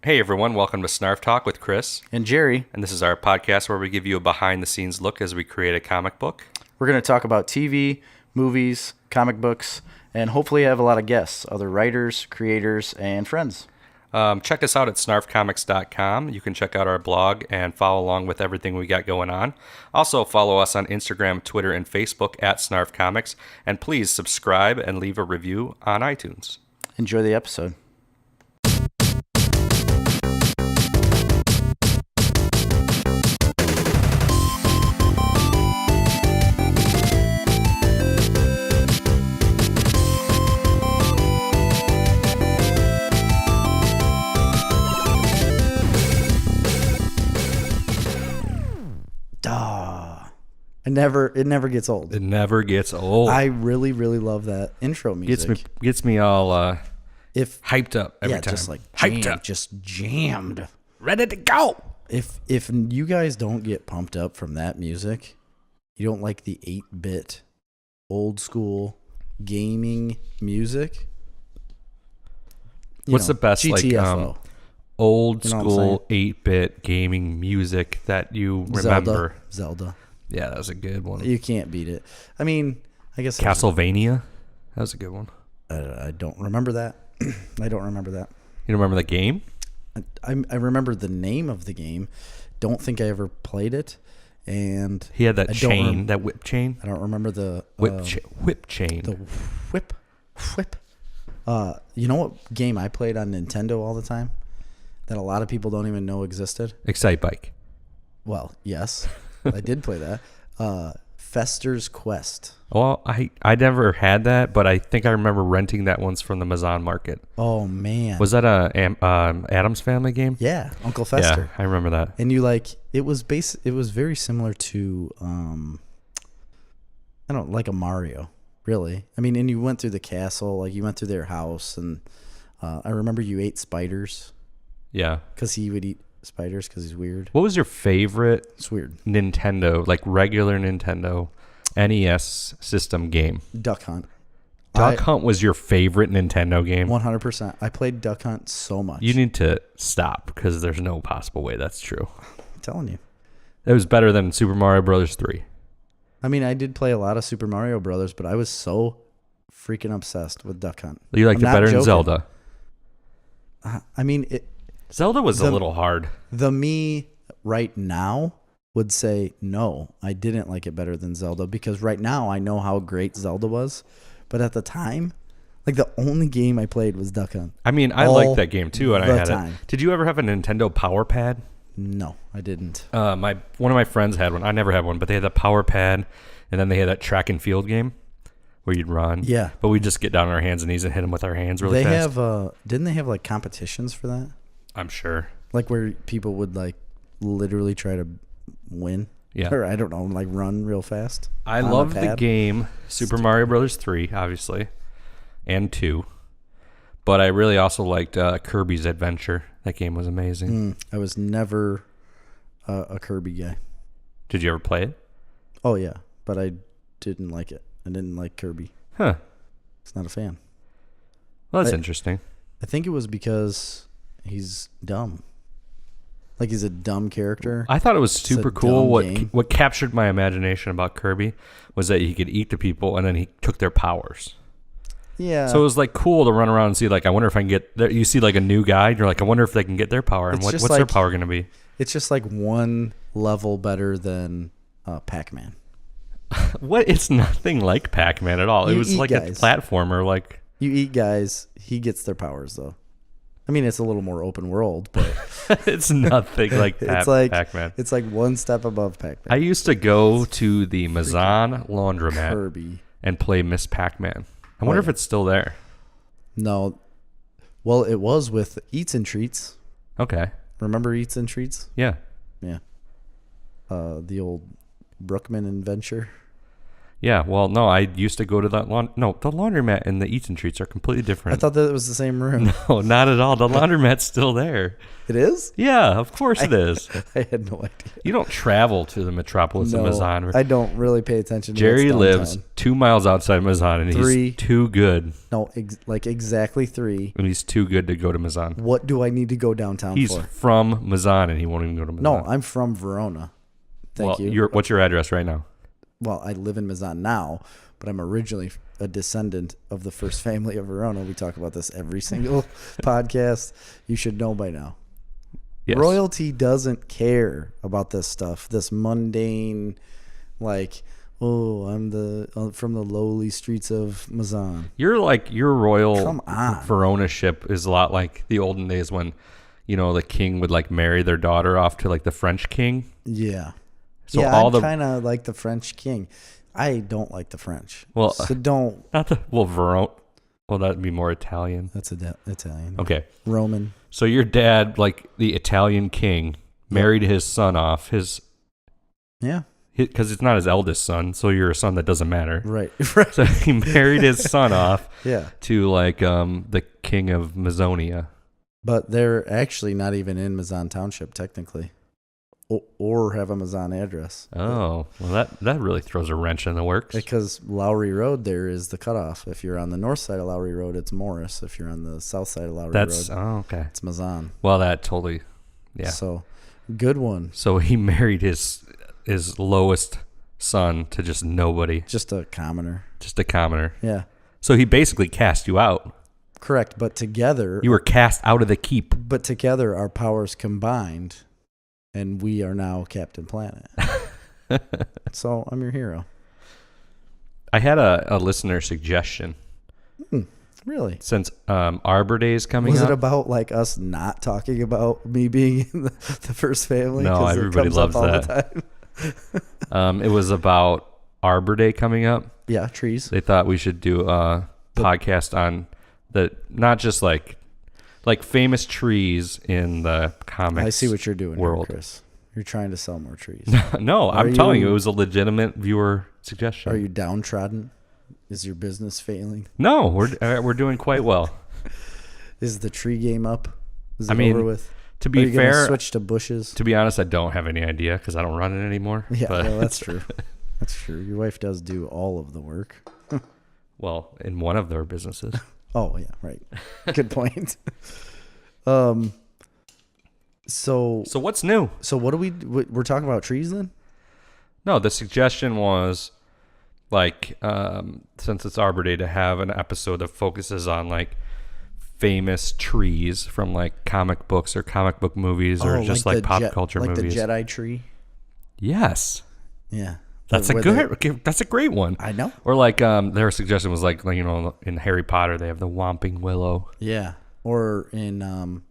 Hey everyone, welcome to Snarf Talk with Chris. And Jerry. And this is our podcast where we give you a behind the scenes look as we create a comic book. We're going to talk about TV, movies, comic books, and hopefully have a lot of guests, other writers, creators, and friends. Check us out at snarfcomics.com. You can check out our blog and follow along with everything we got going on. Also, follow us on Instagram, Twitter, and Facebook at Snarf Comics. And please subscribe and leave a review on iTunes. Enjoy the episode. It never gets old. It never gets old. I really, really love that intro music. Gets me all hyped up every time. Just like hyped up, just jammed, ready to go. If you guys don't get pumped up from that music, you don't like the 8-bit old school gaming music. What's the best GTFO. Old school 8-bit gaming music that you remember? Zelda. Yeah, that was a good one. You can't beat it. I mean, I guess Castlevania. That was a good one. I don't remember that. I don't remember that. You don't remember the game? I remember the name of the game. Don't think I ever played it. And he had that chain, that whip chain. I don't remember the whip chain. The whip. You know what game I played on Nintendo all the time that a lot of people don't even know existed? Excite Bike. Well, yes. I did play that. Fester's Quest. Well, I never had that, but I think I remember renting that once from the Mazan Market. Oh man, was that a Addams Family game? Yeah, Uncle Fester. Yeah, I remember that. And it was very similar to like a Mario, really. I mean, and you went through the castle, like you went through their house, and I remember you ate spiders. Yeah, because he would eat spiders because he's weird. What was your favorite? It's weird. Nintendo, like regular Nintendo NES system game. Duck Hunt. Duck Hunt was your favorite Nintendo game? 100%. I played Duck Hunt so much. You need to stop because there's no possible way that's true. I'm telling you. It was better than Super Mario Brothers 3. I mean, I did play a lot of Super Mario Brothers, but I was so freaking obsessed with Duck Hunt. You liked it better than Zelda? I mean, Zelda was a little hard. The me right now would say, no, I didn't like it better than Zelda because right now I know how great Zelda was. But at the time, like the only game I played was Duck Hunt. I mean, I liked that game too, and I had it. Did you ever have a Nintendo Power Pad? No, I didn't. One of my friends had one. I never had one, but they had the Power Pad, and then they had that track and field game where you'd run. Yeah. But we'd just get down on our hands and knees and hit them with our hands really fast. Didn't they have like competitions for that? I'm sure. Like where people would like literally try to win? Yeah. Or I don't know, like run real fast. I love the game Super Mario Brothers 3, obviously, and 2. But I really also liked Kirby's Adventure. That game was amazing. I was never a Kirby guy. Did you ever play it? Oh, yeah. But I didn't like it. I didn't like Kirby. Huh. It's not a fan. Well, that's interesting. I think it was because he's dumb. Like he's a dumb character. I thought it was super cool. What captured my imagination about Kirby was that he could eat the people and then he took their powers. Yeah. So it was like cool to run around and see like, I wonder if I can get there. You see like a new guy and you're like, I wonder if they can get their power and what's their power going to be. It's just like one level better than Pac-Man. What? It's nothing like Pac-Man at all. It was like a platformer. Like you eat guys. He gets their powers though. I mean, it's a little more open world, but it's nothing like Pac-Man. It's like one step above Pac-Man. I used to go to the Mazan laundromat Kirby and play Miss Pac-Man. I wonder if it's still there. No. Well, it was with Eats and Treats. Okay. Remember Eats and Treats? Yeah. Yeah. The old Brookman adventure. Yeah, well, no, I used to go to that no, the laundromat and the Eats and Treats are completely I different. thought that it was the same room. No, not at all. The laundromat's still there. It is? Yeah, of course it is. I had no idea. You don't travel to the metropolis of Mazan. I don't really pay attention to Jerry what's lives downtown. 2 miles outside Mazan, and 3. he's too good. No, like exactly 3. And he's too good to go to Mazan. What do I need to go downtown He's for? from Mazan, and he won't even go to Mazan. No, I'm from Verona. Thank you. What's your address right now? Well, I live in Mazan now, but I'm originally a descendant of the first family of Verona. We talk about this every single podcast. You should know by now. Yes. Royalty doesn't care about this stuff, this mundane, like, oh, I'm from the lowly streets of Mazan. Your royal Come on. Verona ship is a lot like the olden days when, the king would like marry their daughter off to like the French king. Yeah. So yeah, all I'm the kind of like the French king. I don't like the French. Well, so don't. not the Verona. Well, that'd be more Italian. That's Italian. Okay. Roman. So your dad, like the Italian king, married his son off Yeah. because it's not his eldest son, so you're a son that doesn't matter. Right. Right. So he married his son off Yeah. to like the king of Mazonia. But they're actually not even in Mazan Township, technically. Or have a Mazan address. Oh, well, that really throws a wrench in the works. Because Lowry Road there is the cutoff. If you're on the north side of Lowry Road, it's Morris. If you're on the south side of Lowry Road, okay. it's Mazan. Well, that totally, yeah. So, good one. So he married his lowest son to just nobody, Just a commoner. just a commoner. Yeah. So he basically cast you out. Correct. But together, You were cast out of the keep. our powers combined, and we are now Captain Planet. So I'm your hero. I had a listener suggestion. Really? Since Arbor Day is coming Was up. it about like us not talking about me being in the first family? No, 'Cause it everybody comes up loves all that. the time. It was about Arbor Day coming up. Yeah, trees. They thought we should do a podcast on not just like famous trees in the comics. I see what you're doing world. here, Chris. You're trying to sell more trees. No, I'm telling you, it was a legitimate viewer suggestion. Are you downtrodden? Is your business failing? No, we're doing quite well. Is the tree game up? Is it I mean, over with? To Are be you gonna fair, switch to bushes? to be honest, I don't have any idea because I don't run it anymore. Yeah, but, well, that's true. That's true. Your wife does do all of the work. well, in one of their businesses. Oh yeah, right. Good point. So what's new? So what we're talking about trees then? No, the suggestion was like since it's Arbor Day to have an episode that focuses on like famous trees from like comic books or comic book movies or just like pop culture like movies. Like the Jedi tree? Yes. Yeah. That's a great one. I know. Or like their suggestion was like in Harry Potter they have the Whomping Willow. Yeah. Or in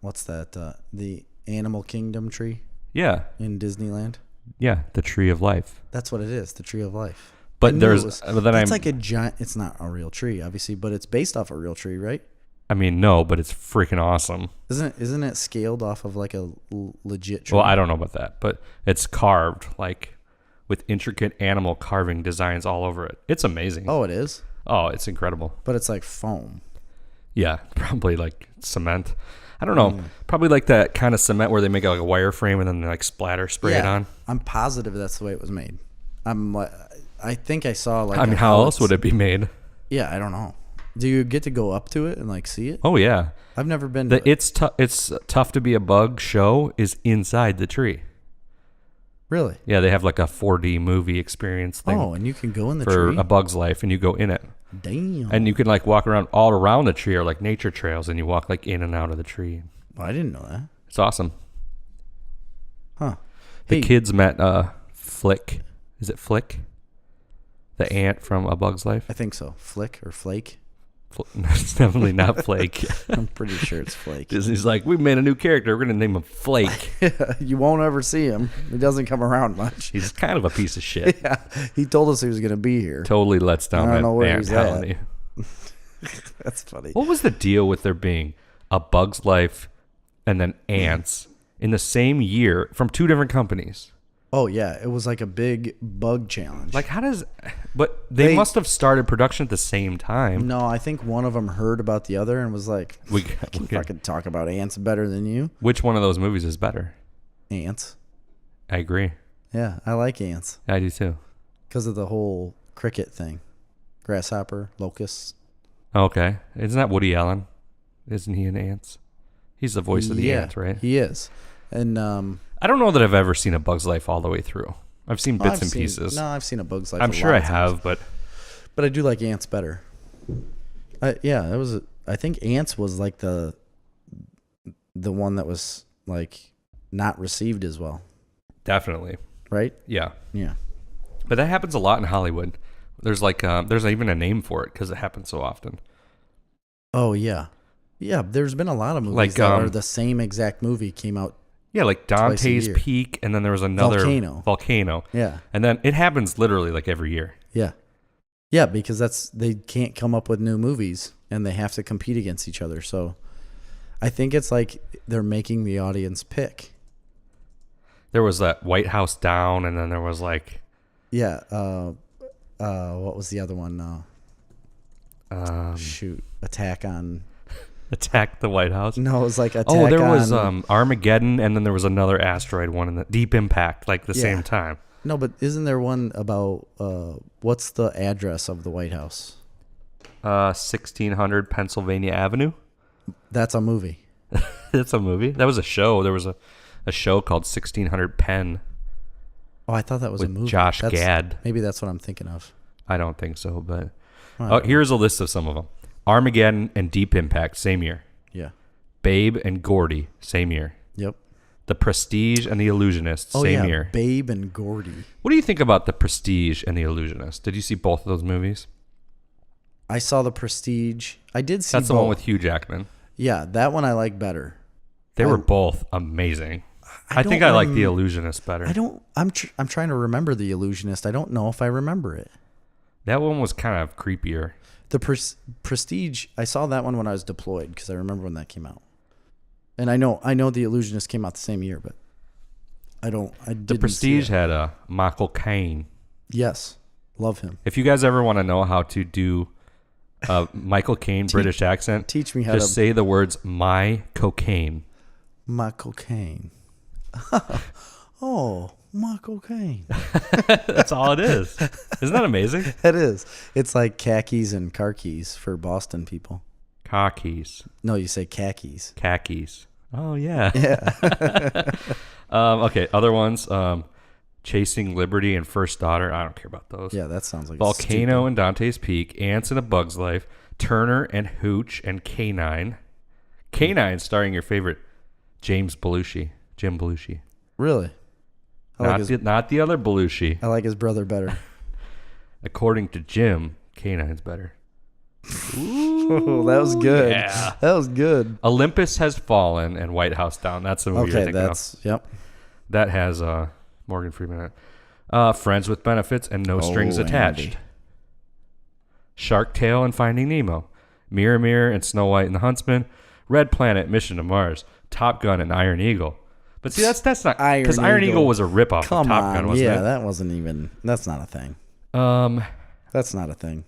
what's that? The Animal Kingdom tree? Yeah. In Disneyland? Yeah, the Tree of Life. That's what it is, the Tree of Life. But it's like a giant. It's not a real tree, obviously, but it's based off a real tree, right? I mean, no, but it's freaking awesome. Isn't it scaled off of like a legit tree? Well, I don't know about that, but it's carved like with intricate animal carving designs all over it. It's amazing. Oh, it is? Oh, it's incredible. But it's like foam. Yeah, probably like cement. I don't know. Probably like that kind of cement where they make like a wireframe and then they like splatter spray it on. I'm positive that's the way it was made. I think I saw like. I mean, how else would it be made? Yeah, I don't know. Do you get to go up to it and like see it? Oh yeah, I've never been. To It's tough to be a bug show is inside the tree. Really? Yeah, they have like a 4D movie experience thing. Oh, and you can go in the for tree? A Bug's Life, and you go in it. Damn. And you can like walk around all around the tree or like nature trails, and you walk like in and out of the tree. Well, I didn't know that. It's awesome. Huh. The kids met Flick. Is it Flick? The ant from A Bug's Life? I think so. Flick or Flake? It's definitely not Flake. I'm pretty sure it's Flake. Disney's like, we made a new character. We're going to name him Flake. You won't ever see him. He doesn't come around much. He's kind of a piece of shit. Yeah. He told us he was going to be here. Totally lets down I don't know where that he's mentality. That's funny. What was the deal with there being A Bug's Life and then Ants in the same year from two different companies? Oh yeah, it was like a big bug challenge. Like, how does? But they must have started production at the same time. No, I think one of them heard about the other and was like, We "I can fucking talk about ants better than you." Which one of those movies is better? Ants. I agree. Yeah, I like ants I do too. because of the whole cricket thing, grasshopper, locusts. Okay, isn't that Woody Allen? Isn't he in Ants? He's the voice of the ants, right? He is, and I don't know that I've ever seen A Bug's Life all the way through. I've seen bits and pieces. No, I've seen A Bug's Life. I'm sure I have, but I do like ants better. Yeah, it was. I think ants was like the one that was like not received as well, definitely, right? yeah. Yeah. But that happens a lot in Hollywood. There's like there's even a name for it because it happens so often. Oh yeah, yeah. There's been a lot of movies Like, that are the same exact movie came out. Yeah, like Dante's year. Peak, and then there was another Volcano. Yeah, and then it happens literally like every year. yeah, yeah. Because they can't come up with new movies, and they have to compete against each other. So, I think it's like they're making the audience pick. There was that White House Down, and then there was like yeah. What was the other one? Attack the White House. No, it was like Attack. Oh, there was Armageddon, and then there was another asteroid one in the Deep Impact, like the Yeah. same time. No, but isn't there one about what's the address of the White House? 1600 Pennsylvania Avenue. That's a movie. That's a movie. That was a show. There was a show called 1600 Penn. Oh, I thought that was a with movie. Josh Gad. Maybe that's what I'm thinking of. I don't think so, but Wow. here's a list of some of them. Armageddon and Deep Impact, same year. Yeah. Babe and Gordy, same year. Yep. The Prestige and The Illusionist, Oh, same yeah. year. Babe and Gordy. What do you think about The Prestige and The Illusionist? Did you see both of those movies? I saw The Prestige. I did see That's the both. one with Hugh Jackman. Yeah, that one I like better. They were both amazing. I think I like The Illusionist better. I'm trying to remember The Illusionist. I don't know if I remember it. That one was kind of creepier. The Prestige, I saw that one when I was deployed because I remember when that came out. And I know The Illusionist came out the same year, but The Prestige had Michael Caine. Yes, love him. If you guys ever want to know how to do Michael Caine British accent, teach me how just say the words "my cocaine." Michael Caine. Oh, Michael Caine. That's all it is. Isn't that amazing? It is. It's like khakis and car keys for Boston people. Car keys. No, you say khakis. Khakis. Oh, yeah. Yeah. Okay, other ones. Chasing Liberty and First Daughter. I don't care about those. Yeah, that sounds like Volcano stupid. and Dante's Peak. Ants and A Bug's Life. Turner and Hooch and K9. K9 starring your favorite Jim Belushi. Really? Not the other Belushi. I like his brother better. According to Jim, K9's better. Oh, that was good. Yeah. That was good. Olympus Has Fallen and White House Down. That's the movie you're Okay, thinking yep. That has Morgan Freeman in it. Friends with Benefits and No Strings Attached. Andy. Shark Tale and Finding Nemo. Mirror Mirror and Snow White and the Huntsman. Red Planet, Mission to Mars. Top Gun and Iron Eagle. But see, that's not because Iron Eagle was a ripoff of Top Gun, wasn't it? Yeah, that wasn't even. That's not a thing. That's not a thing.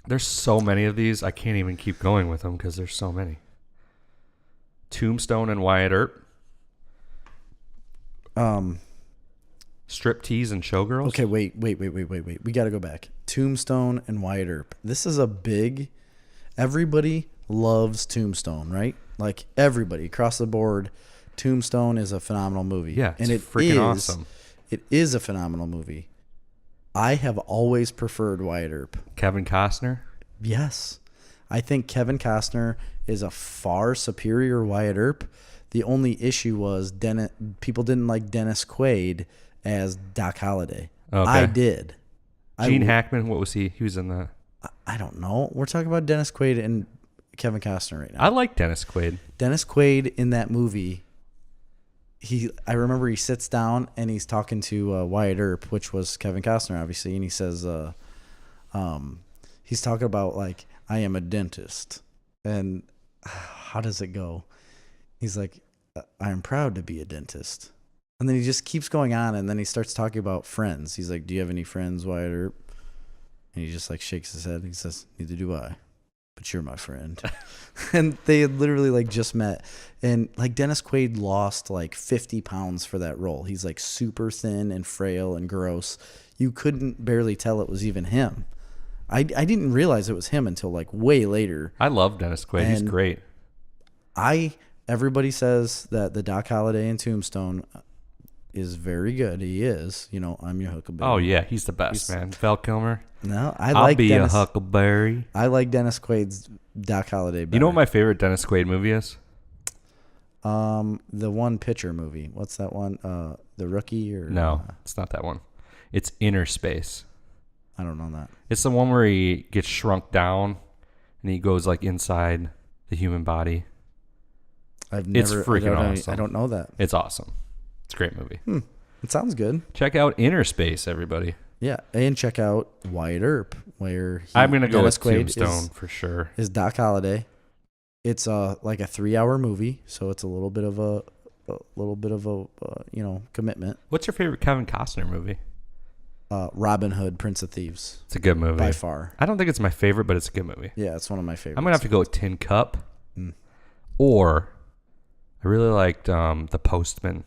There's so many of these. I can't even keep going with them because there's so many. Tombstone and Wyatt Earp. Striptease and Showgirls. Okay, wait. We got to go back. Tombstone and Wyatt Earp. This is a big. Everybody loves Tombstone, right? Like everybody across the board. Tombstone is a phenomenal movie. Yeah, it's and it freaking is awesome. It is a phenomenal movie. I have always preferred Wyatt Earp. Kevin Costner. Yes. I think Kevin Costner is a far superior Wyatt Earp. The only issue was people didn't like Dennis Quaid as Doc Holliday. Okay. I did. Gene Hackman, what was he? He was in the... I don't know. We're talking about Dennis Quaid and Kevin Costner right now. I like Dennis Quaid. Dennis Quaid in that movie, I remember he sits down and he's talking to Wyatt Earp, which was Kevin Costner, obviously, and he says, he's talking about like, I am a dentist, and how does it go? He's like, I am proud to be a dentist. And then he just keeps going on, and then he starts talking about friends. He's like, "Do you have any friends, Wyatt Earp?" And he just like shakes his head. He says, "Neither do I, but you're my friend." And they had literally like just met, and like Dennis Quaid lost like 50 pounds for that role. He's like super thin and frail and gross. You couldn't barely tell it was even him. I didn't realize it was him until like way later. I love Dennis Quaid. He's great. Everybody says that the Doc Holliday in Tombstone is very good. He is. You know, I'm your Huckleberry. Oh yeah, he's the best, man. Val Kilmer. No, I'll be a Huckleberry. I like Dennis Quaid's Doc Holliday better. You know what my favorite Dennis Quaid movie is? The one pitcher movie. What's that one? The Rookie or no? It's not that one. It's Inner Space. I don't know that. It's the one where he gets shrunk down and he goes like inside the human body. It's freaking awesome. I don't know that. It's awesome. It's a great movie. It sounds good. Check out Inner Space, everybody. Yeah, and check out Wyatt Earp, where I'm gonna go with Quaid Tombstone for sure. Is Doc Holliday. It's like a 3-hour movie, so it's a little bit of a commitment. What's your favorite Kevin Costner movie? Robin Hood, Prince of Thieves. It's a good movie by far. I don't think it's my favorite, but it's a good movie. Yeah, it's one of my favorites. I'm gonna have to go with Tin Cup, or I really liked The Postman.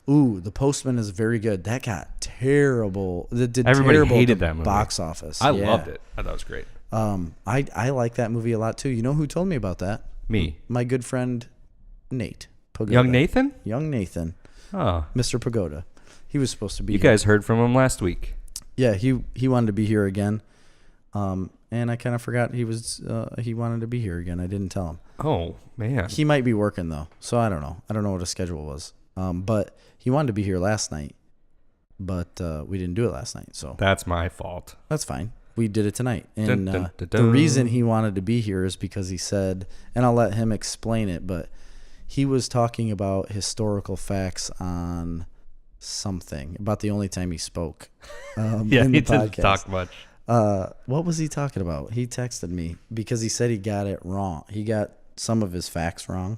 Ooh, The Postman is very good. That got terrible. Everybody hated that movie. Box office. I loved it. I thought it was great. I like that movie a lot too. You know who told me about that? Me. My good friend Nate Pagoda. Young Nathan? Young Nathan. Oh. Mr. Pagoda. He was supposed to be You here. guys heard from him last week. Yeah, he wanted to be here again. And I kind of forgot he wanted to be here again. I didn't tell him. Oh, man. He might be working though. So I don't know. I don't know what his schedule was. But he wanted to be here last night. But we didn't do it last night. So that's my fault. That's fine. We did it tonight. And dun, dun, dun, the reason he wanted to be here is because he said, and I'll let him explain it, but he was talking about historical facts on something, about the only time he spoke. Yeah, in he the didn't podcast. talk much. What was he talking about? He texted me because he said he got it wrong. He got some of his facts wrong,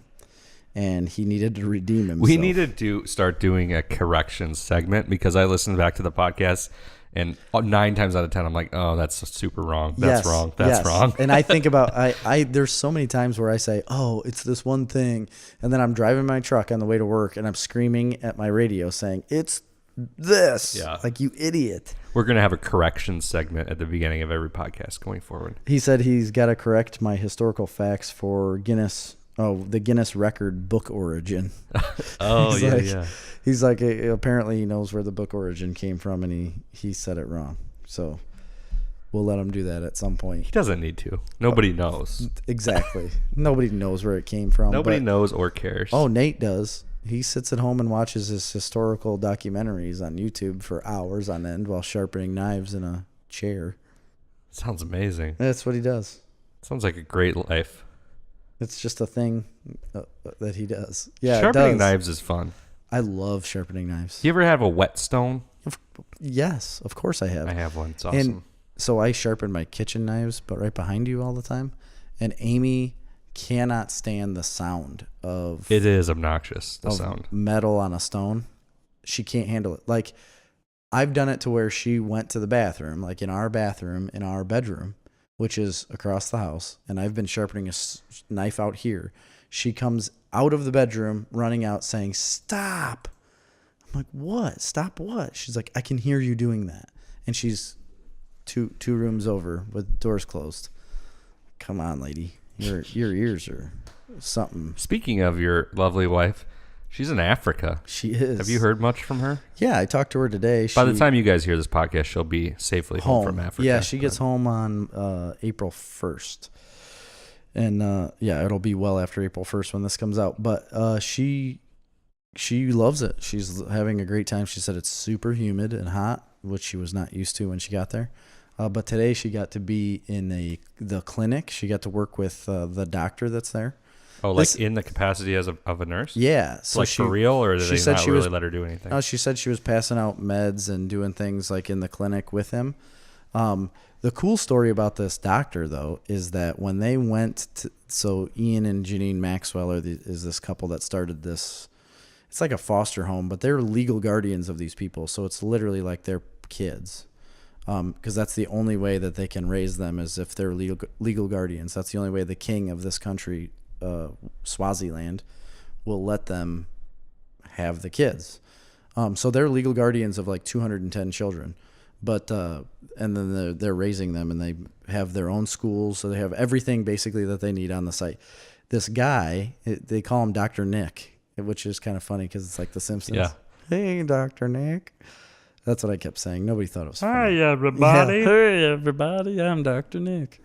and he needed to redeem himself. We needed to start doing a corrections segment because I listened back to the podcast, and 9 times out of 10, I'm like, oh, that's super wrong. That's wrong. That's wrong. And I think about, there's so many times where I say, oh, it's this one thing. And then I'm driving my truck on the way to work and I'm screaming at my radio saying, it's this. Yeah. Like, you idiot. We're going to have a corrections segment at the beginning of every podcast going forward. He said he's got to correct my historical facts for Guinness. Oh, the Guinness record book origin. Oh, yeah. He's like, apparently he knows where the book origin came from, and he said it wrong. So we'll let him do that at some point. He doesn't need to. Nobody knows. Exactly. Nobody knows where it came from. Nobody knows or cares. Oh, Nate does. He sits at home and watches his historical documentaries on YouTube for hours on end while sharpening knives in a chair. Sounds amazing. That's what he does. Sounds like a great life. It's just a thing that he does. Yeah, sharpening knives is fun. I love sharpening knives. You ever have a whetstone? Yes, of course I have. I have one. It's awesome. And so I sharpen my kitchen knives, but right behind you all the time. And Amy cannot stand the sound of... It is obnoxious, the sound. Metal on a stone. She can't handle it. Like, I've done it to where she went to the bathroom, like in our bathroom, in our bedroom, which is across the house, and I've been sharpening a knife out here. She comes out of the bedroom, running out, saying, "Stop." I'm like, "What? Stop what?" She's like, "I can hear you doing that." And she's two rooms over with doors closed. Come on, lady. Your ears are something. Speaking of your lovely wife, she's in Africa. She is. Have you heard much from her? Yeah, I talked to her today. By the time you guys hear this podcast, she'll be safely home from Africa. Yeah, she gets home on April 1st. And it'll be well after April 1st when this comes out. But she loves it. She's having a great time. She said it's super humid and hot, which she was not used to when she got there. But today she got to be in the clinic. She got to work with the doctor that's there. Oh, like in the capacity of a nurse? Yeah. So like for real, or did they not really let her do anything? No, she said she was passing out meds and doing things like in the clinic with him. The cool story about this doctor, though, is that when they went to... So Ian and Janine Maxwell is this couple that started this it's like a foster home, but they're legal guardians of these people. So it's literally like their kids. Because that's the only way that they can raise them is if they're legal guardians. That's the only way the king of this country, Swaziland, will let them have the kids. So they're legal guardians of like 210 children. But and then they're raising them, and they have their own schools, so they have everything basically that they need on the site. This guy, they call him Dr. Nick, which is kind of funny because it's like The Simpsons. Yeah. Hey, Dr. Nick. That's what I kept saying. Nobody thought it was funny. Hi, everybody. Yeah. Hey, everybody. I'm Dr. Nick.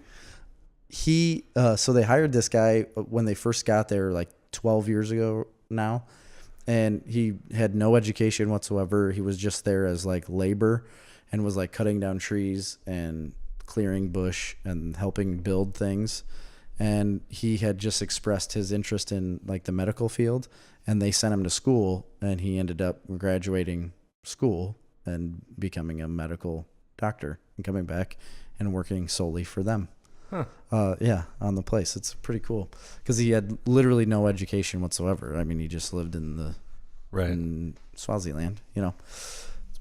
So they hired this guy when they first got there, like 12 years ago now, and he had no education whatsoever. He was just there as like labor, and was like cutting down trees and clearing bush and helping build things. And he had just expressed his interest in like the medical field, and they sent him to school, and he ended up graduating school and becoming a medical doctor and coming back and working solely for them. Huh. On the place. It's pretty cool because he had literally no education whatsoever. I mean, he just lived in in Swaziland,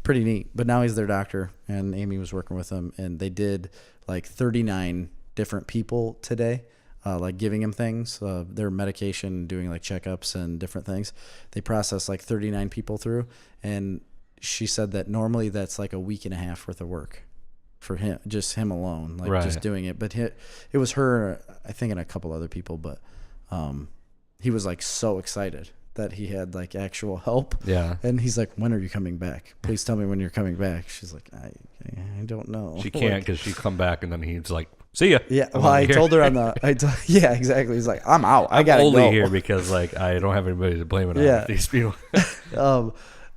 pretty neat. But now he's their doctor, and Amy was working with him, and they did like 39 different people today, like giving him things, their medication, doing like checkups and different things. They processed like 39 people through, and she said that normally that's like a week and a half worth of work for him, just him alone, like just doing it. But it was her, I think, and a couple other people, but he was like so excited that he had like actual help. Yeah. And he's like, when are you coming back? Please tell me when you're coming back. She's like, I don't know. She can't because she come back and then he's like, see ya. Yeah. Well, I told her yeah, exactly. He's like, I'm out. I got to go. I'm only here because like I don't have anybody to blame it on with these people.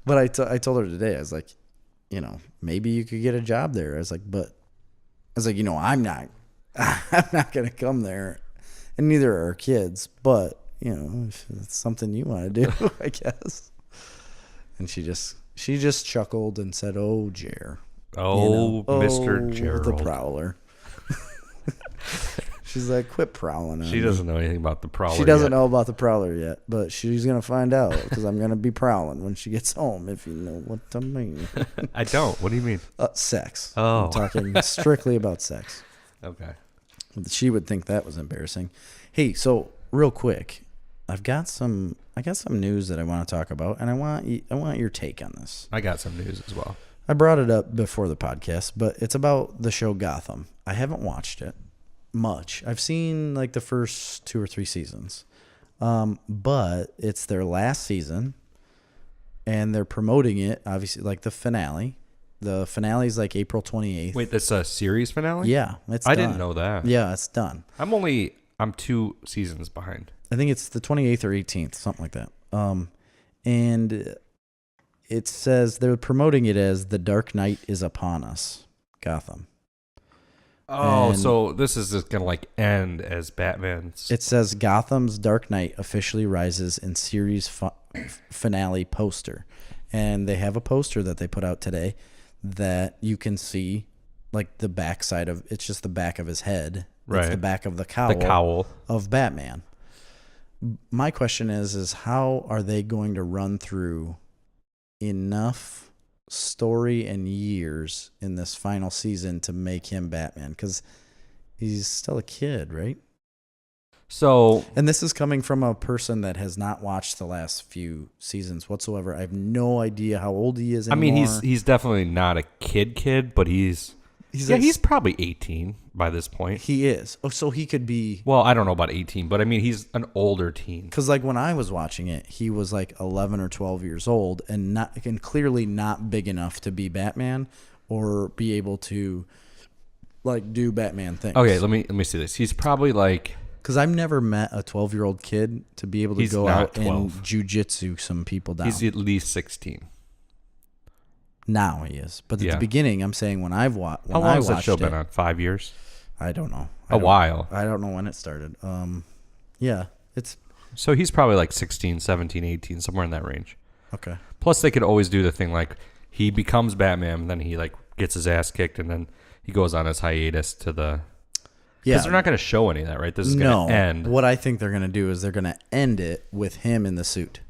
But I told her today, I was like, maybe you could get a job there. I was like, I'm not going to come there, and neither are our kids, but if it's something you want to do, I guess. And she just chuckled and said, "Oh, Jer." Mr. Gerald. The prowler. She's like, quit prowling on She me. doesn't know anything about the prowler She doesn't know about the prowler yet, but she's going to find out because I'm going to be prowling when she gets home, if you know what I mean. I don't. What do you mean? Sex. Oh. I'm talking strictly about sex. Okay. She would think that was embarrassing. Hey, so real quick, I got some news that I want to talk about, and I want your take on this. I got some news as well. I brought it up before the podcast, but it's about the show Gotham. I haven't watched it much. I've seen like the first 2 or 3 seasons, but it's their last season, and they're promoting it, obviously, like the finale. The finale is like April 28th. Wait, that's a series finale? Yeah, it's I done. didn't know that. Yeah, it's done. I'm 2 seasons behind. I think it's the 28th or 18th, something like that. And it says they're promoting it as The Dark Knight is Upon Us, Gotham. Oh, And so this is just going to like end as Batman's. it says Gotham's Dark Knight officially rises in series finale poster. And they have a poster that they put out today that you can see like the backside of, it's just the back of his head. Right. It's the back of the cowl of Batman. My question is how are they going to run through enough story and years in this final season to make him Batman? Because he's still a kid, right? So, And this is coming from a person that has not watched the last few seasons whatsoever. I have no idea how old he is anymore. I mean, he's definitely not a kid, but he's probably 18 by this point. He is. Oh, so he could be. Well, I don't know about 18, but I mean, he's an older teen. Because like when I was watching it, he was like 11 or 12 years old and clearly not big enough to be Batman or be able to like do Batman things. Okay, let me see this. He's probably like. Because I've never met a 12-year-old kid to be able to go out 12. and jujitsu some people down. He's at least 16. Now he is. But at Yeah. the beginning, I'm saying when I've watched How long has that show been on? 5 years? I don't know. A while. I don't know when it started. Yeah, it's So he's probably like 16, 17, 18, somewhere in that range. okay. Plus, they could always do the thing like he becomes Batman, and then he like gets his ass kicked, and then he goes on his hiatus to the. Yeah, Because they're not going to show any of that, right? This is going to end. What I think they're going to do is they're going to end it with him in the suit.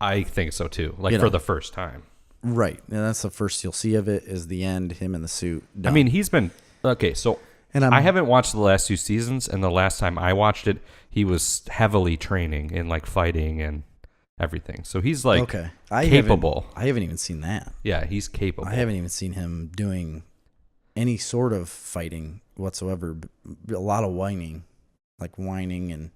I think so too. Like You for know. the first time. Right. And that's the first you'll see of it is the end, him in the suit. I done. mean, he's been okay. So and I haven't watched the last 2 seasons, and the last time I watched it, he was heavily training in like fighting and everything. So he's like okay. capable. I haven't even seen that. Yeah, he's capable. I haven't even seen him doing any sort of fighting whatsoever. A lot of whining and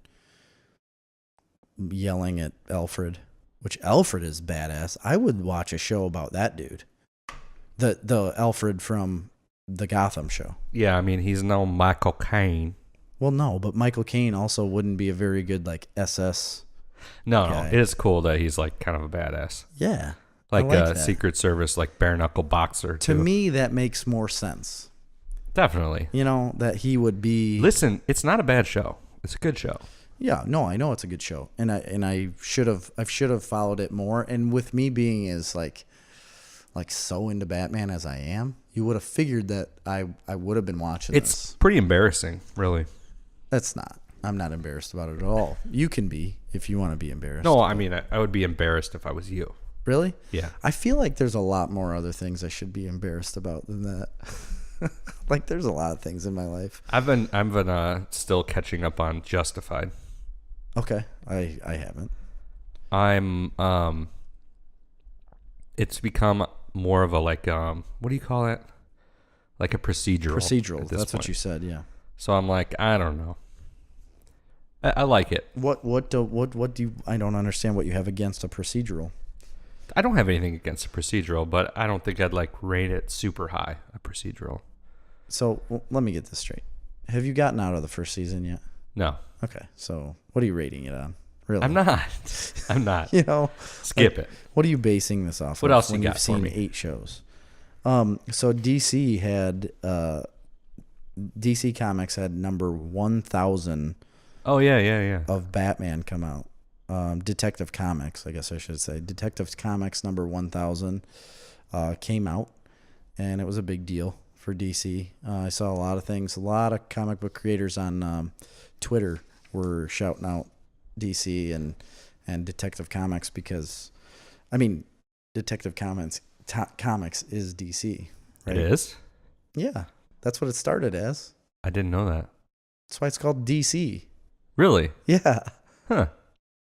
yelling at Alfred, which Alfred is badass. I would watch a show about that dude. The Alfred from the Gotham show. Yeah, I mean, he's no Michael Caine. Well, no, but Michael Caine also wouldn't be a very good like SS. No, guy. it is cool that he's like kind of a badass. Yeah. Like I like a that. Secret Service, like bare knuckle boxer. To too. me, that makes more sense. Definitely. You know, that he would be. Listen, it's not a bad show. It's a good show. Yeah, no, I know it's a good show, and I should have followed it more. And with me being as like so into Batman as I am, you would have figured that I would have been watching It's this. pretty embarrassing, really. That's not. I'm not embarrassed about it at all. You can be if you want to be embarrassed. No, I mean, I would be embarrassed if I was you. Really? Yeah. I feel like there's a lot more other things I should be embarrassed about than that. Like there's a lot of things in my life. I've been still catching up on Justified. Okay, I haven't. I'm it's become more of a like what do you call it? Like a procedural. Procedural. at this That's what point. you said. Yeah. So I'm like, I don't know. I like it. What do you? I don't understand what you have against a procedural. I don't have anything against a procedural, but I don't think I'd like rate it super high, a procedural. So let me get this straight. Have you gotten out of the first season yet? No. Okay. So what are you rating it on? Really? I'm not. I'm not. You know, Skip it. What are you basing this off? What of else you when got you've for seen me? 8 shows? So DC Comics had number 1,000 Oh yeah. of Batman come out. Detective Comics, I guess I should say. Detective Comics number 1,000 came out, and it was a big deal for DC. I saw a lot of things. A lot of comic book creators on Twitter were shouting out DC and Detective Comics because, I mean, Detective Comics is DC, right? It is? Yeah, that's what it started as. I didn't know that. That's why it's called DC. Really? Yeah. Huh.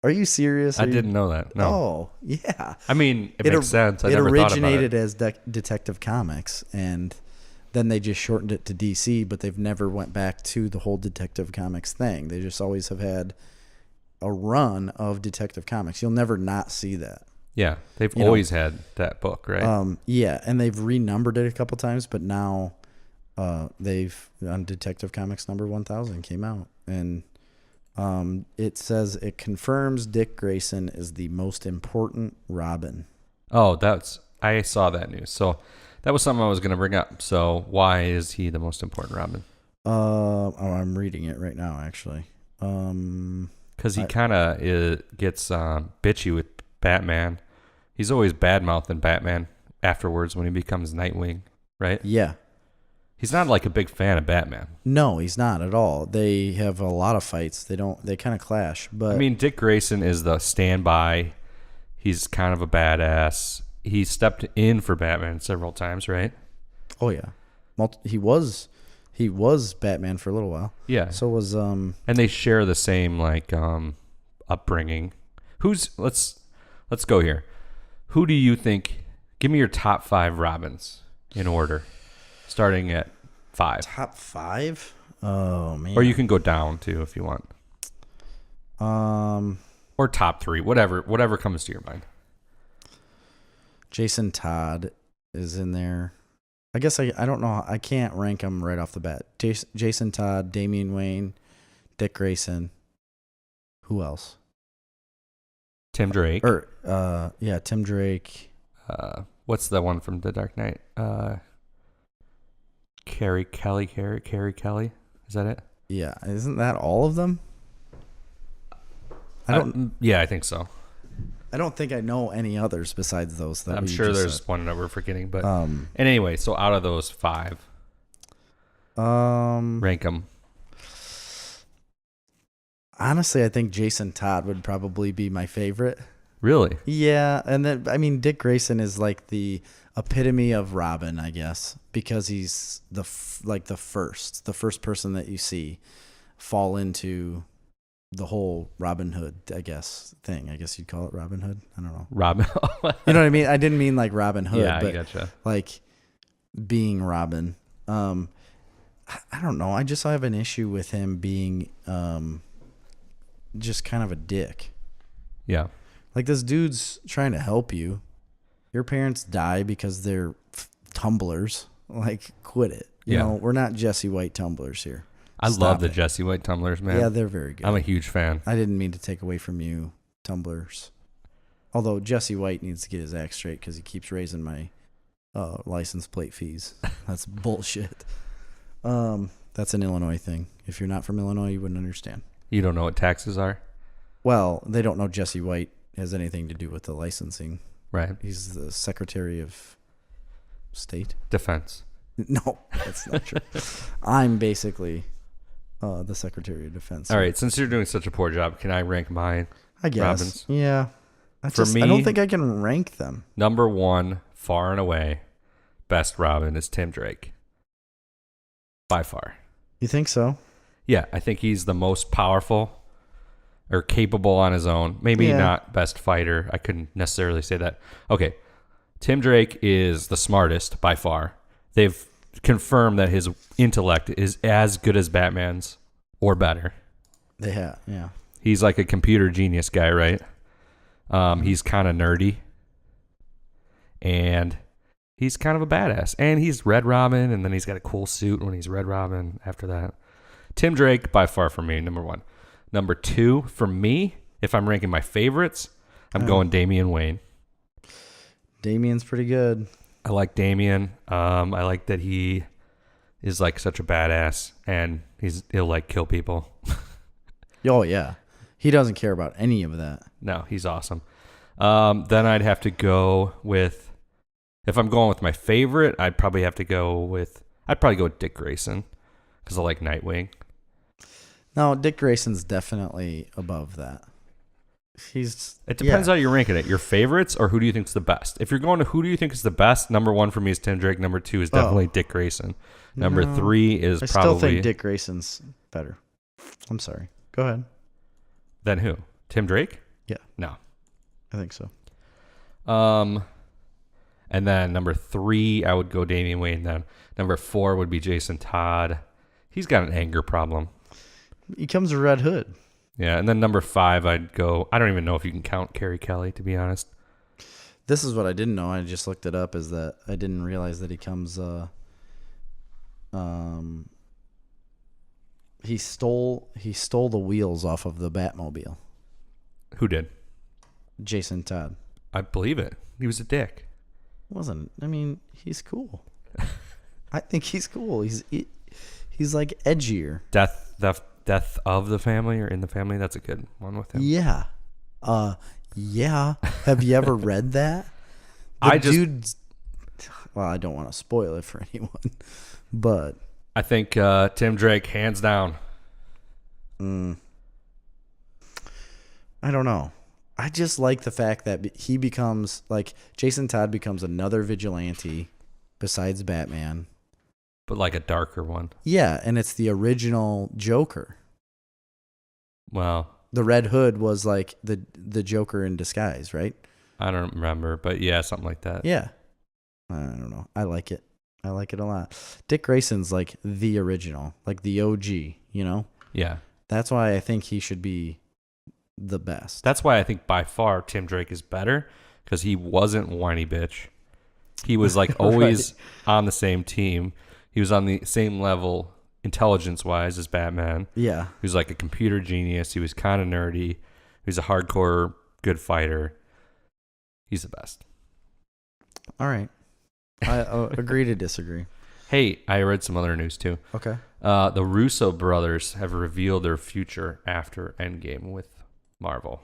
Are you serious? I didn't know that. No. Oh, yeah. I mean, it makes sense. I it never originated thought about it. as Detective Comics, and then they just shortened it to DC, but they've never went back to the whole Detective Comics thing. They just always have had a run of Detective Comics. You'll never not see that. Yeah, they've You know, always had that book, right? Yeah, and they've renumbered it a couple times, but now they've on Detective Comics number 1,000 came out, and it says it confirms Dick Grayson is the most important Robin. Oh, I saw that news. So that was something I was going to bring up. So why is he the most important Robin? I'm reading it right now, actually. Because he kind of gets bitchy with Batman. He's always bad-mouthing Batman afterwards when he becomes Nightwing, right? Yeah. He's not like a big fan of Batman. No, he's not at all. They have a lot of fights. They kind of clash, but I mean, Dick Grayson is the standby. He's kind of a badass. He stepped in for Batman several times, right? oh yeah. He was Batman for a little while. Yeah. So was And they share the same like upbringing. Let's go here. Who do you think? Give me your top 5 Robins in order, starting at 5. top 5? Oh man. Or you can go down too if you want. Or top 3, whatever comes to your mind. Jason Todd is in there. I guess I don't know. I can't rank them right off the bat. Jason Todd, Damian Wayne, Dick Grayson. Who else? Tim Drake. Tim Drake. What's the one from The Dark Knight? Carrie Kelly. Is that it? Yeah, isn't that all of them? I I think so. I don't think I know any others besides those. That I'm we sure just there's said. one that we're forgetting, but and anyway, so out of those 5, rank them. Honestly, I think Jason Todd would probably be my favorite. Really? Yeah, and then I mean Dick Grayson is like the epitome of Robin, I guess, because he's the first person that you see fall into the whole Robin Hood, I guess, thing. I guess you'd call it Robin Hood. I don't know. Robin. You know what I mean? I didn't mean like Robin Hood, Yeah, I but gotcha. like being Robin. I don't know. I just have an issue with him being just kind of a dick. Yeah. Like, this dude's trying to help you. Your parents die because they're tumblers. Like, quit it. You know, we're not Jesse White tumblers here. I love the Jesse White tumblers, man. Yeah, they're very good. I'm a huge fan. I didn't mean to take away from you, tumblers. Although Jesse White needs to get his act straight because he keeps raising my license plate fees. That's bullshit. That's an Illinois thing. If you're not from Illinois, you wouldn't understand. You don't know what taxes are? Well, they don't know Jesse White has anything to do with the licensing. Right. He's the Secretary of State. Defense. No, that's not true. I'm basically the Secretary of Defense. All right. Since you're doing such a poor job, can I rank mine? I guess. Robins? Yeah. For me, I don't think I can rank them. Number one, far and away, best Robin is Tim Drake. By far. You think so? Yeah, I think he's the most powerful or capable on his own. Maybe not best fighter. I couldn't necessarily say that. Okay. Tim Drake is the smartest by far. They've confirmed that his intellect is as good as Batman's or better. They have, yeah. He's like a computer genius guy, right? He's kind of nerdy. And he's kind of a badass. And he's Red Robin, and then he's got a cool suit when he's Red Robin after that. Tim Drake, by far for me, number one. Number two, for me, if I'm ranking my favorites, I'm going Damian Wayne. Damian's pretty good. I like Damian. I like that he is like such a badass, and he'll like kill people. Oh, yeah. He doesn't care about any of that. No, he's awesome. Then I'd have to go with, if I'm going with my favorite, I'd probably go with Dick Grayson because I like Nightwing. No, Dick Grayson's definitely above that. It depends how you're ranking it. Your favorites, or who do you think is the best? If you're going to who do you think is the best, number one for me is Tim Drake. Number two is definitely Dick Grayson. Number three is I probably... still think Dick Grayson's better. I'm sorry. Go ahead. Then who? Tim Drake? Yeah. No. I think so. And then number three, I would go Damian Wayne. Then number four would be Jason Todd. He's got an anger problem. He comes with Red Hood. Yeah, and then number five, I'd go... I don't even know if you can count Carrie Kelly, to be honest. This is what I didn't know. I just looked it up, is that I didn't realize that he comes... He stole the wheels off of the Batmobile. Who did? Jason Todd. I believe it. He was a dick. Wasn't. I mean, he's cool. I think he's cool. He's like edgier. Death of the family or in the family. That's a good one with him. Yeah. Yeah. Have you ever read that? Dude's... Well, I don't want to spoil it for anyone, but I think Tim Drake, hands down. I don't know. I just like the fact that he becomes, like, Jason Todd becomes another vigilante besides Batman. But like a darker one. Yeah, and it's the original Joker. Well, the Red Hood was like the Joker in disguise, right? I don't remember, but yeah, something like that. Yeah. I don't know. I like it. I like it a lot. Dick Grayson's like the original, like the OG, you know? Yeah. That's why I think he should be the best. That's why I think by far Tim Drake is better, because he wasn't whiny bitch. He was like always on the same team. He was on the same level intelligence-wise as Batman. Yeah. He was like a computer genius. He was kind of nerdy. He was a hardcore good fighter. He's the best. All right. I agree to disagree. Hey, I read some other news too. Okay. The Russo brothers have revealed their future after Endgame with Marvel.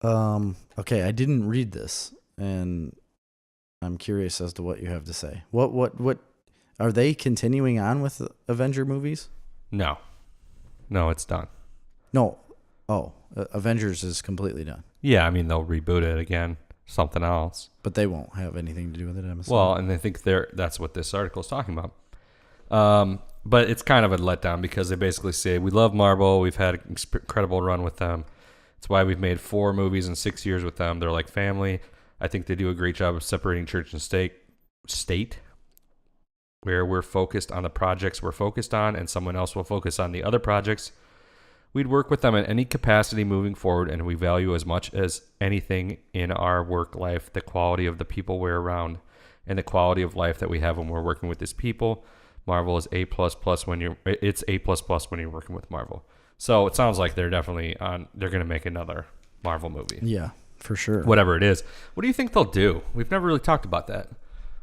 Okay, I didn't read this, and I'm curious as to what you have to say. What are they continuing on with the Avenger movies? No, it's done. No. Oh, Avengers is completely done, Yeah, I mean they'll reboot it again, something else. but they won't have anything to do with it. I'm assuming. Well, and I think that's what this article is talking about. But it's kind of a letdown because they basically say we love Marvel. We've had an incredible run with them. It's why we've made 4 movies in 6 years with them. They're like family. I think they do a great job of separating church and state, where we're focused on the projects we're focused on, and someone else will focus on the other projects. We'd work with them in any capacity moving forward, and we value as much as anything in our work life the quality of the people we're around and the quality of life that we have when we're working with these people. Marvel is A++ when you're working with Marvel. So it sounds like they're definitely on. They're going to make another Marvel movie. Yeah, for sure. Whatever it is. What do you think they'll do? We've never really talked about that.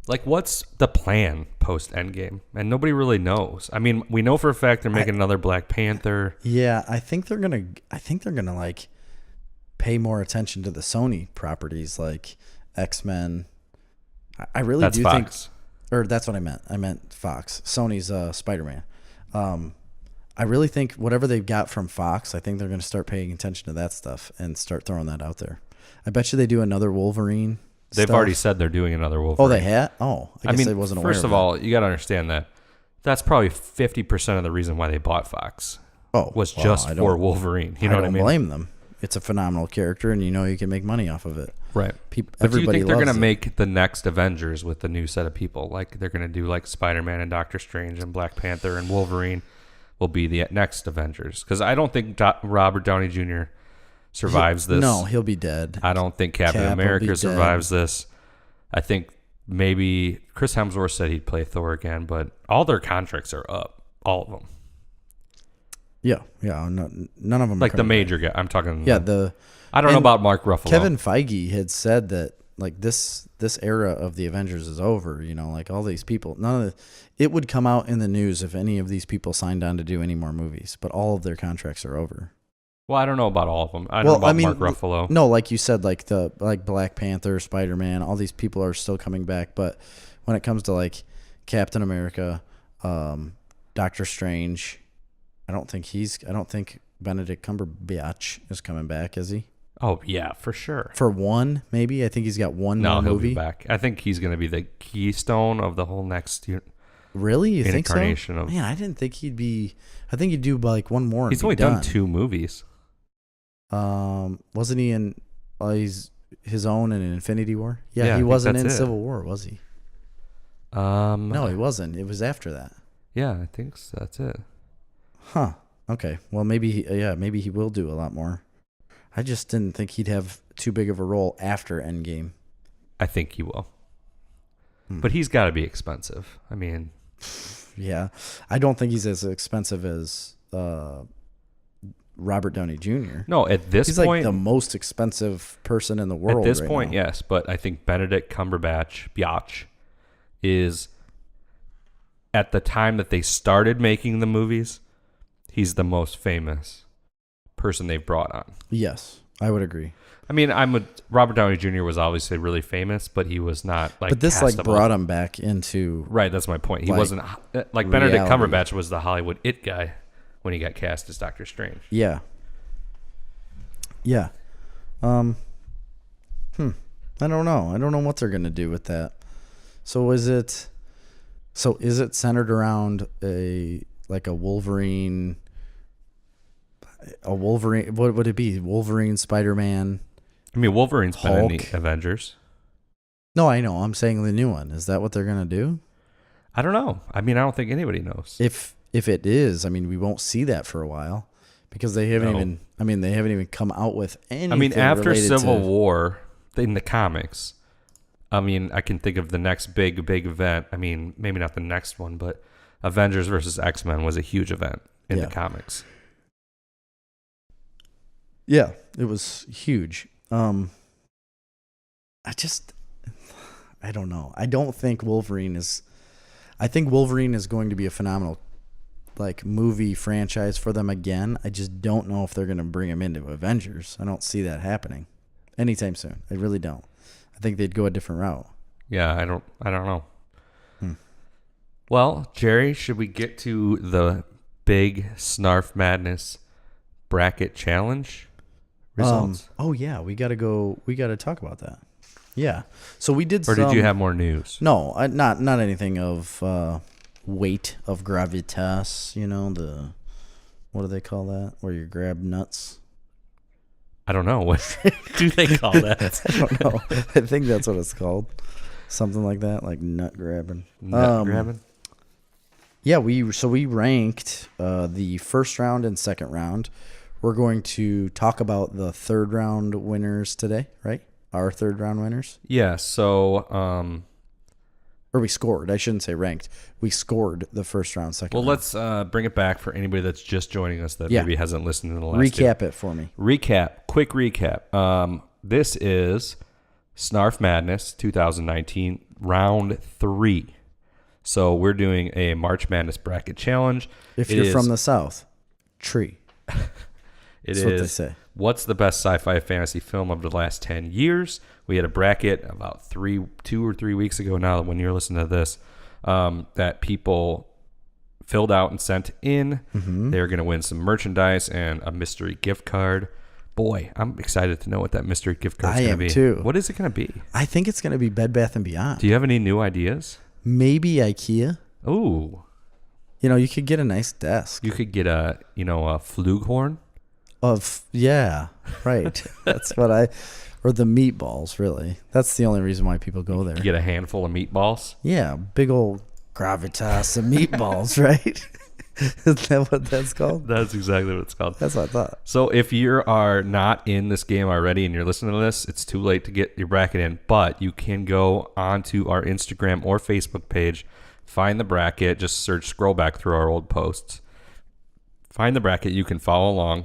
Like, what's the plan post Endgame? And nobody really knows. I mean, we know for a fact they're making another Black Panther. Yeah, I think they're gonna like pay more attention to the Sony properties like X-Men. I really That's do Fox. think, or that's what I meant. I meant Fox. Sony's Spider-Man. I really think whatever they've got from Fox, I think they're going to start paying attention to that stuff and start throwing that out there. I bet you they do another Wolverine. They've stuff. already said they're doing another Wolverine. Oh, they had? Oh, I guess I wasn't aware first of of all, you got to understand that that's probably 50% of the reason why they bought Fox. Oh, was well, just I for don't- Wolverine. You know what I don't mean? blame them. It's a phenomenal character, and you know you can make money off of it. Right. But do you Everybody think they're loves going to it. make the next Avengers with the new set of people? Like they're going to do like Spider-Man and Doctor Strange and Black Panther and Wolverine will be the next Avengers? Because I don't think Robert Downey Jr. survives this. No, he'll be dead. I don't think Captain Cap will be America dead. survives this. I think maybe Chris Hemsworth said he'd play Thor again, but all their contracts are up. All of them. Yeah. No, none of them. Like are the coming major guy. I'm talking. back. Yeah, I don't know and about Mark Ruffalo. Kevin Feige had said that like this era of the Avengers is over. You know, like all these people. It would come out in the news if any of these people signed on to do any more movies, but all of their contracts are over. Well, I don't know about all of them. I don't know about Mark Ruffalo. No, like you said, like Black Panther, Spider-Man, all these people are still coming back. But when it comes to like Captain America, Doctor Strange, I don't think Benedict Cumberbatch is coming back, is he? Oh yeah, for sure. For one, maybe. I think he's got one No, more he'll movie. be back. I think he's going to be the keystone of the whole next year. Really? You think so? Incarnation of- Man, I didn't think he'd be. I think he'd do like one more. And He's be only done done. 2 movies. Wasn't he in? He's his own in Infinity War. Yeah, Yeah, I he think wasn't that's in it. Civil War, was he? No, he wasn't. It was after that. Yeah, I think so. That's it. Huh. Okay. Well, maybe maybe he will do a lot more. I just didn't think he'd have too big of a role after Endgame. I think he will. But he's got to be expensive. I mean, Yeah, I don't think he's as expensive as Robert Downey Jr. no, at this He's point, like the most expensive person in the world. at this right point, now. yes. But I think Benedict Cumberbatch is, at the time that they started making the movies, he's the most famous person they've brought on. Yes, I would agree. I mean, Robert Downey Jr. was obviously really famous, but he was not like. But this like castable. brought him back into Right, that's my point. He like, wasn't like Benedict reality. Cumberbatch was the Hollywood it guy when he got cast as Doctor Strange. Yeah. I don't know. I don't know what they're gonna do with that. So is it centered around a Wolverine? What would it be? Wolverine, Spider-Man. I mean, Wolverine's been in the Hulk. Avengers. No, I know. I'm saying the new one. Is that what they're gonna do? I don't know. I mean, I don't think anybody knows. If it is, I mean, we won't see that for a while because they haven't No. even. I mean, they haven't even come out with anything. I mean, after related Civil to, War, in the comics, I mean, I can think of the next big event. I mean, maybe not the next one, but Avengers versus X-Men was a huge event in Yeah. the comics. Yeah, it was huge. I don't know. I don't think Wolverine is. I think Wolverine is going to be a phenomenal, like, movie franchise for them again. I just don't know if they're going to bring him into Avengers. I don't see that happening anytime soon. I really don't. I think they'd go a different route. Yeah, I don't know. Well, Jerry, should we get to the big Snarf Madness bracket challenge results. Oh yeah, we gotta go. We gotta talk about that. Yeah. So we did. Or did you have more news? No, not anything of weight of gravitas. You know, the what do they call that? Where you grab nuts. I don't know. What do they call that? I don't know. I think that's what it's called. Something like that, like nut grabbing. Nut grabbing? Yeah, we ranked the first round and second round. We're going to talk about the third round winners today, right? Our third round winners. Yeah, so or we scored. I shouldn't say ranked. We scored the first round, second round. well, let's bring it back for anybody that's just joining us that maybe hasn't listened to the last Recap it for me. Quick recap. This is Snarf Madness 2019, round 3. So we're doing a March Madness bracket challenge. If you're from the South, tree. That's what they say. What's the best sci-fi fantasy film of the last 10 years? We had a bracket about 2 or 3 weeks ago now when you're listening to this that people filled out and sent in. Mm-hmm. They're going to win some merchandise and a mystery gift card. Boy, I'm excited to know what that mystery gift card is going to be. I am too. What is it going to be? I think it's going to be Bed Bath & Beyond. Do you have any new ideas? Maybe IKEA. Ooh. You know, you could get a nice desk. You could get a flugelhorn. Yeah, right. That's what or the meatballs, really. That's the only reason why people go there. You get a handful of meatballs. Yeah, big old gravitas of meatballs, right? Is that what that's called? That's exactly what it's called. That's what I thought. So if you are not in this game already and you're listening to this, it's too late to get your bracket in, but you can go onto our Instagram or Facebook page, find the bracket, just scroll back through our old posts. Find the bracket, you can follow along.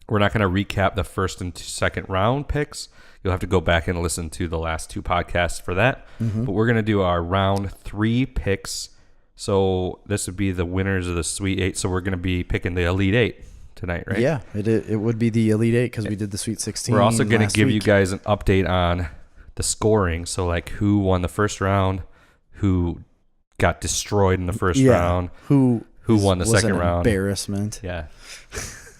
We're not going to recap the first and second round picks. You'll have to go back and listen to the last 2 podcasts for that. Mm-hmm. But we're going to do our round 3 picks. So this would be the winners of the Sweet 8. So we're going to be picking the Elite 8 tonight, right? Yeah, it would be the Elite 8 because we did the Sweet 16. We're also going to give you week. guys an update on the scoring. So like who won the first round, who got destroyed in the first round, who won the second round. Embarrassment. Yeah.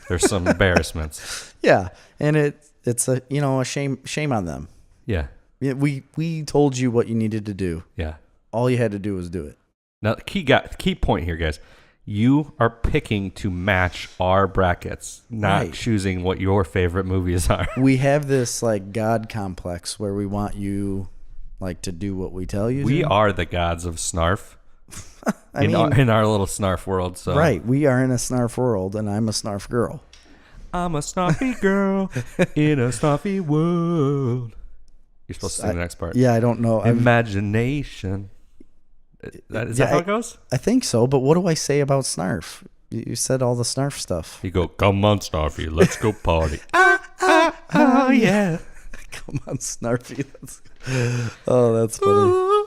There's some embarrassments. Yeah, and it's a shame on them. Yeah. We told you what you needed to do. Yeah. All you had to do was do it. Now, key point here, guys. You are picking to match our brackets, not choosing what your favorite movies are. We have this like God complex where we want you like to do what we tell you. We are the gods of Snarf. in our little Snarf world. So. Right. We are in a Snarf world, and I'm a Snarf girl. I'm a Snarfy girl in a Snarfy world. You're supposed to sing the next part. Yeah, I don't know. Imagination. Is that how it goes? I think so, but what do I say about Snarf? You said all the Snarf stuff. You go, come on, Snarfy, let's go party. Oh, yeah. Come on, Snarfy. That's funny.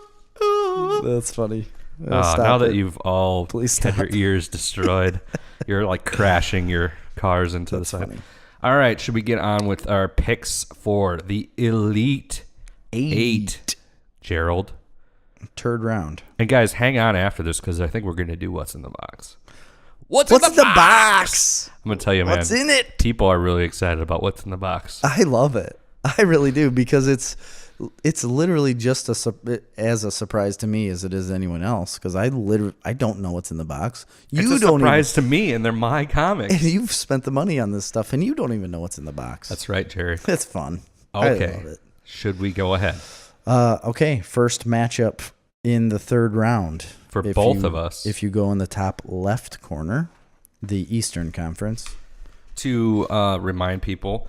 That's funny. Now that you've all had your ears destroyed, you're like crashing your cars into the side. Funny. All right, should we get on with our picks for the Elite 8? Gerald. Third round. And guys, hang on after this because I think we're going to do What's in the Box. What's in the box? I'm going to tell you, man. What's in it? People are really excited about What's in the Box. I love it. I really do because it's literally just as a surprise to me as it is to anyone else because I don't know what's in the box. It's a surprise to me, and they're my comics. And you've spent the money on this stuff, and you don't even know what's in the box. That's right, Jerry. It's fun. Okay. I love it. Should we go ahead? Okay. First matchup in the third round for both of us. If you go in the top left corner, the Eastern Conference. To remind people,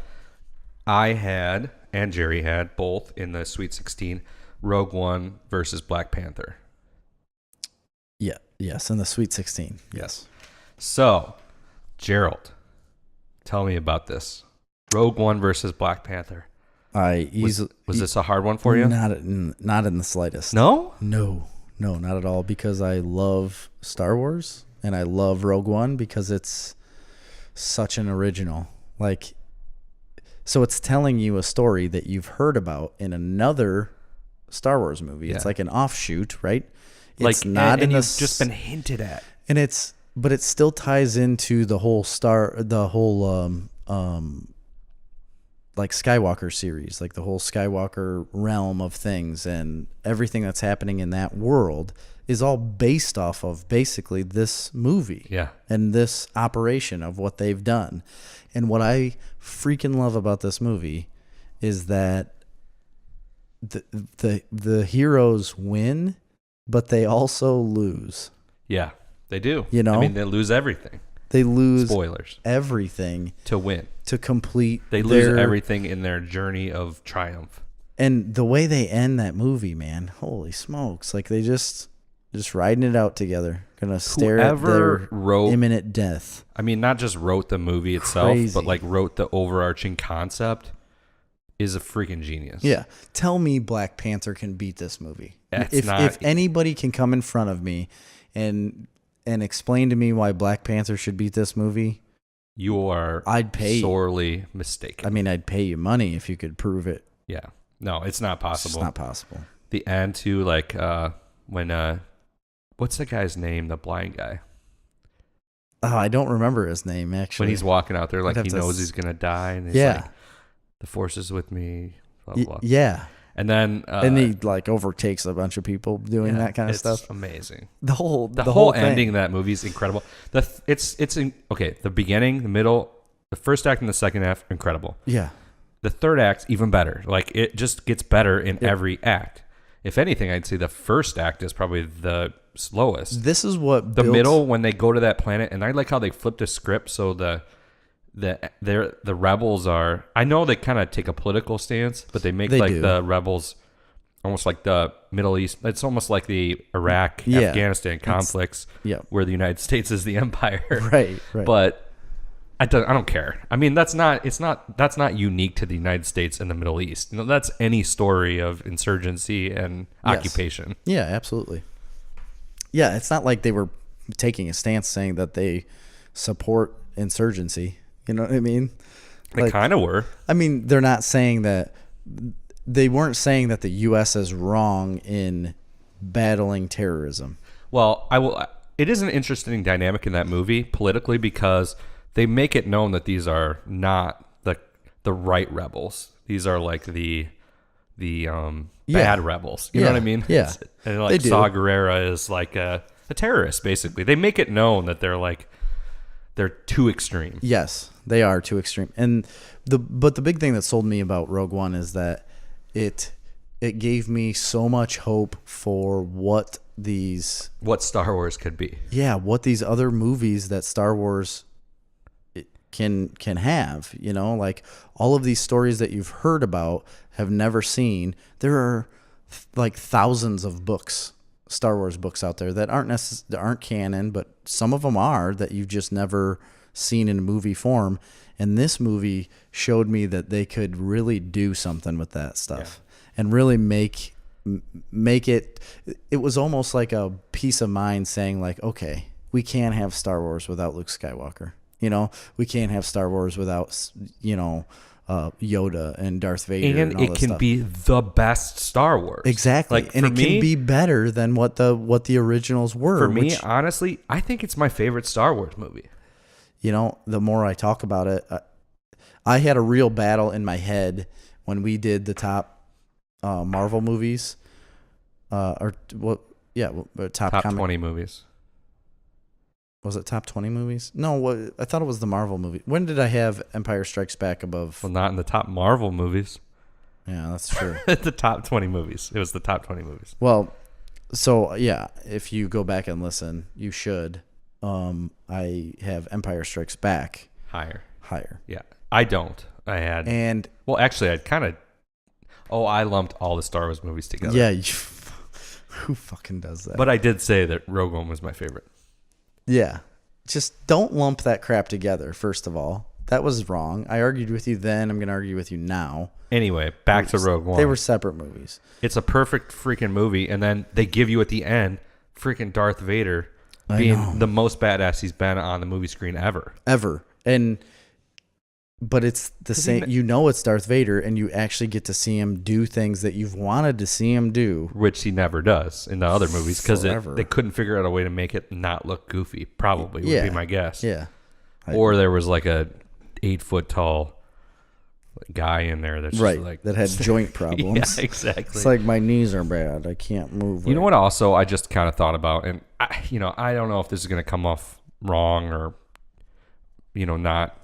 I had and Jerry had both in the Sweet 16, Rogue One versus Black Panther. Yeah. Yes, in the Sweet 16. Yes. So, Gerald, tell me about this. Rogue One versus Black Panther. Was this a hard one for you? Not in the slightest. No? No, not at all. Because I love Star Wars and I love Rogue One because it's such an original. Like, so it's telling you a story that you've heard about in another Star Wars movie. Yeah. It's like an offshoot, right? It's you've just been hinted at. And it's but it still ties into the whole like Skywalker series, like the whole Skywalker realm of things, and everything that's happening in that world is all based off of basically this movie. Yeah. And this operation of what they've done. And what I freaking love about this movie is that the heroes win, but they also lose. Yeah, they do. You know? I mean, they lose everything. They lose Spoilers. everything To win. to complete. They lose everything in their journey of triumph. And the way they end that movie, man, holy smokes! Like they just riding it out together, gonna stare at their imminent death. I mean, not just wrote the movie itself, Crazy. but like wrote the overarching concept. Is a freaking genius. Yeah, tell me Black Panther can beat this movie. If Anybody can come in front of me and explain to me why Black Panther should beat this movie, you are I'd pay sorely mistaken. I mean, I'd pay you money if you could prove it. Yeah. No, it's not possible. It's not possible. The end too, like when what's the guy's name? The blind guy. Oh, I don't remember his name actually. When he's walking out there, like he knows he's gonna die, and he's like, "The force is with me." Blah blah. blah. Yeah. And then and he like overtakes a bunch of people doing that kind of stuff. Amazing. The whole ending thing. of that movie is incredible. The beginning, the middle, the first act and the second act, incredible. Yeah. The third act, even better. Like it just gets better in every act. If anything, I'd say the first act is probably the slowest. This is what The middle, when they go to that planet, and I like how they flipped the script so the rebels are. I know they kind of take a political stance, but they make the rebels almost like the Middle East. It's almost like the Iraq, Afghanistan conflicts, where the United States is the empire. Right. But I don't care. I mean, that's not unique to the United States and the Middle East. That's any story of insurgency and occupation. Yeah, absolutely. Yeah, it's not like they were taking a stance saying that they support insurgency. You know what I mean? They kind of were. I mean, they're not saying that. They weren't saying that the U.S. is wrong in battling terrorism. Well, it is an interesting dynamic in that movie politically because they make it known that these are not the right rebels. These are like the bad rebels. You know what I mean? Yeah. And like Saw Gerrera is like a terrorist, basically. They make it known that they're too extreme. Yes, they are too extreme. And but the big thing that sold me about Rogue One is that it gave me so much hope for what Star Wars could be. Yeah, what these other movies that Star Wars can have, like all of these stories that you've heard about, have never seen. There are like thousands of books, Star Wars books out there that aren't canon, but some of them are that you've just never seen in movie form. And this movie showed me that they could really do something with that stuff and really make it. It was almost like a peace of mind saying like, okay, we can't have Star Wars without Luke Skywalker. We can't have Star Wars without, Yoda and Darth Vader. And all it can be the best Star Wars. Exactly. Like, and it can be better than what the originals were. For me, honestly, I think it's my favorite Star Wars movie. The more I talk about it, I had a real battle in my head when we did the top Marvel movies. Top 20 movies. Was it top 20 movies? No, I thought it was the Marvel movie. When did I have Empire Strikes Back above? Well, not in the top Marvel movies. Yeah, that's true. The top 20 movies. It was the top 20 movies. Well, so yeah, if you go back and listen, you should. I have Empire Strikes Back higher. Yeah, I don't. Actually, I'd kind of. Oh, I lumped all the Star Wars movies together. Yeah, who fucking does that? But I did say that Rogue One was my favorite. Yeah. Just don't lump that crap together, first of all. That was wrong. I argued with you then. I'm going to argue with you now. Anyway, back to Rogue One. They were separate movies. It's a perfect freaking movie. And then they give you at the end freaking Darth Vader being the most badass he's been on the movie screen ever. And But it's the same. You know it's Darth Vader, and you actually get to see him do things that you've wanted to see him do. Which he never does in the other movies because Forever. they couldn't figure out a way to make it not look goofy, probably would be my guess. Yeah. Or there was like a 8-foot tall guy in there that's just like that had joint problems. Yeah, exactly. It's like my knees are bad. I can't move. You know what? Also, I just kind of thought about, and I don't know if this is going to come off wrong or not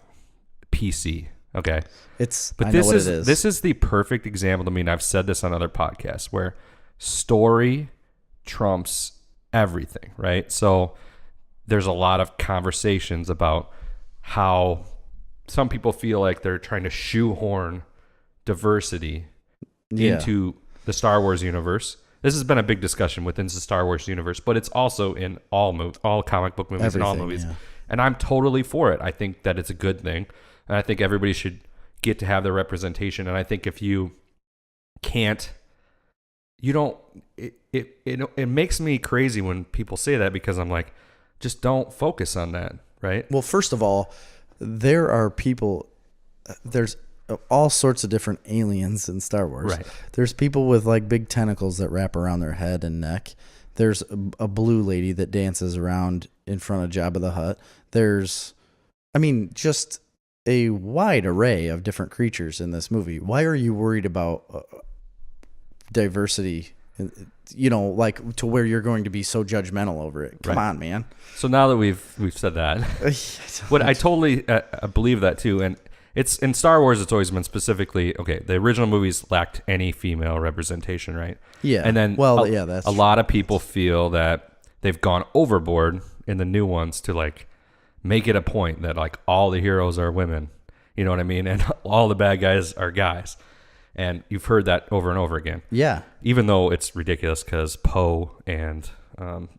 PC. Okay, but this is the perfect example to me, and I've said this on other podcasts where story trumps everything, right? So there's a lot of conversations about how some people feel like they're trying to shoehorn diversity into the Star Wars universe. This has been a big discussion within the Star Wars universe, but it's also in all comic book movies and all movies. Yeah. And I'm totally for it. I think that it's a good thing. And I think everybody should get to have their representation. And I think if you can't, it makes me crazy when people say that, because I'm like, just don't focus on that, right? Well, first of all, there are people, there's all sorts of different aliens in Star Wars. Right. There's people with like big tentacles that wrap around their head and neck. There's a blue lady that dances around in front of Jabba the Hutt. There's, just a wide array of different creatures in this movie. Why are you worried about diversity? Like to where you're going to be so judgmental over it. Come on, man. So now that we've said that, what I totally believe that too, and it's in Star Wars. It's always been specifically okay. The original movies lacked any female representation, right? Yeah, and then that's a lot of people feel that they've gone overboard in the new ones to like make it a point that like all the heroes are women. You know what I mean? And all the bad guys are guys. And you've heard that over and over again. Yeah. Even though it's ridiculous because Poe and, the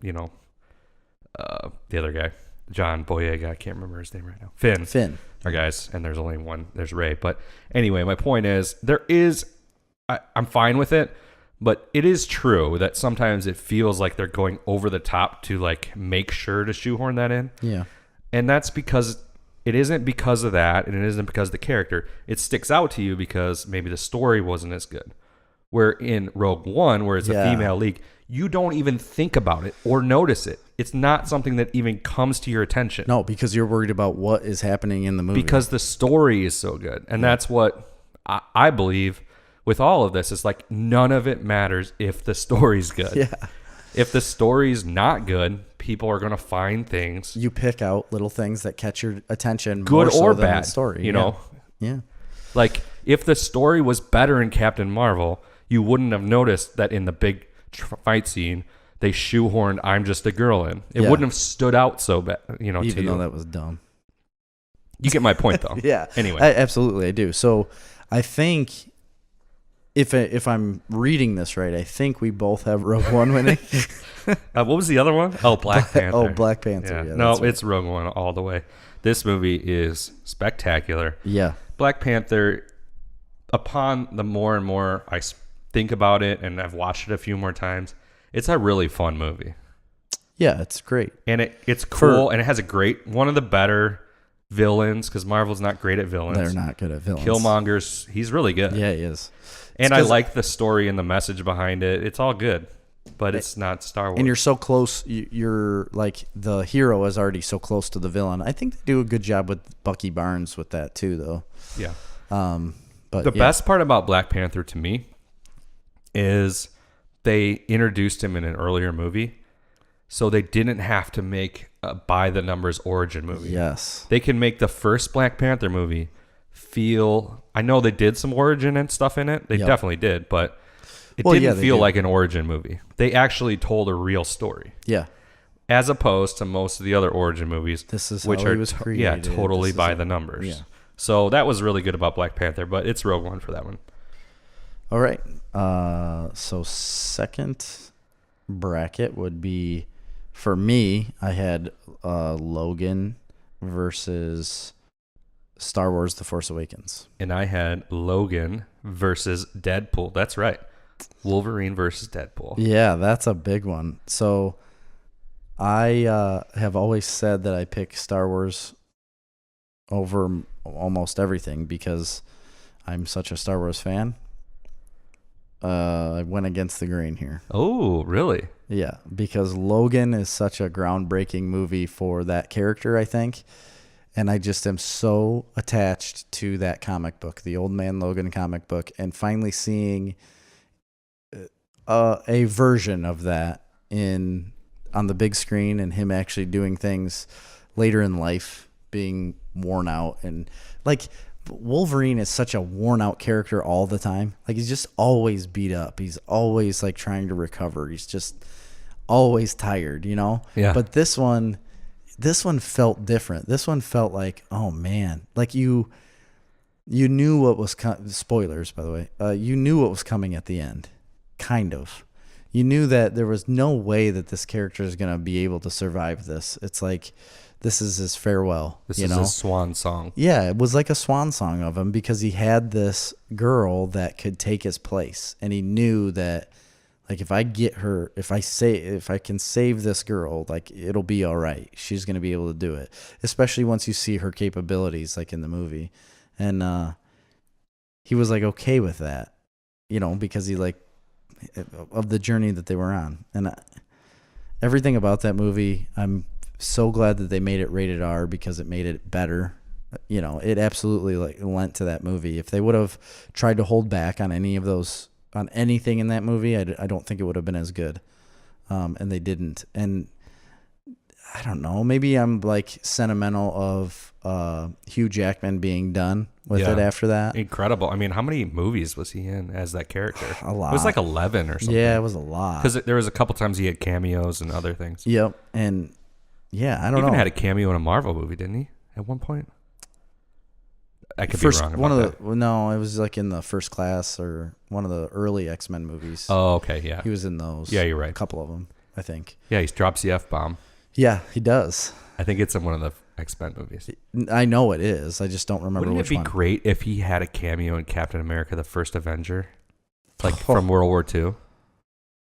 other guy, John Boyega, I can't remember his name right now. Finn are guys, and there's only one. There's Rey. But anyway, my point is, I'm fine with it, but it is true that sometimes it feels like they're going over the top to like make sure to shoehorn that in. Yeah. And that's because it isn't because of that, and it isn't because of the character. It sticks out to you because maybe the story wasn't as good. Where in Rogue One, where it's a female lead, you don't even think about it or notice it. It's not something that even comes to your attention. No, because you're worried about what is happening in the movie. Because the story is so good. And that's what I believe with all of this. Is like none of it matters if the story's good. Yeah. If the story's not good, people are going to find things. You pick out little things that catch your attention, good more or so than bad. the story, you know. Yeah. Like if the story was better in Captain Marvel, you wouldn't have noticed that in the big fight scene they shoehorned "I'm just a girl" in. It wouldn't have stood out so bad, Even though that was dumb. You get my point, though. Yeah. Anyway, absolutely, I do. So I think if I'm reading this right, I think we both have Rogue One winning. what was the other one? Oh, Black Panther. Oh, Black Panther. Yeah, no, it's Rogue One all the way. This movie is spectacular. Yeah. Black Panther, upon the more and more I think about it, and I've watched it a few more times, it's a really fun movie. Yeah, it's great. And it's cool, and it has one of the better villains, because Marvel's not great at villains. They're not good at villains. Killmonger's, he's really good. Yeah, he is. And I like the story and the message behind it. It's all good, but it's not Star Wars. And you're so close. You're like, the hero is already so close to the villain. I think they do a good job with Bucky Barnes with that too, though. Yeah. But the best part about Black Panther to me is they introduced him in an earlier movie, so they didn't have to make a by the numbers origin movie. Yes. They can make the first Black Panther movie feel, I know they did some origin and stuff in it. They definitely did, but it didn't feel like an origin movie. They actually told a real story. Yeah. As opposed to most of the other origin movies, this is which how are he was created. totally by the numbers. Yeah. So that was really good about Black Panther, but it's Rogue One for that one. All right. So second bracket would be, for me, I had Logan versus Star Wars The Force Awakens. And I had Logan versus Deadpool. That's right. Wolverine versus Deadpool. Yeah, that's a big one. So I have always said that I pick Star Wars over almost everything because I'm such a Star Wars fan. I went against the grain here. Oh, really? Yeah, because Logan is such a groundbreaking movie for that character, I think. And I just am so attached to that comic book, the Old Man Logan comic book, and finally seeing a version of that on the big screen and him actually doing things later in life, being worn out. And like Wolverine is such a worn out character all the time. Like he's just always beat up. He's always like trying to recover. He's just always tired, you know? Yeah. But this one felt different. This one felt like, oh man, like you knew what was spoilers, by the way. You knew what was coming at the end, kind of. You knew that there was no way that this character is going to be able to survive this. It's like this is his farewell. This is his swan song. Yeah, it was like a swan song of him because he had this girl that could take his place, and he knew that. Like if I get her, if I can save this girl, like it'll be all right. She's going to be able to do it, especially once you see her capabilities like in the movie. And he was like okay with that, you know, because he like of the journey that they were on. And everything about that movie, I'm so glad that they made it rated R because it made it better. You know, it absolutely like lent to that movie. If they would have tried to hold back on any of those on anything in that movie, I don't think it would have been as good. And they didn't. And I don't know, maybe I'm like sentimental of Hugh Jackman being done with it after that. Incredible. I mean, how many movies was he in as that character? A lot. It was like 11 or something. Yeah, it was a lot. Because there was a couple times he had cameos and other things. Yep. And yeah, I don't He know. even had a cameo in a Marvel movie, didn't he? At one point? I could be wrong about that. No, it was like in the First Class or one of the early X-Men movies. Oh, okay, yeah. He was in those. Yeah, you're right. A couple of them, I think. Yeah, he drops the F-bomb. Yeah, he does. I think it's in one of the X-Men movies. I know it is. I just don't remember Wouldn't which one. it be great if he had a cameo in Captain America, the First Avenger? Like from World War II?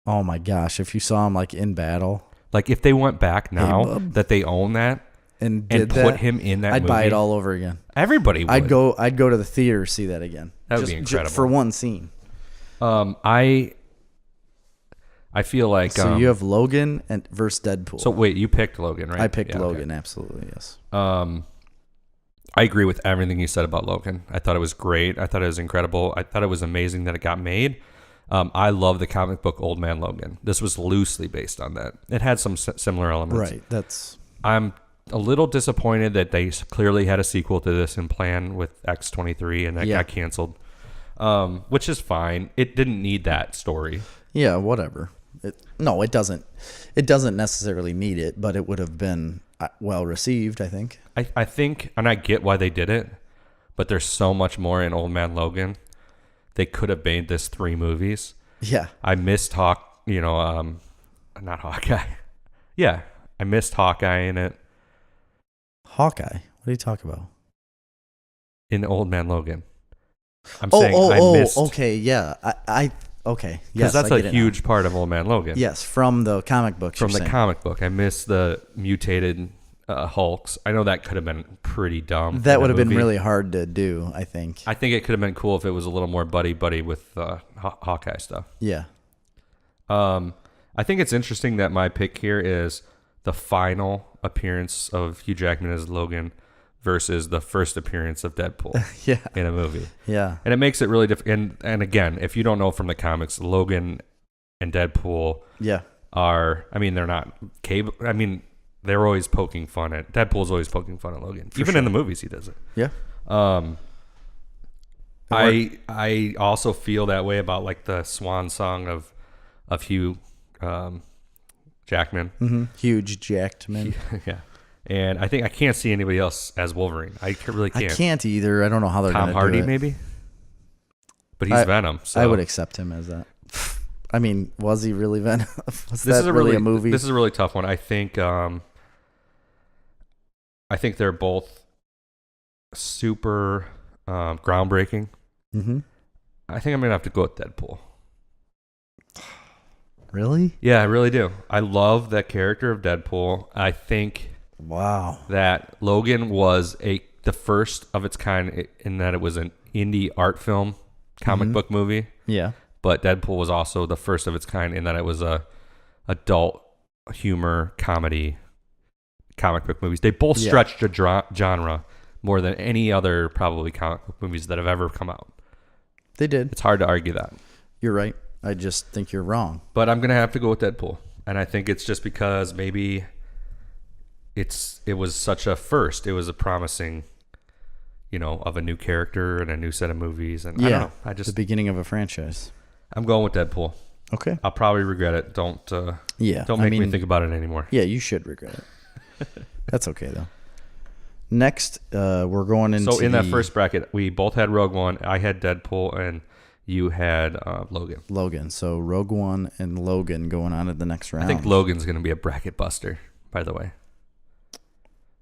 Oh my gosh, if you saw him like in battle. Like if they went back now that they own that and put him in that I'd movie, buy it all over again. Everybody would. I'd go to the theater to see that again. That would be incredible. For one scene. I feel like so you have Logan and versus Deadpool. So wait, you picked Logan, right? I picked Logan, okay. Absolutely, yes. I agree with everything you said about Logan. I thought it was great. I thought it was incredible. I thought it was amazing that it got made. I love the comic book Old Man Logan. This was loosely based on that. It had some similar elements. Right. I'm a little disappointed that they clearly had a sequel to this in plan with X-23 and that got canceled, which is fine. It didn't need that story. Yeah, whatever. It doesn't. It doesn't necessarily need it, but it would have been well received, I think. I think, and I get why they did it, but there's so much more in Old Man Logan. They could have made this 3 movies. Yeah. I missed not Hawkeye. Yeah, I missed Hawkeye in it. Hawkeye? What are you talking about? In Old Man Logan. I'm saying I missed. Okay, yeah. Okay. Because that's a huge part of Old Man Logan. Yes, from the comic book. From the comic book. I missed the mutated Hulks. I know that could have been pretty dumb. That would have been really hard to do, I think. I think it could have been cool if it was a little more buddy with Hawkeye stuff. Yeah. I think it's interesting that my pick here is the final appearance of Hugh Jackman as Logan versus the first appearance of Deadpool in a movie. Yeah. And it makes it really different. And again, if you don't know from the comics, Logan and Deadpool are, I mean, they're not cable. I mean, they're always poking fun at, Deadpool's always poking fun at Logan. Even in the movies, he does it. Yeah. I also feel that way about like the swan song of Hugh Jackman. Mm-hmm. Huge Jackman. Yeah. And I think I can't see anybody else as Wolverine. I really can't. I can't either. I don't know how they're going to do it. Tom Hardy, maybe? But he's Venom. So. I would accept him as that. I mean, was he really Venom? Was this is really a movie? This is a really tough one. I think they're both super groundbreaking. Mm-hmm. I think I'm going to have to go with Deadpool. Really? Yeah, I really do. I love that character of Deadpool. I think that Logan was a the first of its kind in that it was an indie art film comic book movie. Yeah. But Deadpool was also the first of its kind in that it was a adult humor comedy comic book movies. They both stretched a genre more than any other probably comic book movies that have ever come out. They did. It's hard to argue that. You're right. I just think you're wrong. But I'm going to have to go with Deadpool. And I think it's just because maybe it was such a first. It was a promising, of a new character and a new set of movies. And I don't know. The beginning of a franchise. I'm going with Deadpool. Okay. I'll probably regret it. Don't make me think about it anymore. Yeah, you should regret it. That's okay though. Next, we're going into. So in that first bracket, we both had Rogue One. I had Deadpool, and you had Logan. Logan. So Rogue One and Logan going on at the next round. I think Logan's going to be a bracket buster, by the way.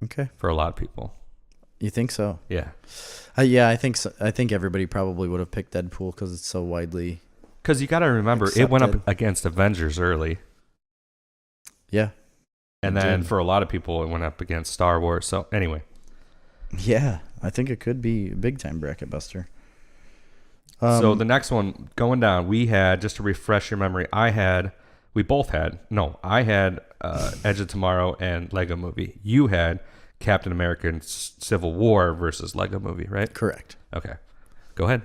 Okay. For a lot of people. You think so? Yeah. Yeah, I think so. I think everybody probably would have picked Deadpool because it's so widely. Because you got to remember, it went up against Avengers early. Yeah. And then for a lot of people, it went up against Star Wars. So anyway. Yeah, I think it could be a big time bracket buster. So the next one going down, we had, just to refresh your memory, I had Edge of Tomorrow and Lego Movie. You had Captain America and Civil War versus Lego Movie, right? Correct. Okay. Go ahead.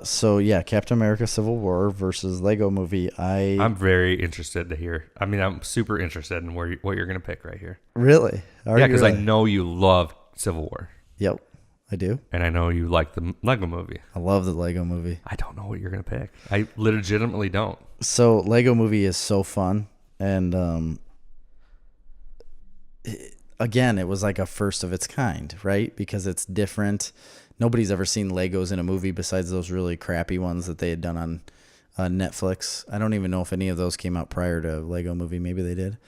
So yeah, Captain America Civil War versus Lego Movie. I'm very interested to hear. I mean, I'm super interested in what you're going to pick right here. Really? Yeah, because I know you love Civil War. Yep, I do. And I know you like the Lego Movie. I love the Lego Movie. I don't know what you're going to pick. I legitimately don't. So Lego Movie is so fun. And again, it was like a first of its kind, right? Because it's different. Nobody's ever seen Legos in a movie besides those really crappy ones that they had done on Netflix. I don't even know if any of those came out prior to Lego Movie. Maybe they did.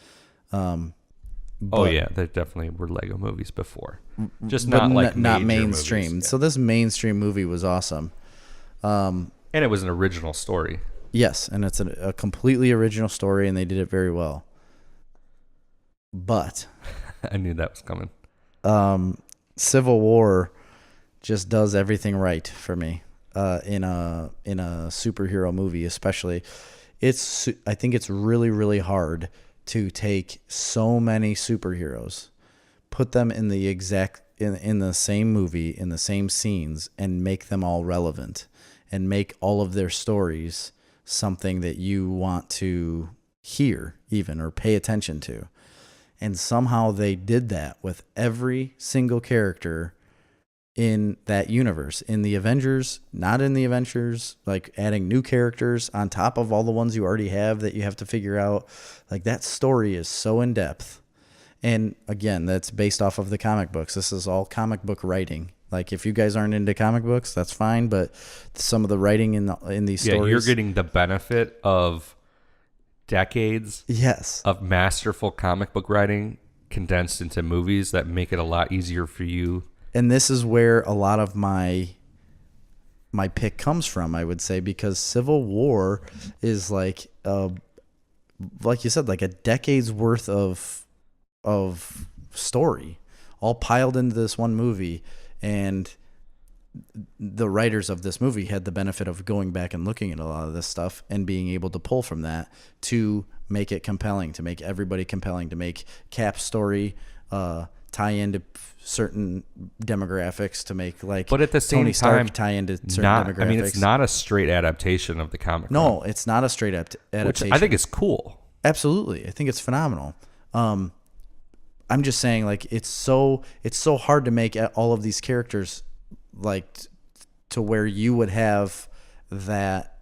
Yeah, there definitely were Lego movies before. Just not mainstream. Movies. So this mainstream movie was awesome. And it was an original story. Yes, and it's a completely original story, and they did it very well. But I knew that was coming. Civil War just does everything right for me in a superhero movie, especially. I think it's really, really hard to take so many superheroes, put them in the in the same movie, in the same scenes, and make them all relevant, and make all of their stories something that you want to hear even or pay attention to. And somehow they did that with every single character in that universe. In the Avengers, not in the Avengers, like adding new characters on top of all the ones you already have that you have to figure out. Like that story is so in depth. And again, that's based off of the comic books. This is all comic book writing. Like if you guys aren't into comic books, that's fine. But some of the writing in these stories, you're getting the benefit of decades of masterful comic book writing condensed into movies that make it a lot easier for you. And this is where a lot of my pick comes from, I would say, because Civil War is like you said, like a decade's worth of story all piled into this one movie. And the writers of this movie had the benefit of going back and looking at a lot of this stuff and being able to pull from that to make it compelling, to make everybody compelling, to make Cap's story tie into certain demographics, to make but at the same Tony Stark time tie into certain demographics. I mean, it's not a straight adaptation of the comic. No, it's not a straight adaptation. Which I think is cool. Absolutely, I think it's phenomenal. I'm just saying, like, it's so hard to make all of these characters like to where you would have that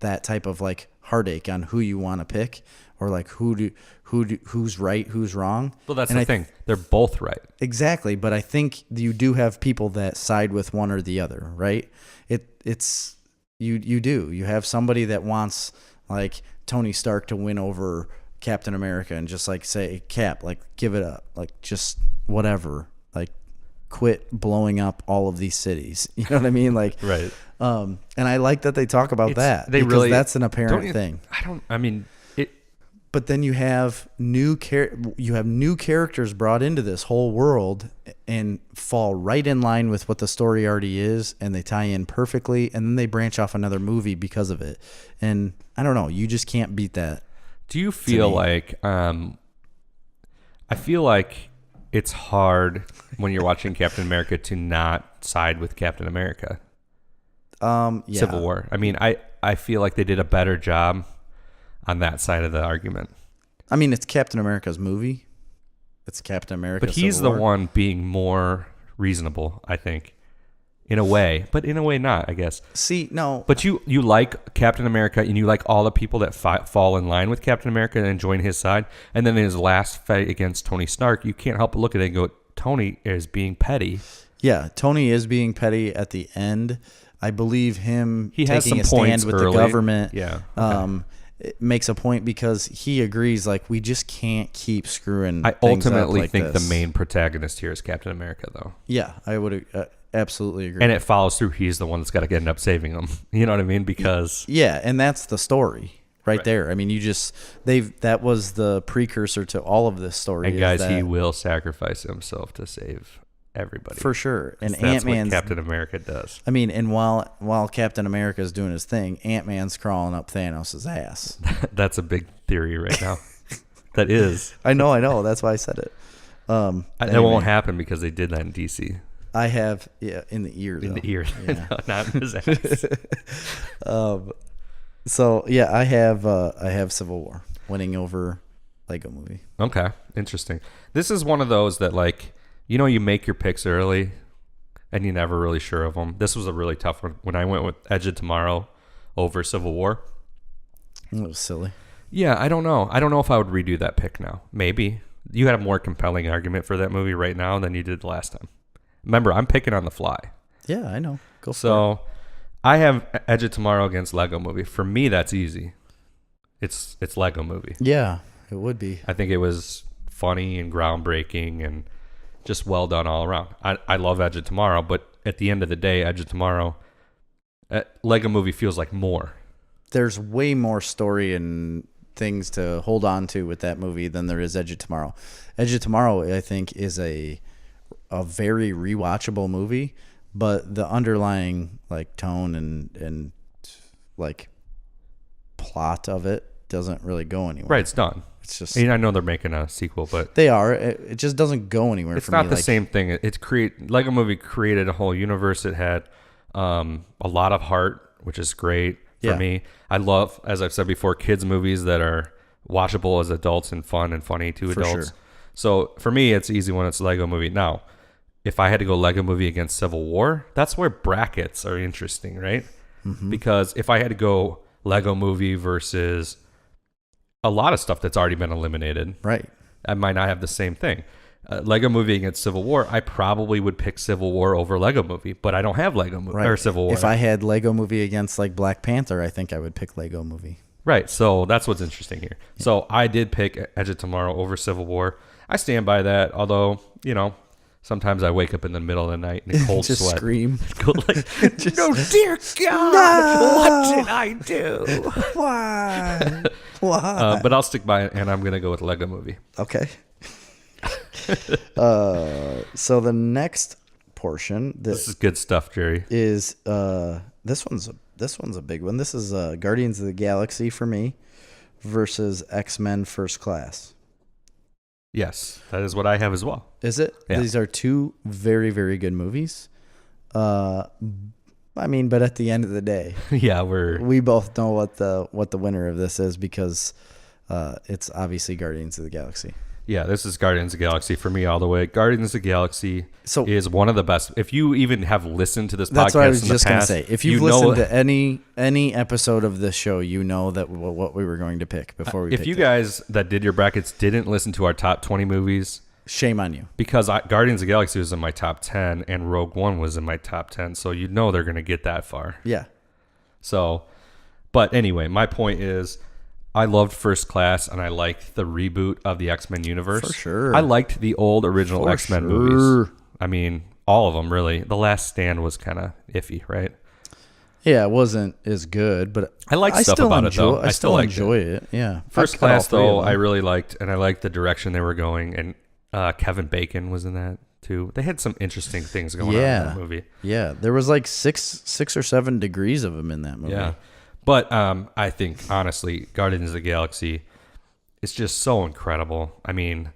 type of like heartache on who you want to pick, or like who's right, who's wrong. Well, that's the thing. They're both right. Exactly, but I think you do have people that side with one or the other, right? It's you do. You have somebody that wants like Tony Stark to win over Captain America and just like say, Cap, like give it up, like just whatever, like quit blowing up all of these cities. You know what I mean? Like, right. And I like that they talk about that. They really, that's an apparent thing. But But then you have new characters brought into this whole world and fall right in line with what the story already is, and they tie in perfectly, and then they branch off another movie because of it. And I don't know, you just can't beat that. Do you feel like I feel like it's hard when you're watching Captain America to not side with Captain America? Yeah. Civil War. I mean, I feel like they did a better job on that side of the argument. I mean, it's Captain America's movie. It's Captain America. But he's Civil the War. one being more reasonable, I think, in a way. But in a way not, I guess. See, no. But you like Captain America, and you like all the people that fall in line with Captain America and join his side. And then in his last fight against Tony Stark, you can't help but look at it and go, Tony is being petty. Yeah, Tony is being petty at the end. I believe him He has taking some a stand points with early. the government. Yeah. Okay. It makes a point because he agrees, like, we just can't keep screwing. I things ultimately up like think this. the main protagonist here is Captain America, though. Yeah, I would absolutely agree. And it follows through. He's the one that's got to end up saving him. You know what I mean? Because yeah, and that's the story right there. I mean, that was the precursor to all of this story. and is guys, that- he will sacrifice himself to save everybody. for sure. And That's what Ant-Man's Captain America does. I mean, and while Captain America is doing his thing, Ant-Man's crawling up Thanos' ass. That's a big theory right now. That is. I know. That's why I said it. That Anyway, won't happen because they did that in DC. I have in the ear. In though. the ear. Yeah. No, not in his ass. So yeah, I have Civil War winning over Lego Movie. Okay. Interesting. This is one of those that, like, you make your picks early and you're never really sure of them. This was a really tough one. When I went with Edge of Tomorrow over Civil War. It was silly. Yeah, I don't know. I don't know if I would redo that pick now. Maybe. You had a more compelling argument for that movie right now than you did last time. Remember, I'm picking on the fly. Yeah, I know. Go for it. So I have Edge of Tomorrow against Lego Movie. For me, that's easy. It's Lego Movie. Yeah, it would be. I think it was funny and groundbreaking and just well done all around. I love Edge of Tomorrow, but at the end of the day, Edge of Tomorrow, Lego Movie feels like more. There's way more story and things to hold on to with that movie than there is Edge of Tomorrow. Edge of Tomorrow, I think, is a very rewatchable movie, but the underlying like tone and like plot of it doesn't really go anywhere. Right, it's done. It's just I know they're making a sequel, but they are. It just doesn't go anywhere. it's for not me. the Like, same thing. Lego Movie created a whole universe. It had a lot of heart, which is great for Yeah. me. I love, as I've said before, kids movies that are watchable as adults and fun and funny to For adults. sure. So for me, it's easy when it's Lego Movie. Now, if I had to go Lego Movie against Civil War, that's where brackets are interesting, right? Mm-hmm. Because if I had to go Lego Movie versus a lot of stuff that's already been eliminated, Right. I might not have the same thing. Lego Movie against Civil War, I probably would pick Civil War over Lego Movie, but I don't have Lego Movie Right. or Civil War. If I had Lego Movie against like Black Panther, I think I would pick Lego Movie. Right, so that's what's interesting here. Yeah. So I did pick Edge of Tomorrow over Civil War. I stand by that, although, sometimes I wake up in the middle of the night in a cold Just sweat. scream. Go like, no, dear God, what did I do? Why? Why? But I'll stick by it, and I'm going to go with Lego Movie. Okay. So the next portion This is good stuff, Jerry. is this one's a big one. This is Guardians of the Galaxy for me versus X-Men First Class. Yes, that is what I have as well. Is it? Yeah. These are two very, very good movies. But at the end of the day, Yeah, we both know what the winner of this is because it's obviously Guardians of the Galaxy. Yeah, this is Guardians of the Galaxy for me all the way. Guardians of the Galaxy So- is one of the best. If you even have listened to this That's podcast what I was in the just going to past, say. If you've you know- listened to any episode of this show, you know that what we were going to pick before we if picked you it. guys that did your brackets didn't listen to our top 20 movies, Shame on you. because Guardians of the Galaxy was in my top 10 and Rogue One was in my top 10, so you know they're going to get that far. Yeah. So, but anyway, my point is I loved First Class and I liked the reboot of the X-Men universe. For sure. I liked the old original For X-Men sure. movies. I mean, all of them really. The Last Stand was kind of iffy, right? Yeah, it wasn't as good, but I like stuff still about it, enjoy, though. I still liked it. enjoy it. Yeah. First I've cut all Class, three of though, them. I really liked, and I liked the direction they were going. And Kevin Bacon was in that too. They had some interesting things going on in that movie. Yeah, there was like six or 7 degrees of him in that movie. Yeah, but I think honestly, Guardians of the Galaxy is just so incredible. I mean,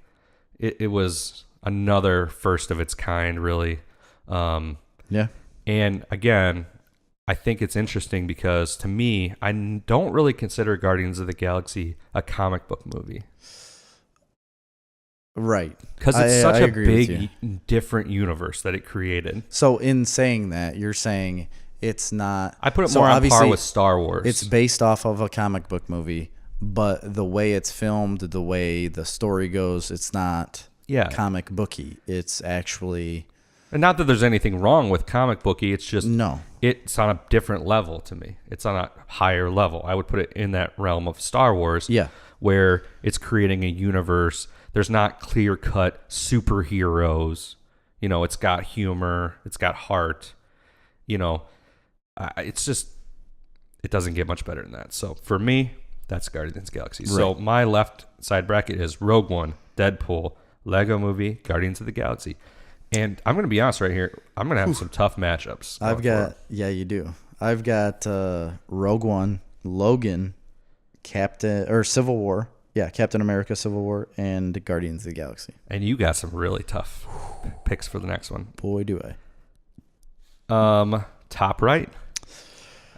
it was another first of its kind, really. Yeah. And again, I think it's interesting because to me, I don't really consider Guardians of the Galaxy a comic book movie. Right. Because it's such I a agree with big, different universe that it created. So in saying that, you're saying it's not. I put it so more on par obviously with Star Wars. It's based off of a comic book movie, but the way it's filmed, the way the story goes, it's not comic booky. It's actually. And not that there's anything wrong with comic booky. It's just No. It's on a different level to me. It's on a higher level. I would put it in that realm of Star Wars. Yeah. Where it's creating a universe. There's not clear-cut superheroes. You know, it's got humor. It's got heart. You know, it's just, it doesn't get much better than that. So for me, that's Guardians of the Galaxy. Right. So my left side bracket is Rogue One, Deadpool, Lego Movie, Guardians of the Galaxy. And I'm going to be honest right here. I'm going to have some tough matchups. You do. I've got Rogue One, Logan, Civil War. Yeah, Captain America, Civil War, and Guardians of the Galaxy. And you got some really tough picks for the next one. Boy, do I. Top right.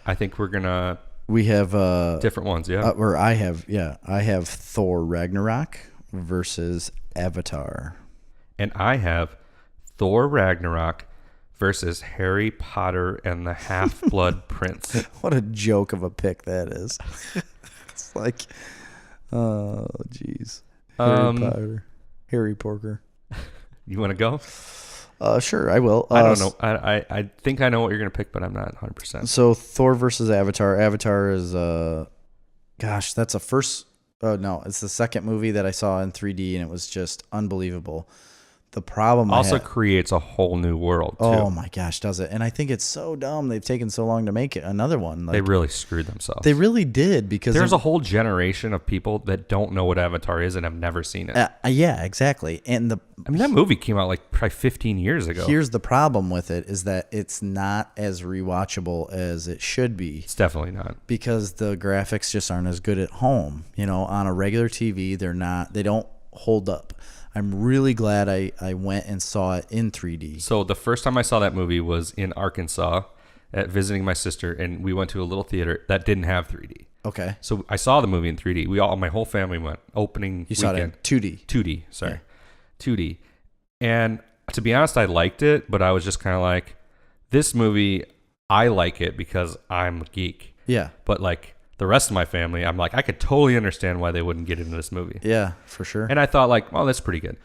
I think we have different ones, yeah. I have Thor Ragnarok versus Avatar. And I have Thor Ragnarok versus Harry Potter and the Half-Blood Prince. What a joke of a pick that is. It's like, oh, jeez. Harry Potter. Harry Porker. You want to go? Sure, I will. I don't know. I think I know what you're going to pick, but I'm not 100%. So Thor versus Avatar. Avatar is, that's a first. No, it's the second movie that I saw in 3D, and it was just unbelievable. The problem also creates a whole new world, too. Oh, my gosh, does it? And I think it's so dumb they've taken so long to make it another one. They really screwed themselves. They really did, because there's a whole generation of people that don't know what Avatar is and have never seen it. Yeah, exactly. And that movie came out like probably 15 years ago. Here's the problem with it is that it's not as rewatchable as it should be. It's definitely not. Because the graphics just aren't as good at home. You know, on a regular TV, they don't hold up. I'm really glad I went and saw it in 3D. So the first time I saw that movie was in Arkansas at visiting my sister, and we went to a little theater that didn't have 3D. Okay. So I saw the movie in 3D. My whole family went opening weekend. You saw it in 2D. 2D, sorry. Yeah. 2D. And to be honest, I liked it, but I was just kind of like, this movie, I like it because I'm a geek. Yeah. But like the rest of my family, I'm like, I could totally understand why they wouldn't get into this movie. Yeah, for sure. And I thought like, well, that's pretty good.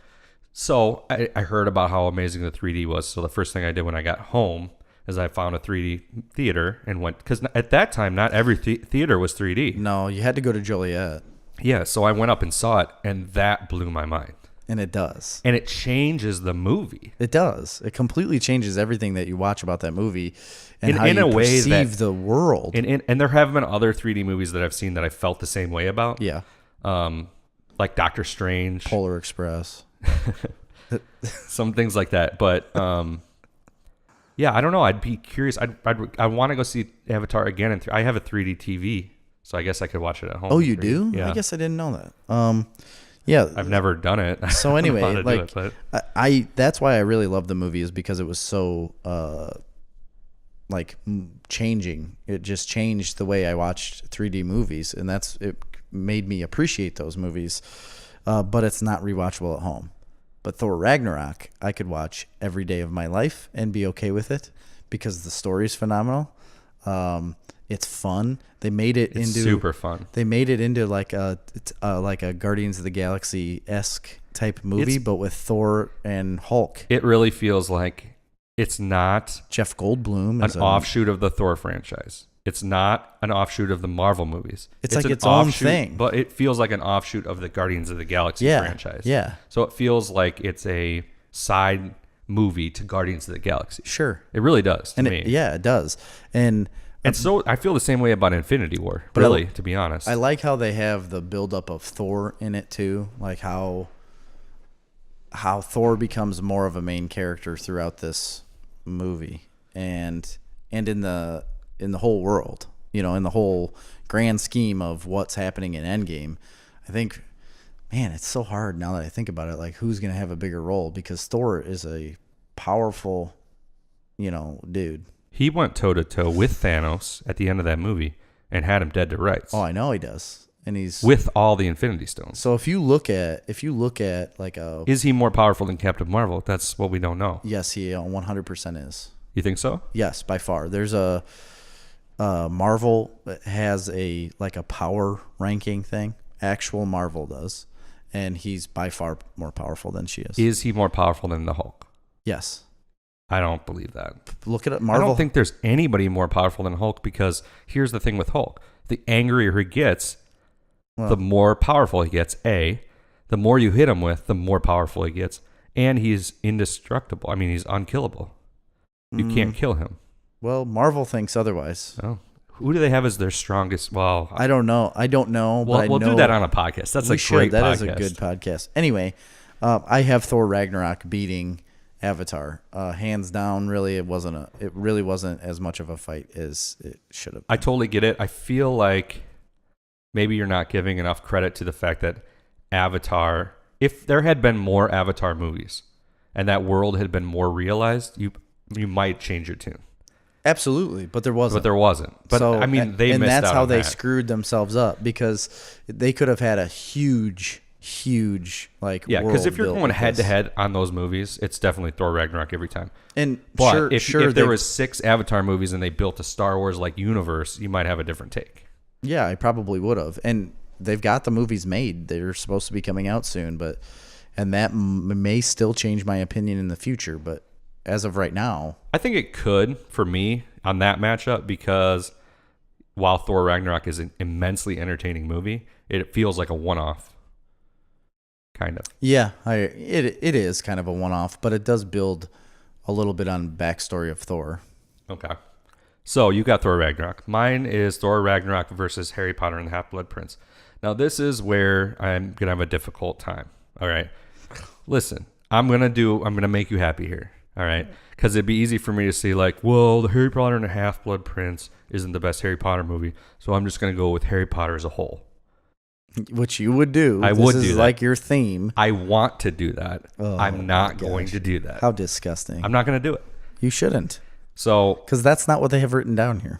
So I heard about how amazing the 3D was. So the first thing I did when I got home is I found a 3D theater and went, because at that time, not every theater was 3D. No, you had to go to Joliet. Yeah, so I went up and saw it, and that blew my mind. And it does. And it changes the movie. It does. It completely changes everything that you watch about that movie and how in you a way perceive the world. And there have been other 3D movies that I've seen that I felt the same way about. Yeah. Like Doctor Strange. Polar Express. Some things like that. But yeah, I don't know. I'd be curious. I want to go see Avatar again. I have a 3D TV, so I guess I could watch it at home. Oh, you do? Yeah. I guess I didn't know that. Yeah, I've never done it. So anyway, like I that's why I really love the movie, is because it was so changing. It just changed the way I watched 3D movies, and it made me appreciate those movies. But it's not rewatchable at home. But Thor Ragnarok, I could watch every day of my life and be okay with it because the story's phenomenal. It's fun. They made it into super fun. They made it into like a Guardians of the Galaxy-esque type movie, but with Thor and Hulk. It really feels like it's not Jeff Goldblum an offshoot of the Thor franchise. It's not an offshoot of the Marvel movies. It's like its own thing. But it feels like an offshoot of the Guardians of the Galaxy franchise. Yeah. So it feels like it's a side movie to Guardians of the Galaxy. Sure. It really does to me. Yeah, it does. And And so I feel the same way about Infinity War, But really, to be honest. I like how they have the buildup of Thor in it too, like how Thor becomes more of a main character throughout this movie, and in the whole world, in the whole grand scheme of what's happening in Endgame. I think, man, it's so hard now that I think about it. Like, who's gonna have a bigger role? Because Thor is a powerful, dude. He went toe-to-toe with Thanos at the end of that movie and had him dead to rights. Oh, I know he does, and he's with all the Infinity Stones. So if you look at like is he more powerful than Captain Marvel? That's what we don't know. Yes, he 100% is. You think so? Yes, by far. There's a Marvel has a power ranking thing. Actual Marvel does, and he's by far more powerful than she is. Is he more powerful than the Hulk? Yes. I don't believe that. Look at it, Marvel. I don't think there's anybody more powerful than Hulk, because here's the thing with Hulk. The angrier he gets, the more powerful he gets. The more you hit him with, the more powerful he gets. And he's indestructible. I mean, he's unkillable. You can't kill him. Well, Marvel thinks otherwise. Oh. Who do they have as their strongest? Well, I don't know. Well, but we'll I know do that on a podcast. That's a great podcast. That is a good podcast. Anyway, I have Thor Ragnarok beating Avatar, hands down. Really, it really wasn't as much of a fight as it should have been. I totally get it. I feel like maybe you're not giving enough credit to the fact that Avatar, if there had been more Avatar movies and that world had been more realized, you might change your tune. Absolutely, but there wasn't. But so, I mean, they and missed out that's how on they that. screwed themselves up, because they could have had a huge because if you're going head to head on those movies, it's definitely Thor Ragnarok every time. But if there was 6 Avatar movies and they built a Star Wars like universe, you might have a different take. Yeah, I probably would have. And they've got the movies made. They're supposed to be coming out soon, and that may still change my opinion in the future. But as of right now, I think it could for me on that matchup, because while Thor Ragnarok is an immensely entertaining movie, it feels like a one-off. Kind of. Yeah, it is kind of a one-off, but it does build a little bit on backstory of Thor. Okay. So you got Thor Ragnarok. Mine is Thor Ragnarok versus Harry Potter and the Half-Blood Prince. Now this is where I'm gonna have a difficult time. All right. Listen, I'm gonna make you happy here. All right. Because it'd be easy for me to say like, well, the Harry Potter and the Half-Blood Prince isn't the best Harry Potter movie, so I'm just gonna go with Harry Potter as a whole. Which you would do. I would do This is that. like your theme. I want to do that. Oh, I'm not going to do that. How disgusting. I'm not going to do it. You shouldn't. So, because that's not what they have written down here.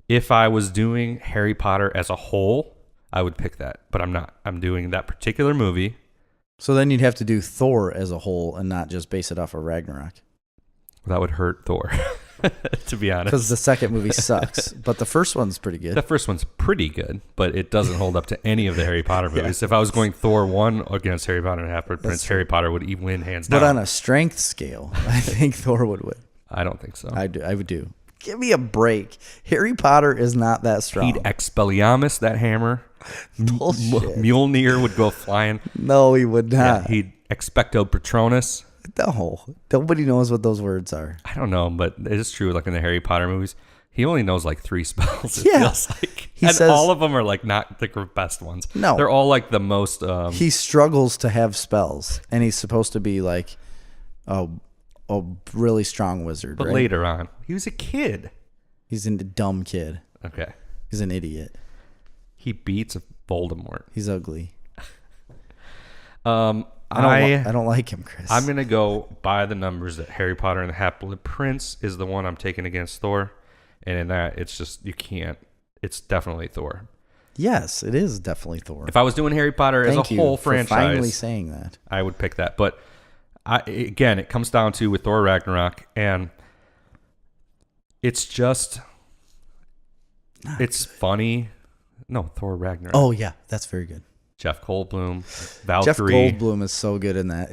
If I was doing Harry Potter as a whole, I would pick that. But I'm not. I'm doing that particular movie. So then you'd have to do Thor as a whole and not just base it off of Ragnarok. That would hurt Thor, to be honest. Because the second movie sucks. But the first one's pretty good. The first one's pretty good, but it doesn't hold up to any of the Harry Potter movies. If I was going Thor 1 against Harry Potter and Half-Blood Prince, Harry Potter would win hands down. But on a strength scale, I think Thor would win. I don't think so. I would do. Give me a break. Harry Potter is not that strong. He'd Expelliarmus that hammer. Bullshit. Mjolnir would go flying. No, he would not. Yeah, he'd Expecto Patronus. No. Nobody knows what those words are. I don't know, but it is true. Like in the Harry Potter movies, he only knows like 3 spells. It Yeah. feels like. He And says- all of them are like not the best ones. No. They're all like the most. He struggles to have spells, and he's supposed to be like a really strong wizard. But right? later on, he was a kid. He's a dumb kid. Okay. He's an idiot. He beats Voldemort. He's ugly. I don't like him, Chris. I'm gonna go by the numbers that Harry Potter and the Half-Blood Prince is the one I'm taking against Thor, and in that it's just you can't. It's definitely Thor. Yes, it is definitely Thor. If I was doing Harry Potter as a Thank you whole for franchise, finally saying that. I would pick that. But again, it comes down to with Thor Ragnarok, and it's just it's funny. No, Thor Ragnarok. Oh yeah, that's very good. Jeff Goldblum, Valkyrie. Jeff Goldblum is so good in that.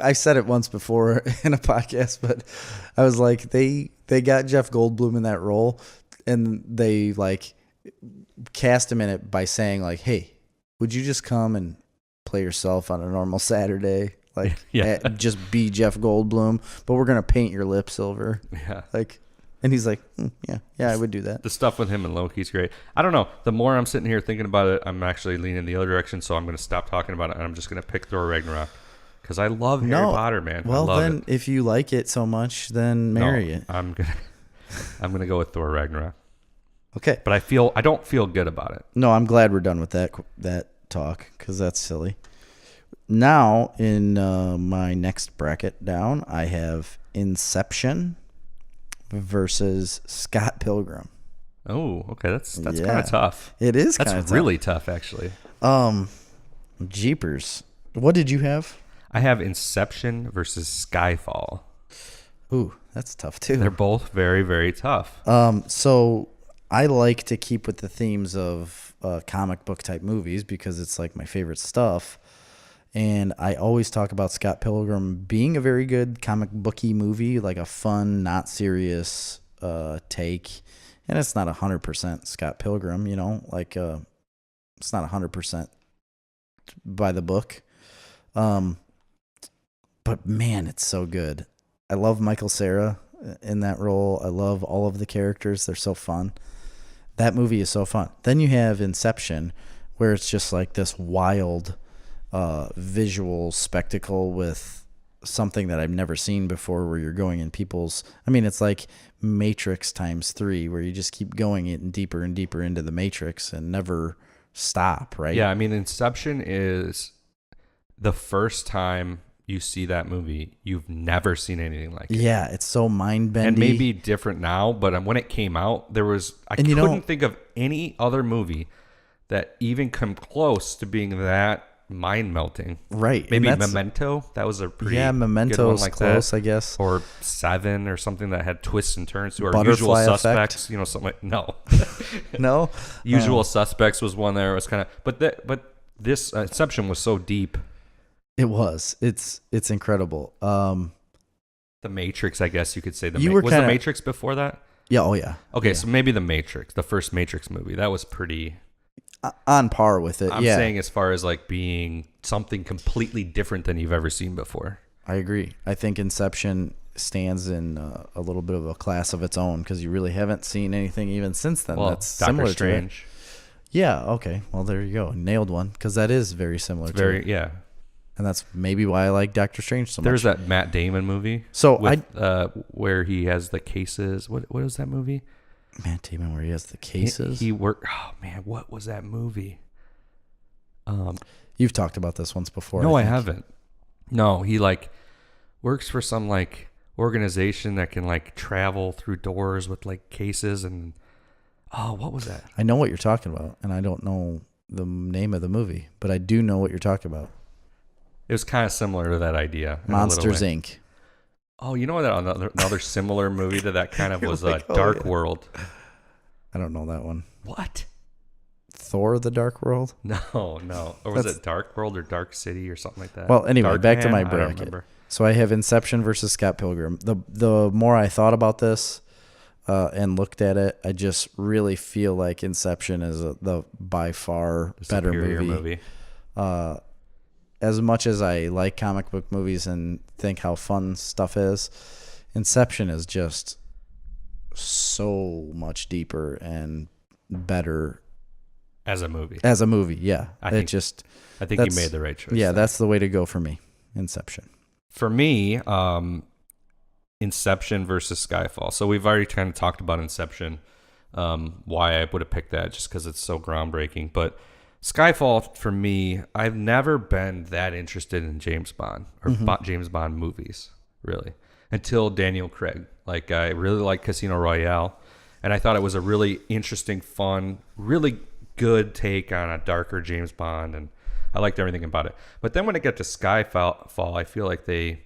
I said it once before in a podcast, but I was like, they got Jeff Goldblum in that role, and they like cast him in it by saying like, hey, would you just come and play yourself on a normal Saturday? Like, Yeah. just be Jeff Goldblum, but we're gonna paint your lip silver. Yeah. Like, And he's like, yeah, I would do that. The stuff with him and Loki's great. I don't know. The more I'm sitting here thinking about it, I'm actually leaning the other direction. So I'm going to stop talking about it, and I'm just going to pick Thor Ragnarok because I love Harry Potter, man. Well, I love then it. if you like it so much, then marry it. I'm gonna go with Thor Ragnarok. Okay. But I don't feel good about it. No, I'm glad we're done with that talk because that's silly. Now, in my next bracket down, I have Inception versus Scott Pilgrim. Oh, okay. That's kind Yeah. of tough. It is kind of That's really tough, actually. Jeepers. What did you have? I have Inception versus Skyfall. Ooh, that's tough too. They're both very, very tough. So I like to keep with the themes of comic book type movies because it's like my favorite stuff. And I always talk about Scott Pilgrim being a very good comic booky movie, like a fun, not serious take. And it's not 100% Scott Pilgrim, like it's not 100% by the book. But man, it's so good. I love Michael Cera in that role. I love all of the characters. They're so fun. That movie is so fun. Then you have Inception, where it's just like this wild visual spectacle with something that I've never seen before, where you're going in it's like Matrix times 3, where you just keep going in deeper and deeper into the Matrix and never stop, right? Yeah, Inception is the first time you see that movie, you've never seen anything like it. Yeah, it's so mind-bending. And maybe different now, but when it came out, I couldn't think of any other movie that even come close to being that mind-melting. Right. Maybe Memento. That was a pretty Memento's good one like close, that. I guess. Or Seven or something that had twists and turns to our Butterfly Usual Effect. Suspects. Something like, no. No? Usual Suspects was one there. It was kind of, but this Inception was so deep. It was. It's incredible. The Matrix, I guess you could say. The Matrix before that? Yeah. Oh yeah. Okay, Yeah. so maybe the Matrix, the first Matrix movie, that was pretty on par with it. I'm yeah. saying as far as like being something completely different than you've ever seen before. I agree. I think Inception stands in a little bit of a class of its own because you really haven't seen anything even since then that's Doctor similar Strange. to it. Yeah. Okay. Well, there you go. Nailed one because that is very similar. to it. Yeah. And that's maybe why I like Doctor Strange so much. There's that Matt Damon movie. So where he has the cases. What is that movie? Matt Damon, where he has the cases. He worked. Oh man, what was that movie? You've talked about this once before. No, I think. haven't. No, he like works for some like organization that can like travel through doors with like cases and what was that? I know what you're talking about, and I don't know the name of the movie, but I do know what you're talking about. It was kind of similar to that idea. Monsters Inc. Oh, you know what? Another similar movie to that kind of was like, Dark World. I don't know that one. What? Thor: The Dark World? No. Or was it Dark World or Dark City or something like that? Well, anyway, Dark back Man? to my I don't bracket. remember. So I have Inception versus Scott Pilgrim. The more I thought about this and looked at it, I just really feel like Inception is the by far better movie. As much as I like comic book movies and think how fun stuff is, Inception is just so much deeper and better as a movie. Yeah. I think you made the right choice. Yeah, that's the way to go for me. Inception. For me, Inception versus Skyfall. So we've already kind of talked about Inception, why I would have picked that just because it's so groundbreaking. But Skyfall, for me, I've never been that interested in James Bond or James Bond movies, really, until Daniel Craig. Like, I really like Casino Royale, and I thought it was a really interesting, fun, really good take on a darker James Bond, and I liked everything about it. But then when it got to Skyfall, I feel like they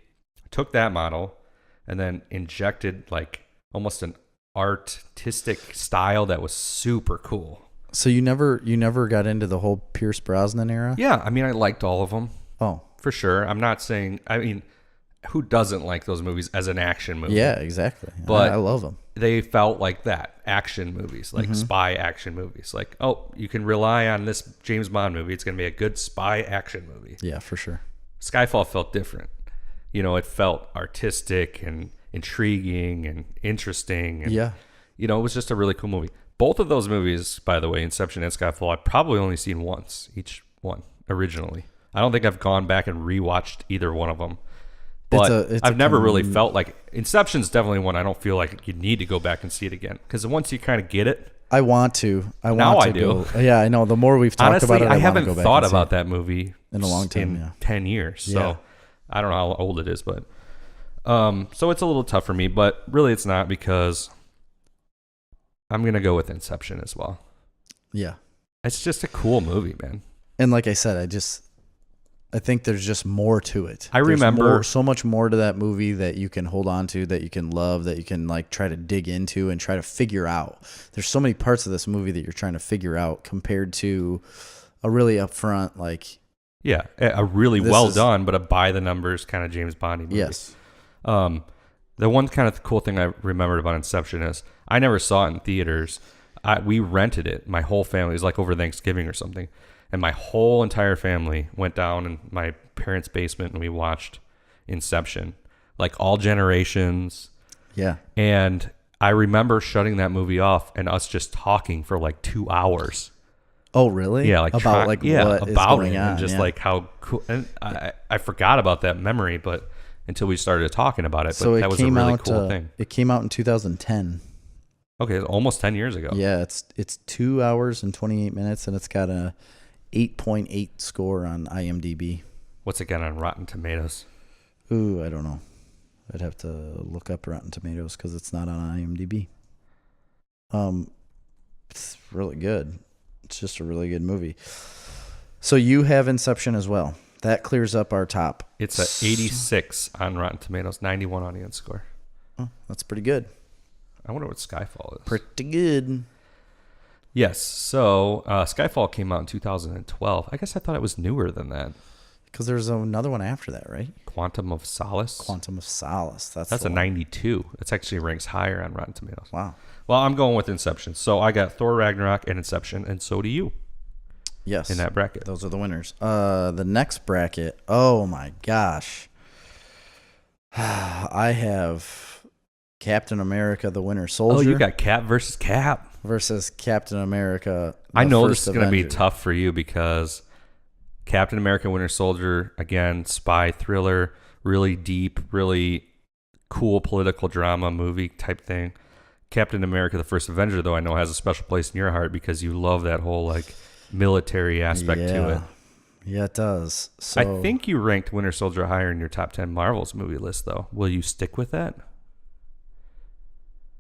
took that model and then injected like almost an artistic style that was super cool. So you never got into the whole Pierce Brosnan era? Yeah, I liked all of them. Oh, for sure. I'm not saying. Who doesn't like those movies as an action movie? Yeah, exactly. But I love them. They felt like that action movies, like spy action movies. Like, oh, you can rely on this James Bond movie. It's going to be a good spy action movie. Yeah, for sure. Skyfall felt different. It felt artistic and intriguing and interesting. And, Yeah. it was just a really cool movie. Both of those movies, by the way, Inception and Skyfall, I've probably only seen once, each one, originally. I don't think I've gone back and rewatched either one of them. But I've never really felt like Inception's definitely one I don't feel like you need to go back and see it again. Because once you kind of get it. I want to. Now I do. Yeah, I know. The more we've talked Honestly, about it, I haven't go back thought and see about it. that movie In a long time, in yeah. 10 years. So Yeah. I don't know how old it is, but so it's a little tough for me, but really it's not because I'm going to go with Inception as well. Yeah. It's just a cool movie, man. And like I said, I think there's just more to it. I remember so much more to that movie that you can hold on to, that you can love, that you can like try to dig into and try to figure out. There's so many parts of this movie that you're trying to figure out compared to a really upfront, like, yeah, a really well done, but a by the numbers kind of James Bond movie. Yes. The one kind of cool thing I remembered about Inception is I never saw it in theaters. We rented it. My whole family. It was like over Thanksgiving or something. And my whole entire family went down in my parents' basement and we watched Inception. Like all generations. Yeah. And I remember shutting that movie off and us just talking for like 2 hours. Oh, really? Yeah, like about what is going on, and just like how cool. And I forgot about that memory, but until we started talking about it. But so that was a really cool thing. It came out in 2010. Okay, it's almost 10 years ago. Yeah, it's 2 hours and 28 minutes, and it's got a 8.8 score on IMDb. What's it got on Rotten Tomatoes? Ooh, I don't know. I'd have to look up Rotten Tomatoes because it's not on IMDb. It's really good. It's just a really good movie. So you have Inception as well. That clears up our top. It's a 86 on Rotten Tomatoes, 91 audience score. Oh, that's pretty good. I wonder what Skyfall is. Pretty good. Yes. So Skyfall came out in 2012. I guess I thought it was newer than that. Because there's another one after that, right? Quantum of Solace. Quantum of Solace. That's a 92. It actually ranks higher on Rotten Tomatoes. Wow. Well, I'm going with Inception. So I got Thor Ragnarok and Inception, and so do you. Yes. In that bracket. Those are the winners. The next bracket, oh my gosh. I have Captain America, the Winter Soldier. Oh, you got Cap versus Cap. Versus Captain America. I know this is going to be tough for you because Captain America, Winter Soldier, again, spy thriller, really deep, really cool political drama movie type thing. Captain America, the First Avenger, though, I know has a special place in your heart because you love that whole like military aspect to it. Yeah, it does. So I think you ranked Winter Soldier higher in your top 10 Marvels movie list, though. Will you stick with that?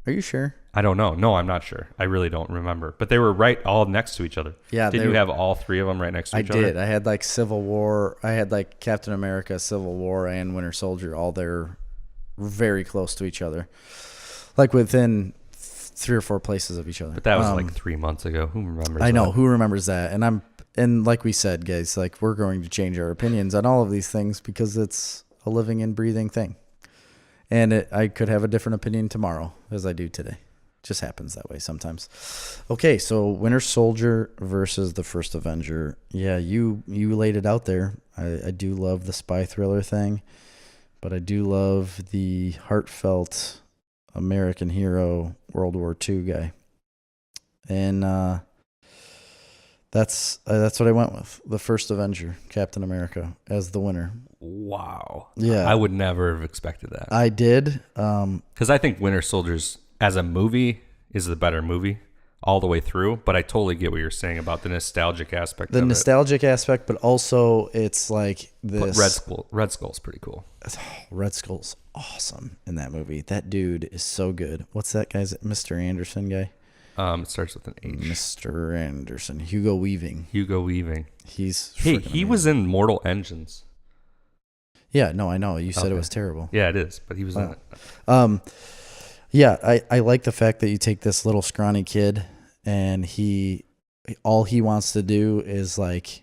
Are you sure? I don't know. No, I'm not sure. I really don't remember. But they were right all next to each other. Yeah. Did you have all three of them right next to each other? I did. I had like Civil War. I had like Captain America, Civil War, and Winter Soldier all there very close to each other. Like within 3 or 4 places of each other. But that was like 3 months ago. Who remembers I know. that? Who remembers that? And like we said, guys, like we're going to change our opinions on all of these things because it's a living and breathing thing. And I could have a different opinion tomorrow as I do today. Just happens that way sometimes. Okay, so Winter Soldier versus the First Avenger. Yeah, you laid it out there. I do love the spy thriller thing, but I do love the heartfelt American hero World War II guy. And that's what I went with. The First Avenger, Captain America, as the winner. Wow. Yeah. I would never have expected that. I did. Because I think Winter Soldiers as a movie is the better movie all the way through, but I totally get what you're saying about the nostalgic aspect The of nostalgic aspect, but also it's like this. But Red Skull's pretty cool. Red Skull's awesome in that movie. That dude is so good. What's that guy's? Mr. Anderson guy? It starts with an H. Mr. Anderson. Hugo Weaving. He amazing. was in Mortal Engines. Yeah, no, I know. You said it was terrible. Yeah, it is, but he was in it. Yeah, I like the fact that you take this little scrawny kid and all he wants to do is like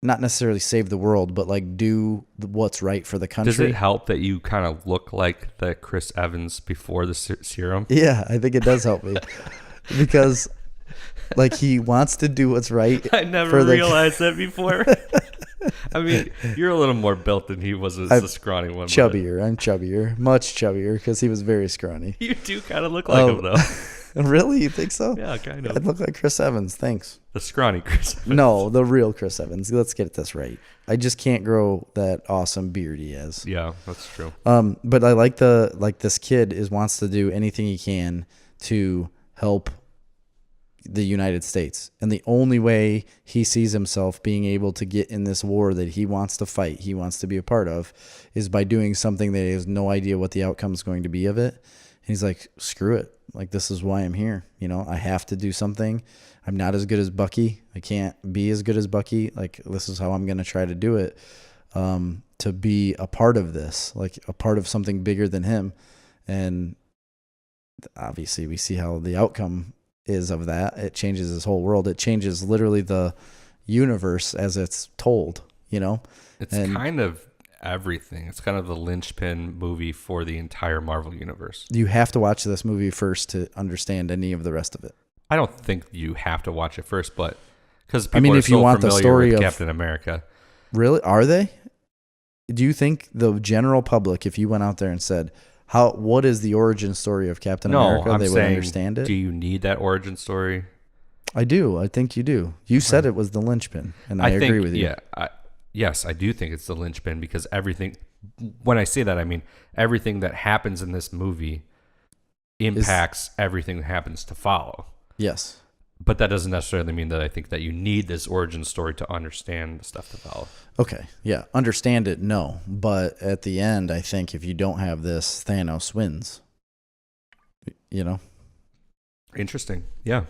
not necessarily save the world, but like do what's right for the country. Does it help that you kind of look like the Chris Evans before the serum? Yeah, I think it does help me because like he wants to do what's right. I never realized that before. I mean, you're a little more built than he was as a scrawny one. Chubbier. I'm chubbier. Much chubbier because he was very scrawny. You do kind of look like him, though. Really? You think so? Yeah, kind of. I look like Chris Evans. Thanks. The scrawny Chris Evans. No, the real Chris Evans. Let's get this right. I just can't grow that awesome beard he has. Yeah, that's true. But I like this kid wants to do anything he can to help the United States. And the only way he sees himself being able to get in this war that he wants to fight, he wants to be a part of, is by doing something that he has no idea what the outcome is going to be of it. And he's like, screw it. Like, this is why I'm here. You know, I have to do something. I'm not as good as Bucky. I can't be as good as Bucky. Like, this is how I'm going to try to do it, to be a part of this, like a part of something bigger than him. And obviously we see how the outcome is of that. It changes his whole world. It changes literally the universe as it's told, you know? It's kind of everything. It's kind of the linchpin movie for the entire Marvel universe. You have to watch this movie first to understand any of the rest of it. I don't think you have to watch it first, but because people are if you so want the familiar story with of Captain America. Really? Are they? Do you think the general public, if you went out there and said, what is the origin story of Captain America, I'm they would saying, understand it? Do you need that origin story? I do. I think you do. You said it was the linchpin, and I agree with you. Yeah, yes, I do think it's the linchpin because everything, when I say that, I mean everything that happens in this movie impacts everything that happens to follow. Yes. But that doesn't necessarily mean that I think that you need this origin story to understand the stuff to follow. Okay, yeah. Understand it, no. But at the end, I think if you don't have this, Thanos wins. You know? Interesting. Yeah.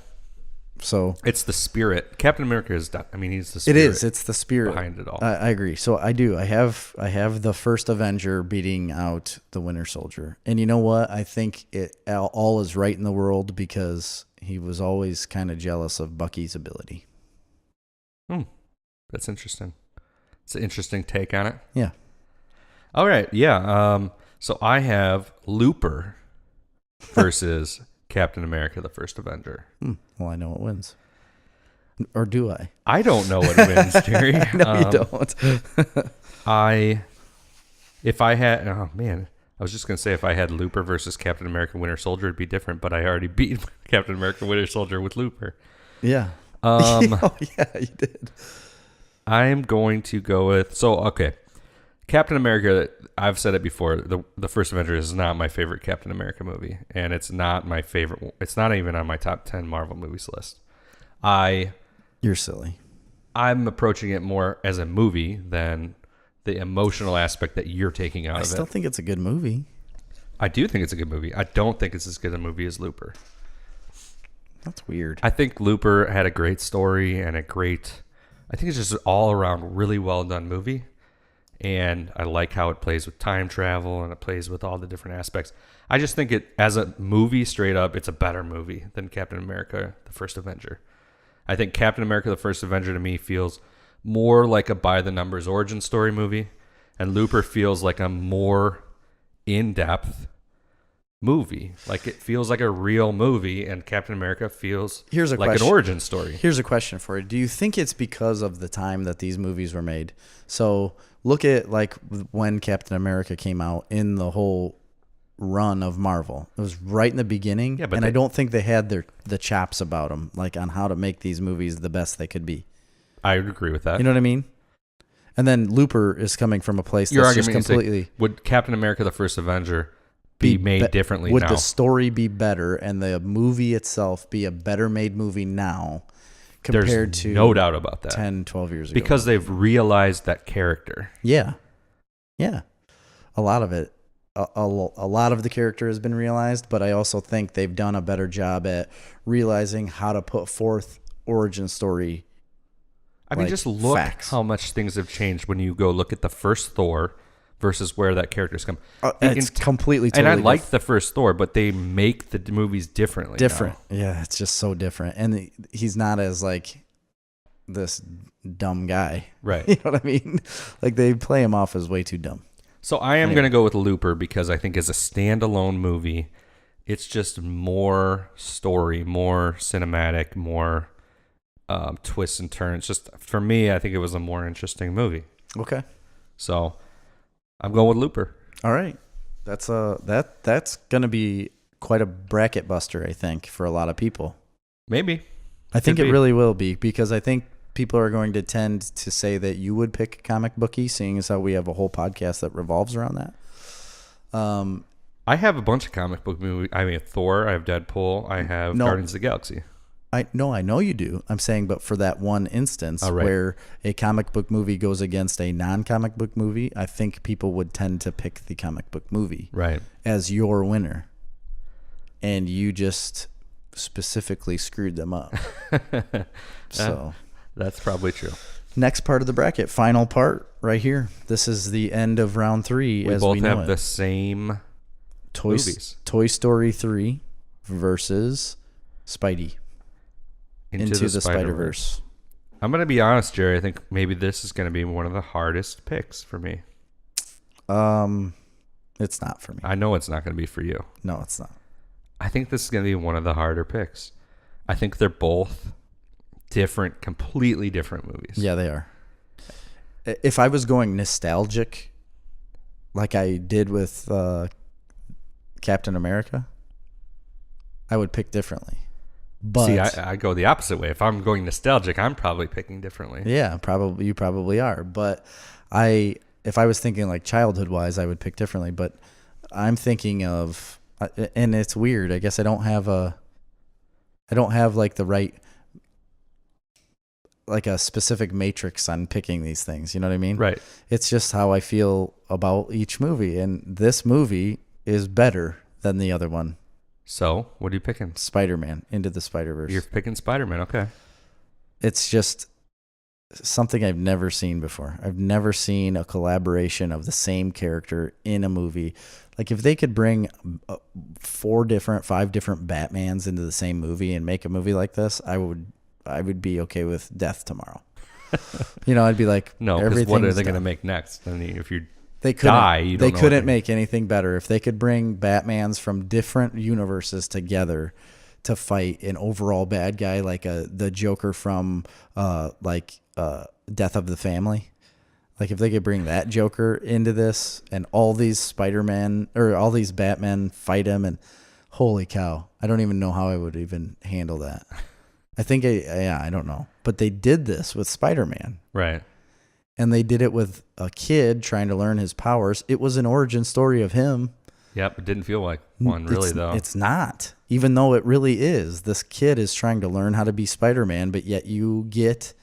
So it's the spirit. Captain America is, he's the spirit. It is. It's the spirit behind it all. I agree. So I do. I have the first Avenger beating out the Winter Soldier. And you know what? I think it all is right in the world because he was always kind of jealous of Bucky's ability. That's interesting. It's an interesting take on it. Yeah. All right. Yeah. So I have Looper versus Captain America, the First Avenger. Well, I know what wins. Or do I? I don't know what wins, Jerry. No, you don't. If I had, I was just going to say if I had Looper versus Captain America Winter Soldier, it'd be different, but I already beat Captain America Winter Soldier with Looper. Yeah. Oh, yeah, you did. I'm going to go with, Captain America, I've said it before, the First Avenger is not my favorite Captain America movie, and it's not my favorite, it's not even on my top 10 Marvel movies list. You're silly. I'm approaching it more as a movie than the emotional aspect that you're taking out of it. I still think it's a good movie. I do think it's a good movie. I don't think it's as good a movie as Looper. That's weird. I think Looper had a great story and I think it's just an all around really well done movie. And I like how it plays with time travel and it plays with all the different aspects. I just think it, as a movie straight up, it's a better movie than Captain America, the First Avenger. I think Captain America, the First Avenger to me feels more like a by the numbers origin story movie. And Looper feels like a more in-depth movie. Like it feels like a real movie, and Captain America feels like an origin story. Here's a question for you. Do you think it's because of the time that these movies were made? So look at like when Captain America came out in the whole run of Marvel. It was right in the beginning, and I don't think they had the chops about them, like on how to make these movies the best they could be. I would agree with that. You know what I mean? And then Looper is coming from a place that's just completely... Would Captain America, the First Avenger be made differently would now? Would the story be better and the movie itself be a better made movie now compared to no doubt about that 10, 12 years ago? Because they've realized that character. Yeah. Yeah. A lot of it. A lot of the character has been realized, but I also think they've done a better job at realizing how to put forth origin story. I mean, just look how much things have changed when you go look at the first Thor versus where that character's come. It's completely and I like the first Thor, but they make the movies differently. Different. Now. Yeah, it's just so different. And he's not as like this dumb guy. Right. You know what I mean? Like they play him off as way too dumb. So I am going to go with Looper because I think as a standalone movie, it's just more story, more cinematic, more twists and turns. Just for me, I think it was a more interesting movie. Okay. So I'm going with Looper. All right. That's going to be quite a bracket buster, I think, for a lot of people. Maybe. I think Could it be. really will be, because I think people are going to tend to say that you would pick comic booky, seeing as how we have a whole podcast that revolves around that. I have a bunch of comic book movies. I mean, Thor. I have Deadpool. I have Guardians of the Galaxy. I know you do. I'm saying, but for that one instance where a comic book movie goes against a non-comic book movie, I think people would tend to pick the comic book movie as your winner. And you just specifically screwed them up. So that's probably true. Next part of the bracket, final part right here. This is the end of round 3. We as both we know have it. the same movies. Toy Story 3 versus Spidey. Into the Spider-Verse. I'm going to be honest, Jerry. I think maybe this is going to be one of the hardest picks for me. It's not for me. I know it's not going to be for you. No, it's not. I think this is going to be one of the harder picks. I think they're both different, completely different movies. Yeah, they are. If I was going nostalgic, like I did with Captain America, I would pick differently. But see, I go the opposite way. If I'm going nostalgic, I'm probably picking differently. Yeah, probably you probably are. But if I was thinking like childhood wise, I would pick differently. But I'm thinking of, and it's weird. I guess I don't have like the right, like a specific matrix on picking these things. You know what I mean? Right. It's just how I feel about each movie, and this movie is better than the other one. So, what are you picking? Spider-Man, Into the Spider-Verse. You're picking Spider-Man, okay. It's just something I've never seen before. I've never seen a collaboration of the same character in a movie. Like, if they could bring 5 different Batmans into the same movie and make a movie like this, I would be okay with death tomorrow. I'd be like, no, because what are they going to make next? I mean, if you They couldn't, die, you don't they know couldn't make anything better. If they could bring Batmans from different universes together to fight an overall bad guy like the Joker from Death of the Family. Like if they could bring that Joker into this and all these Spider-Man or all these Batmen fight him, and holy cow, I don't even know how I would even handle that. I think I don't know. But they did this with Spider-Man. Right. And they did it with a kid trying to learn his powers. It was an origin story of him. Yep, it didn't feel like one really, though. It's not. Even though it really is. This kid is trying to learn how to be Spider-Man, but yet you get...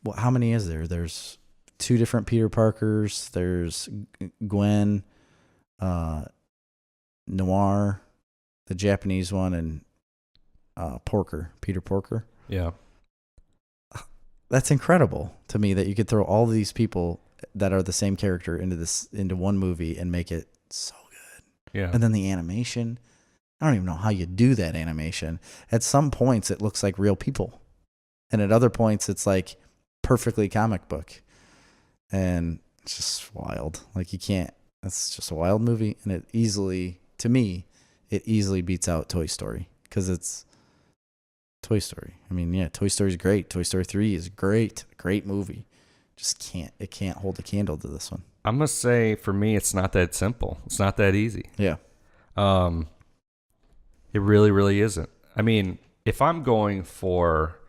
Well, how many is there? There's 2 different Peter Parkers. There's Gwen, Noir, the Japanese one, and Peter Porker. Yeah. That's incredible to me that you could throw all these people that are the same character into one movie and make it so good. Yeah. And then the animation, I don't even know how you do that animation. At some points it looks like real people. And at other points it's like perfectly comic book. And it's just wild. Like it's just a wild movie, and it easily beats out Toy Story because it's Toy Story. I mean, yeah, Toy Story is great. Toy Story 3 is great movie. Just can't hold a candle to this one. I'm going to say for me, it's not that simple. It's not that easy. Yeah. It really, really isn't. I mean, if I'm going for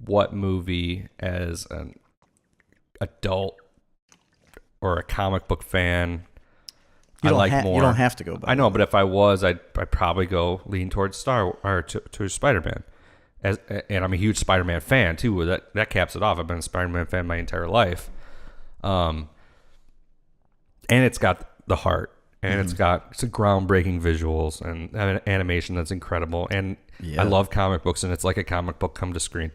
what movie as an adult or a comic book fan You more. You don't have to go by. I know, but if I was, I'd probably lean towards to Spider-Man. And I'm a huge Spider-Man fan too. That caps it off. I've been a Spider-Man fan my entire life. And it's got the heart, and it's some groundbreaking visuals and animation that's incredible. And I love comic books, and it's like a comic book come to screen.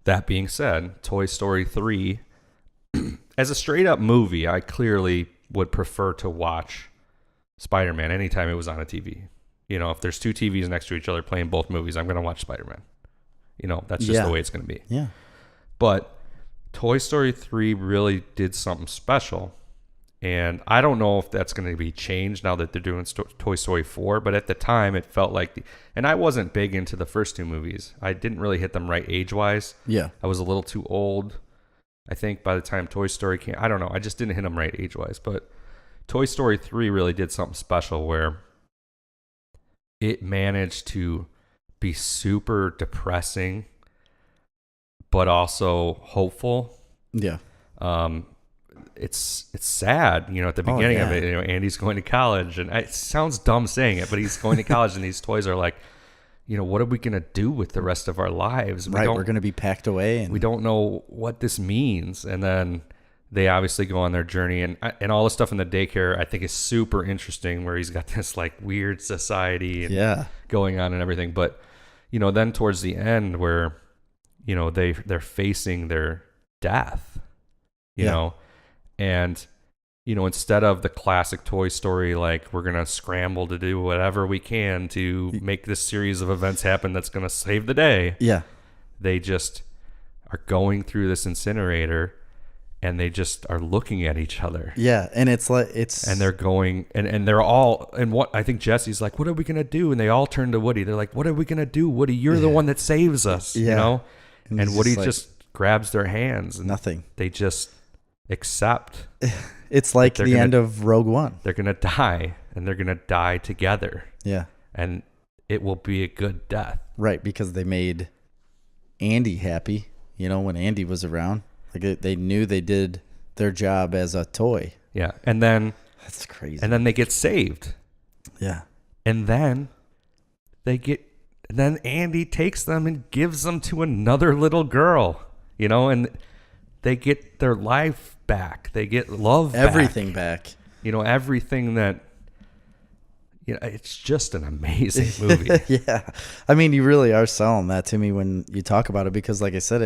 That being said, Toy Story 3, as a straight up movie, I clearly would prefer to watch Spider-Man anytime it was on a TV. If there's 2 TVs next to each other playing both movies, I'm going to watch Spider-Man. That's just the way it's going to be. Yeah. But Toy Story 3 really did something special. And I don't know if that's going to be changed now that they're doing Toy Story 4. But at the time, it felt like... And I wasn't big into the first 2 movies. I didn't really hit them right age-wise. Yeah. I was a little too old. I think by the time Toy Story came, I don't know, I just didn't hit them right age-wise, but Toy Story 3 really did something special where it managed to be super depressing, but also hopeful. Yeah. It's sad, at the beginning of it, Andy's going to college, and it sounds dumb saying it, but he's going to college, and these toys are like, what are we going to do with the rest of our lives? We're going to be packed away. And we don't know what this means. And then they obviously go on their journey, and all the stuff in the daycare I think is super interesting, where he's got this like weird society going on and everything. But, then towards the end where, they're facing their death, you know, and, instead of the classic Toy Story, like we're going to scramble to do whatever we can to make this series of events happen that's going to save the day. Yeah. They just are going through this incinerator, and they just are looking at each other. Yeah. And and they're going, and they're all, and what I think Jesse's like, what are we going to do? And they all turn to Woody. They're like, what are we going to do? Woody, you're the one that saves us, And Woody just grabs their hands, and nothing. They just accept. It's like the end of Rogue One. They're going to die, and they're going to die together. Yeah. And it will be a good death. Right, because they made Andy happy, when Andy was around. Like they knew they did their job as a toy. Yeah. And then that's crazy. And then they get saved. Yeah. And then then Andy takes them and gives them to another little girl, and they get their life back. They get love everything back. Everything that, it's just an amazing movie. Yeah. I mean, you really are selling that to me when you talk about it, because like I said,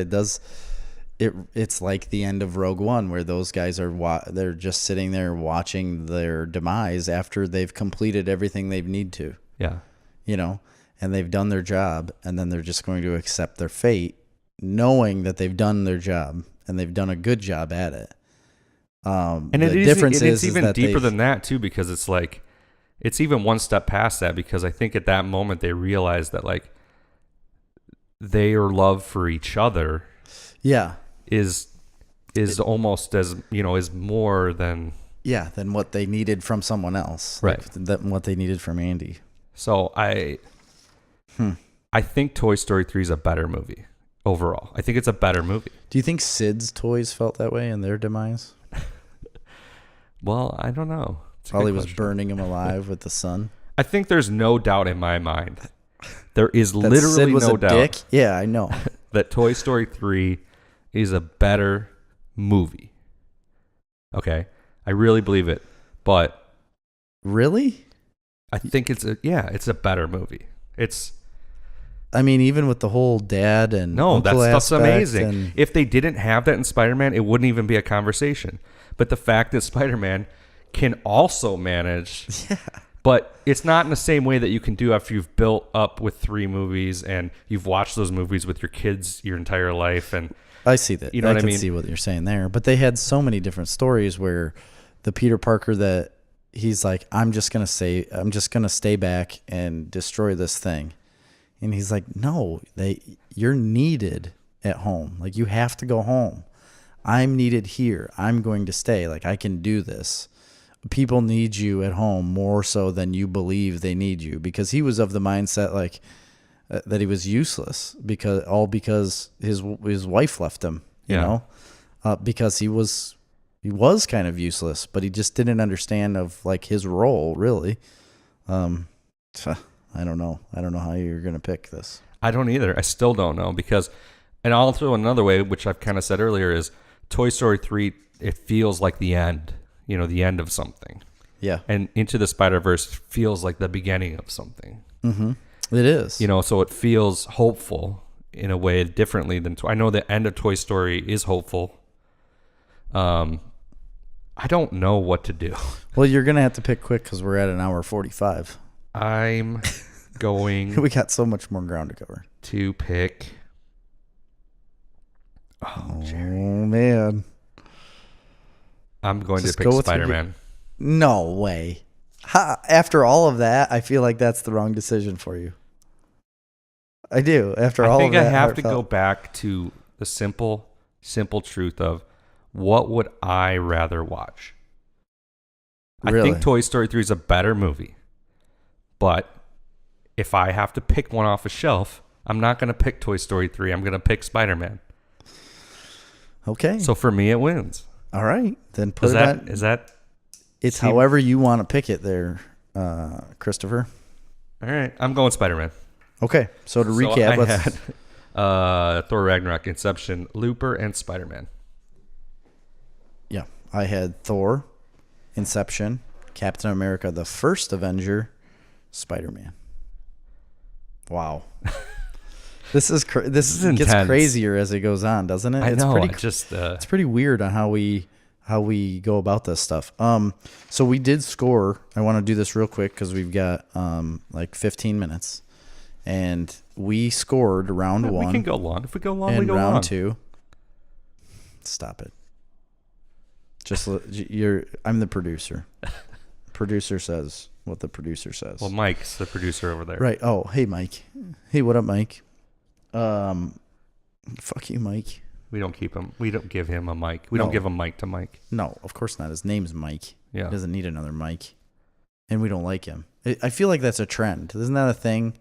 it's like the end of Rogue One, where those guys they're just sitting there watching their demise after they've completed everything they need to. Yeah. And they've done their job, and then they're just going to accept their fate, knowing that they've done their job and they've done a good job at it. And it's even deeper than that too, because it's like, it's even one step past that, because I think at that moment they realize that like their love for each other is almost as, is more than than what they needed from someone else. Right. Than what they needed from Andy. So I think Toy Story 3 is a better movie overall. I think it's a better movie. Do you think Sid's toys felt that way in their demise? Well, I don't know. While he was burning him alive with the sun? I think there's no doubt in my mind. There is literally no doubt. Dick? Yeah, I know. That Toy Story 3 is a better movie. Okay? I really believe it. But really? I think it's a better movie. I mean, even with the whole dad and uncle that stuff's amazing. And if they didn't have that in Spider-Man, it wouldn't even be a conversation. But the fact that Spider-Man can also manage, but it's not in the same way that you can do after you've built up with 3 movies and you've watched those movies with your kids your entire life. And I see that. You know what I mean? I can see what you're saying there. But they had so many different stories where the Peter Parker that he's like, I'm just gonna stay back and destroy this thing. And he's like, no, you're needed at home. Like, you have to go home. I'm needed here. I'm going to stay. Like, I can do this. People need you at home more so than you believe they need you, because he was of the mindset like that he was useless because his wife left him, because he was kind of useless, but he just didn't understand of like his role really. I don't know how you're going to pick this. I don't either. I still don't know, because, and I'll throw another way, which I've kind of said earlier, is Toy Story 3, it feels like the end, the end of something. Yeah. And Into the Spider-Verse feels like the beginning of something. Mm-hmm. It is. So it feels hopeful in a way differently than, I know the end of Toy Story is hopeful. I don't know what to do. Well, you're going to have to pick quick because we're at an hour 45. I'm going we got so much more ground to cover. To pick. Oh, man. I'm going to pick Spider-Man. No way. After all of that, I feel like that's the wrong decision for you. I do. After all of that, I think I have to go back to the simple truth of what would I rather watch? I Really? think Toy Story 3 is a better movie. But if I have to pick one off a shelf, I'm not going to pick Toy Story 3. I'm going to pick Spider-Man. Okay. So for me, it wins. All right. Then put Is it that on. is that? It's however you want to pick it there, Christopher. All right? I'm going Spider-Man. Okay. So to recap, I let's. had Thor Ragnarok, Inception, Looper, and Spider-Man. Yeah. I had Thor, Inception, Captain America, the First Avenger, Spider-Man. Wow. This is gets intense. crazier as it goes on, doesn't it? I know. It's pretty weird on how we go about this stuff. So we did score. I want to do this real quick because we've got like 15 minutes, and we scored round one. We can go long. If we go long, and we go round long. two. Stop it. I'm the producer. Producer says what the producer says. Well, Mike's the producer over there. Right. Oh, hey, Mike. Hey, what up, Mike? Fuck you, Mike. We don't keep him. We don't give him a mic. We don't give a mic to Mike. No, of course not. His name's Mike. Yeah. He doesn't need another Mike. And we don't like him. I feel like that's a trend. Isn't that a thing?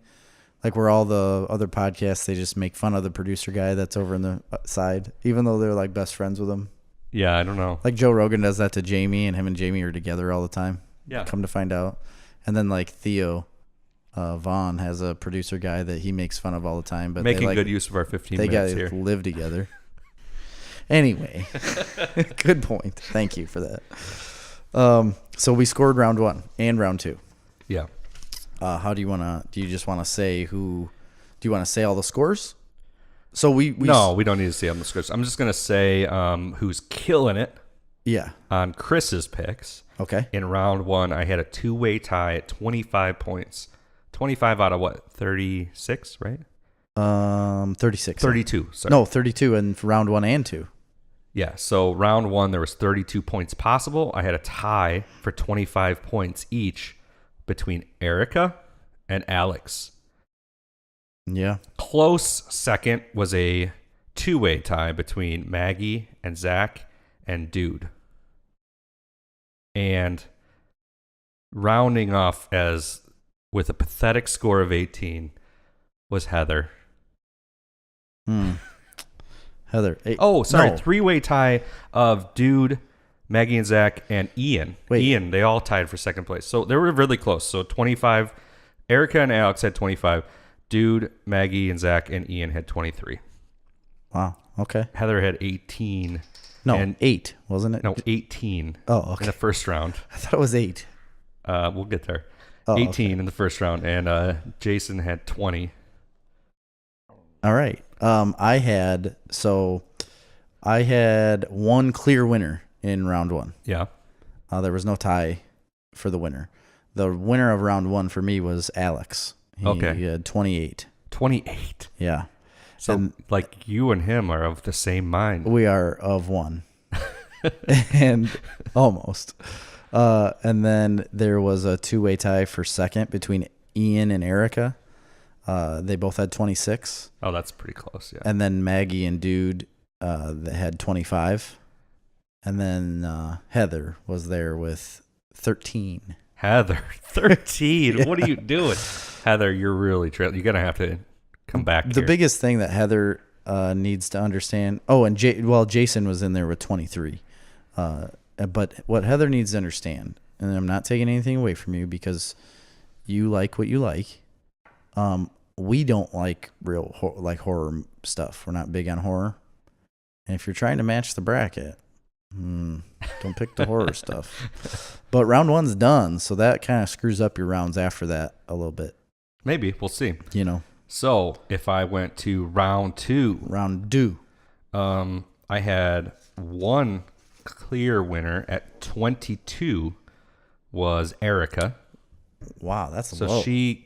Like where all the other podcasts, they just make fun of the producer guy that's over in the side, even though they're like best friends with him. Yeah, I don't know. Like Joe Rogan does that to Jamie, and him and Jamie are together all the time. Yeah. Come to find out. And then like Theo Vaughn has a producer guy that he makes fun of all the time. But Making good use of our 15 minutes here. They live together. Anyway, good point. Thank you for that. So we scored round one and round two. Yeah. How do you want to? Do you just want to say who? Do you want to say all the scores? So No, we don't need to see on the scores. I'm just gonna say who's killing it. Yeah. On Chris's picks. Okay. In round one, I had a two-way tie at 25 points. 25 out of what? 36, right? 36. 32. Sorry. No, 32 in round one and two. Yeah, so round one, there was 32 points possible. I had a tie for 25 points each between Erica and Alex. Yeah. Close second was a two-way tie between Maggie and Zach and Dude. And rounding off as with a pathetic score of 18 was Heather. Heather. Oh, sorry. No. Three-way tie of Dude, Maggie and Zach, and Ian. Wait. Ian, they all tied for second place. So they were really close. So 25. Erica and Alex had 25. Dude, Maggie, and Zach, and Ian had 23. Wow. Okay. Heather had 18. No, and 8, wasn't it? No, 18. Oh, okay. In the first round. I thought it was 8. We'll get there. Oh, 18 okay. in the first round, and Jason had 20. All right. I had one clear winner in round one. Yeah. There was no tie for the winner. The winner of round one for me was Alex. He had 28. 28. Yeah. So, And like, you and him are of the same mind. we are of one. And almost. And then there was a two-way tie for second between Ian and Erica. They both had 26. Oh, that's pretty close, yeah. And then Maggie and Dude that had 25. And then Heather was there with 13. Heather, 13. Yeah. What are you doing? Heather, you're really trailing. You're going to have to come back The here. biggest thing that Heather needs to understand. Oh, and Jason was in there with 23. But what Heather needs to understand, and I'm not taking anything away from you because you like what you like. We don't like real horror stuff. We're not big on horror. And if you're trying to match the bracket, don't pick the horror stuff. But round one's done, so that kind of screws up your rounds after that a little bit. Maybe. We'll see. You know. So, if I went to round two, I had one clear winner at 22 was Erica. Wow, that's So low. she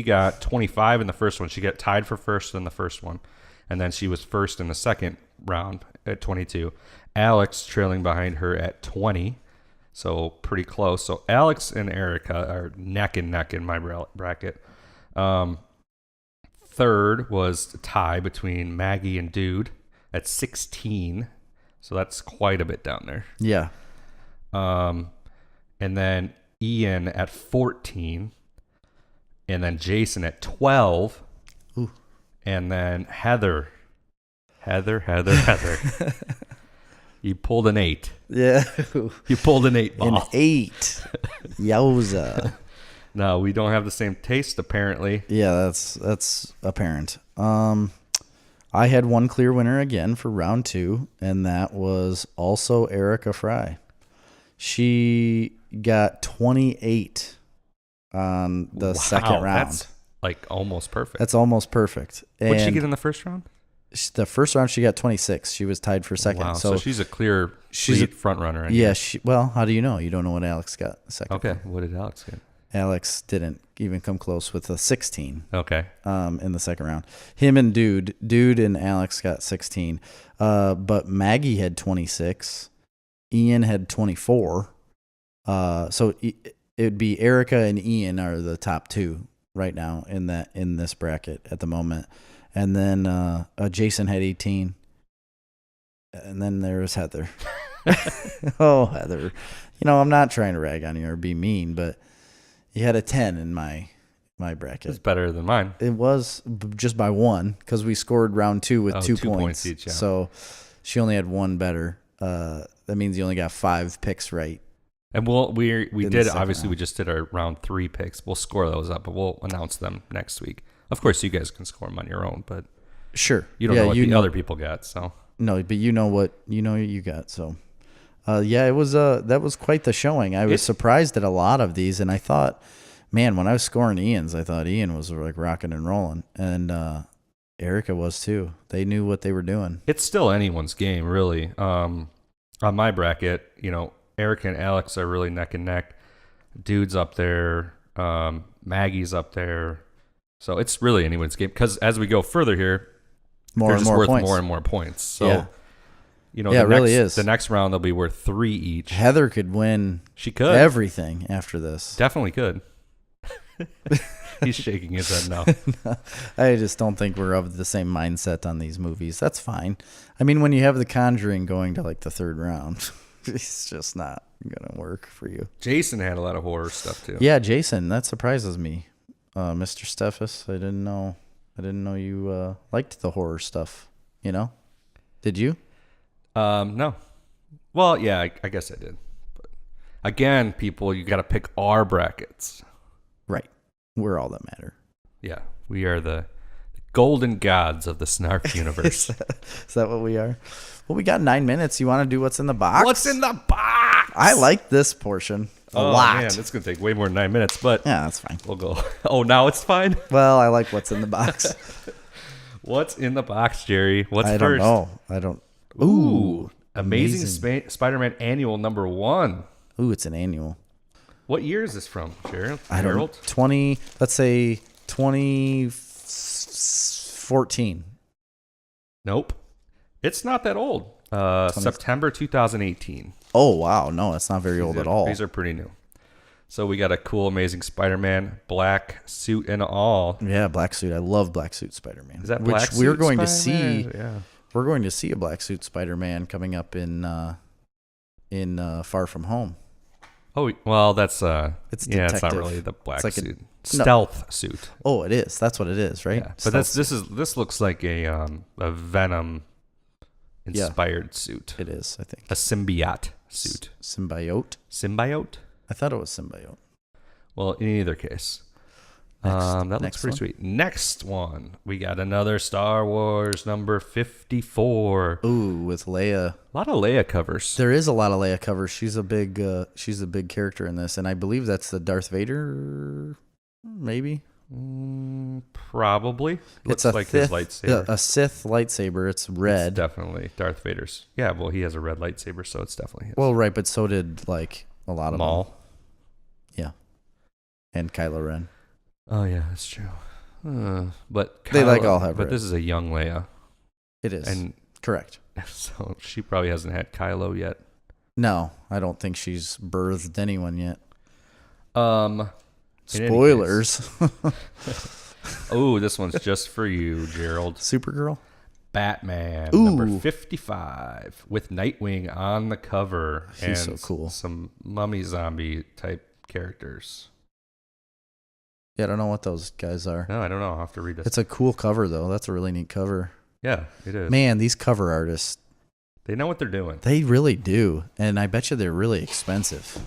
got 25 in the first one. She got tied for first in the first one. And then she was first in the second round at 22. Alex trailing behind her at 20. So pretty close. So Alex and Erica are neck and neck in my bracket. Third was a tie between Maggie and Dude at 16. So that's quite a bit down there. Yeah. And then Ian at 14. And then Jason at 12. Ooh. And then Heather. You pulled an 8. Yeah. You pulled an 8 ball. An 8. Yowza. No, we don't have the same taste, apparently. Yeah, that's apparent. I had one clear winner again for round 2, and that was also Erica Fry. She got 28 on the second round. That's like almost perfect. That's almost perfect. What did she get in the first round? The first round she got 26. She was tied for second. Wow, so she's a clear front runner. Yeah. Well, how do you know? You don't know what Alex got second. Okay. What did Alex get? Alex didn't even come close with a 16. Okay. In the second round, him and Dude and Alex got 16. But Maggie had 26. Ian had 24. So it'd be Erica and Ian are the top 2 right now in this bracket at the moment. And then Jason had 18. And then there was Heather. Oh, Heather. I'm not trying to rag on you or be mean, but you had a 10 in my bracket. It's better than mine. It was just by 1 because we scored round 2 with 2 points each. Yeah. So she only had 1 better. That means you only got 5 picks right. And we did obviously round. We just did our round 3 picks. We'll score those up, but we'll announce them next week. Of course, you guys can score them on your own, but sure, you don't know what other people got. So no, but you know what you got. So it was that was quite the showing. I was surprised at a lot of these, and I thought, man, when I was scoring Ian's, I thought Ian was like rocking and rolling, and Erica was too. They knew what they were doing. It's still anyone's game, really. On my bracket, Erica and Alex are really neck and neck. Dude's up there. Maggie's up there. So it's really anyone's game because as we go further here, they're just worth more and more points. So, it really is. The next round they'll be worth 3 each. Heather could win. She could everything after this. Definitely could. He's shaking his head now. No, I just don't think we're of the same mindset on these movies. That's fine. I mean, when you have The Conjuring going to like the 3rd round, it's just not gonna work for you. Jason had a lot of horror stuff too. Yeah, Jason, that surprises me. Mr. Steffes, I didn't know you liked the horror stuff. Did you? No. Well, yeah, I guess I did. But again, people, you got to pick our brackets. Right. We're all that matter. Yeah, we are the golden gods of the Snarf universe. Is that what we are? Well, we got 9 minutes. You want to do what's in the box? What's in the box? I like this portion a lot. Man, it's going to take way more than 9 minutes, but yeah, that's fine. We'll go. Oh, now it's fine? Well, I like what's in the box. What's in the box, Jerry? What's I first? I don't. Ooh, Amazing Spider-Man Annual number 1. Ooh, it's an annual. What year is this from, Gerald? I don't know. 20, let's say 2014. Nope. It's not that old. September 2018. Oh, wow. No, it's not very old at all. These are pretty new. So we got a cool, Amazing Spider-Man, black suit and all. Yeah, black suit. I love black suit Spider-Man. Is that black suit we're going Spider-Man? to see? Yeah. We're going to see a black suit Spider-Man coming up in Far From Home. Oh, well, that's it's it's not really the black like suit. Stealth suit. Oh, it is. That's what it is, right? Yeah. But this looks like a Venom inspired suit. It is, I think. A symbiote suit. Symbiote? Symbiote? I thought it was symbiote. Well, in either case. That looks pretty sweet. Next one, we got another Star Wars number 54. Ooh, with Leia. A lot of Leia covers. There is a lot of Leia covers. She's a big character in this, and I believe that's the Darth Vader. Maybe. Probably. It's looks like his lightsaber. A Sith lightsaber. It's red. It's definitely Darth Vader's. Yeah, well, he has a red lightsaber, so it's definitely his. Well, right, but so did like a lot of Maul. them. Yeah, and Kylo Ren. Oh yeah, that's true. But they all have. But red. this is a young Leia. It is. And correct. So she probably hasn't had Kylo yet. No, I don't think she's birthed anyone yet. Spoilers. Oh, this one's just for you, Gerald. Supergirl? Batman, Ooh. number 55, with Nightwing on the cover. He's and so cool. Some mummy zombie type characters. Yeah, I don't know what those guys are. No, I don't know. I'll have to read this. It's a cool cover, though. That's a really neat cover. Yeah, it is. Man, these cover artists, They know what they're doing. they really do. And I bet you they're really expensive.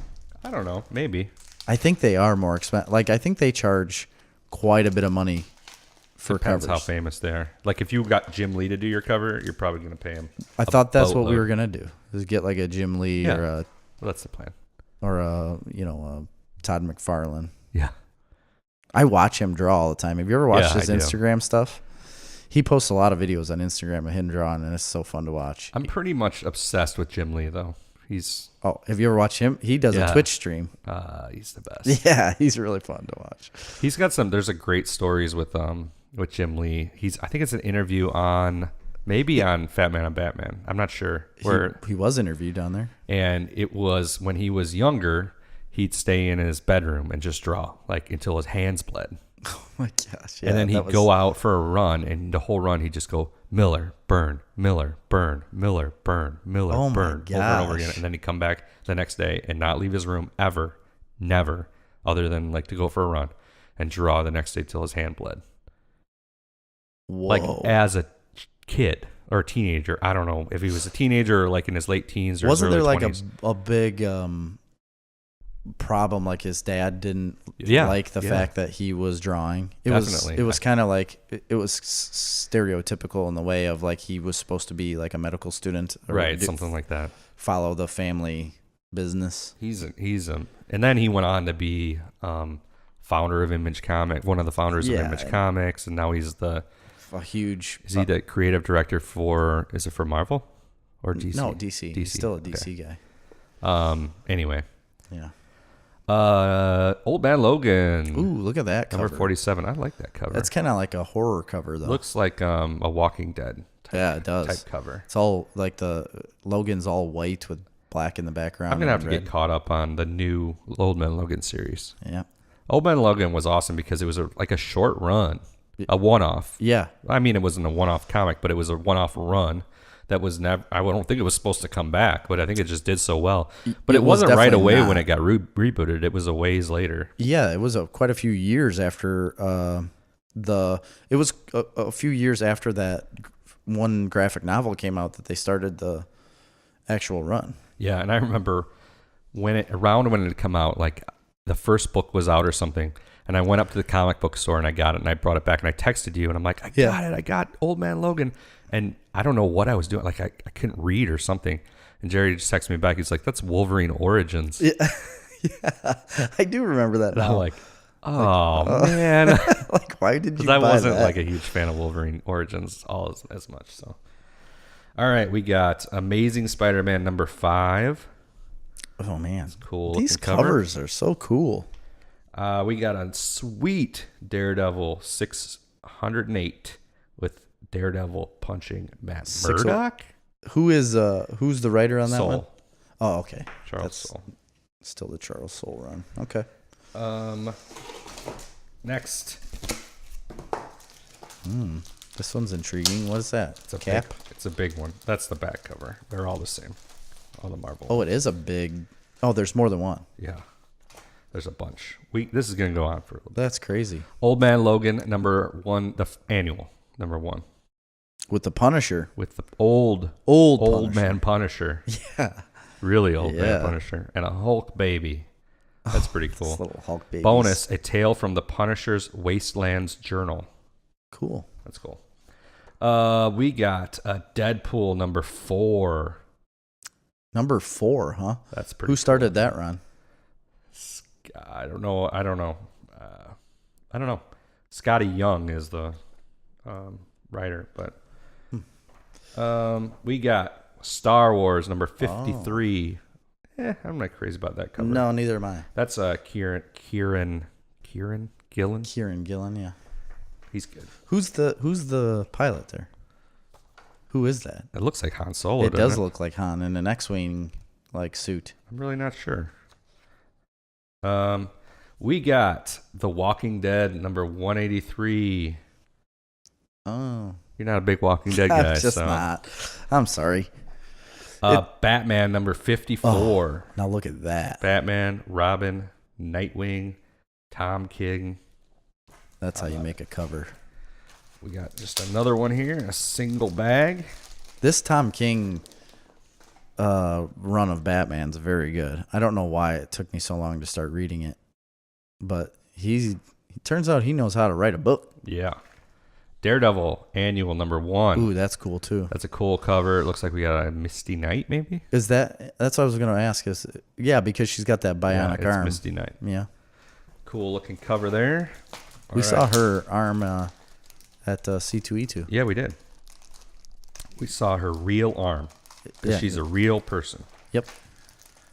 I don't know. Maybe. I think they are more expensive. Like, I think they charge quite a bit of money for Depends covers. how famous they are. Like, if you got Jim Lee to do your cover, you're probably going to pay him. I thought that's what we boatload. were going to do, is get like a Jim Lee Yeah. or Well, that's the plan. a Todd McFarlane. Yeah. I watch him draw all the time. Have you ever watched Yeah, his I do. Instagram stuff? He posts a lot of videos on Instagram of him drawing, and it's so fun to watch. I'm pretty much obsessed with Jim Lee, though. He's Have you ever watched him? He does Yeah. a Twitch stream. he's the best. Yeah, he's really fun to watch. He's got some. There's a great stories with Jim Lee. I think it's an interview on Fat Man on Batman. I'm not sure where. He was interviewed down there. And it was when he was younger. He'd stay in his bedroom and just draw like until his hands bled. Oh my gosh! Yeah, And then that he'd was- go out for a run, and the whole run he'd just go Miller, burn, Miller, burn, Miller, burn, Miller, Oh my burn, over and over again. gosh. And then he'd come back the next day and not leave his room ever, never, other than like to go for a run and draw the next day till his hand bled. Whoa. Like as a kid or a teenager, I don't know if he was a teenager or like in his late teens or Wasn't his there early like 20s. a big problem? Like his dad didn't like the fact that he was drawing. It Definitely. was kind of like it was stereotypical in the way of like he was supposed to be like a medical student, or Right, something like that. follow the family business. He's and then he went on to be founder of Image Comic, one of the founders of Yeah. Image Comics, and now he's A huge. is he the creative director for Marvel or DC? No, DC. He's still a okay. DC guy. Anyway, Yeah. Old Man Logan, Ooh, look at that cover. number 47. I like that cover. That's kind of like a horror cover, though. Looks like a Walking Dead Yeah, it does. type cover. It's all like the Logan's all white with black in the background. I'm gonna have and to red. get caught up on the new Old Man Logan series. Yeah. Old Man Logan was awesome because it was like a short run, a one-off. Yeah. I mean, it wasn't a one-off comic, but it was a one-off run that was never. I don't think it was supposed to come back, but I think it just did so well. But it, was wasn't right definitely away not. when it got rebooted. It was a ways later. Yeah, it was quite a few years after it was a few years after that one graphic novel came out that they started the actual run. Yeah, and I remember when it had come out, like the first book was out or something, and I went up to the comic book store and I got it and I brought it back and I texted you and I'm like, I got it, I got Old Man Logan, and I don't know what I was doing, like I couldn't read or something, and Jerry just texted me back. He's like, that's Wolverine Origins. Yeah, I do remember that And I'm now. like, oh man, Like, why did you? because I buy wasn't that? like a huge fan of Wolverine Origins as much. So, all right, we got Amazing Spider-Man number 5. Oh man, Cool. These looking cover. covers are so cool. We got a sweet Daredevil 608 with Daredevil punching Matt Murdock. Who's the writer on that one? Soul. Oh, okay. Charles That's Soule. still the Charles Soule run. Okay. Next. This one's intriguing. What is that? It's a cap. It's a big one. That's the back cover. They're all the same. All the Marvel. Oh, it is a big. Oh, there's more than one. Yeah. There's a bunch. This is going to go on for a little bit. That's crazy. Old Man Logan number 1, the annual number 1 With the Punisher. with the old Punisher. man Punisher. Yeah. Really old Yeah. man Punisher and a Hulk baby. That's pretty cool. This little Hulk baby. Bonus, a tale from the Punisher's Wastelands Journal. Cool. That's cool. We got a Deadpool number 4. Number 4, huh? That's pretty Who started that run? I don't know. I don't know. Scotty Young is the writer, but we got Star Wars number 53. I'm not crazy about that cover. No, neither am I. That's Kieran Gillen. Kieran Gillen, yeah. He's good. Who's the pilot there? Who is that? It looks like Han Solo. It doesn't does look like Han in an X-wing like suit. I'm really not sure. We got The Walking Dead number 183. Oh, You're not a big Walking Dead I'm guy. just so. not. I'm sorry. Batman number 54. Now look at that. Batman, Robin, Nightwing, Tom King. That's how you make a cover. We got just another one here, a single bag. This Tom King run of Batman's very good. I don't know why it took me so long to start reading it, but he turns out he knows how to write a book. Yeah. Daredevil Annual number 1. Ooh, that's cool too. That's a cool cover. It looks like we got a Misty Knight, maybe? That's what I was going to ask. Yeah, because she's got that bionic it's arm. Misty Knight. Yeah. Cool looking cover there. We saw her arm at C2E2. Yeah, we did. We saw her real arm. 'Cause Yeah. she's a real person. Yep.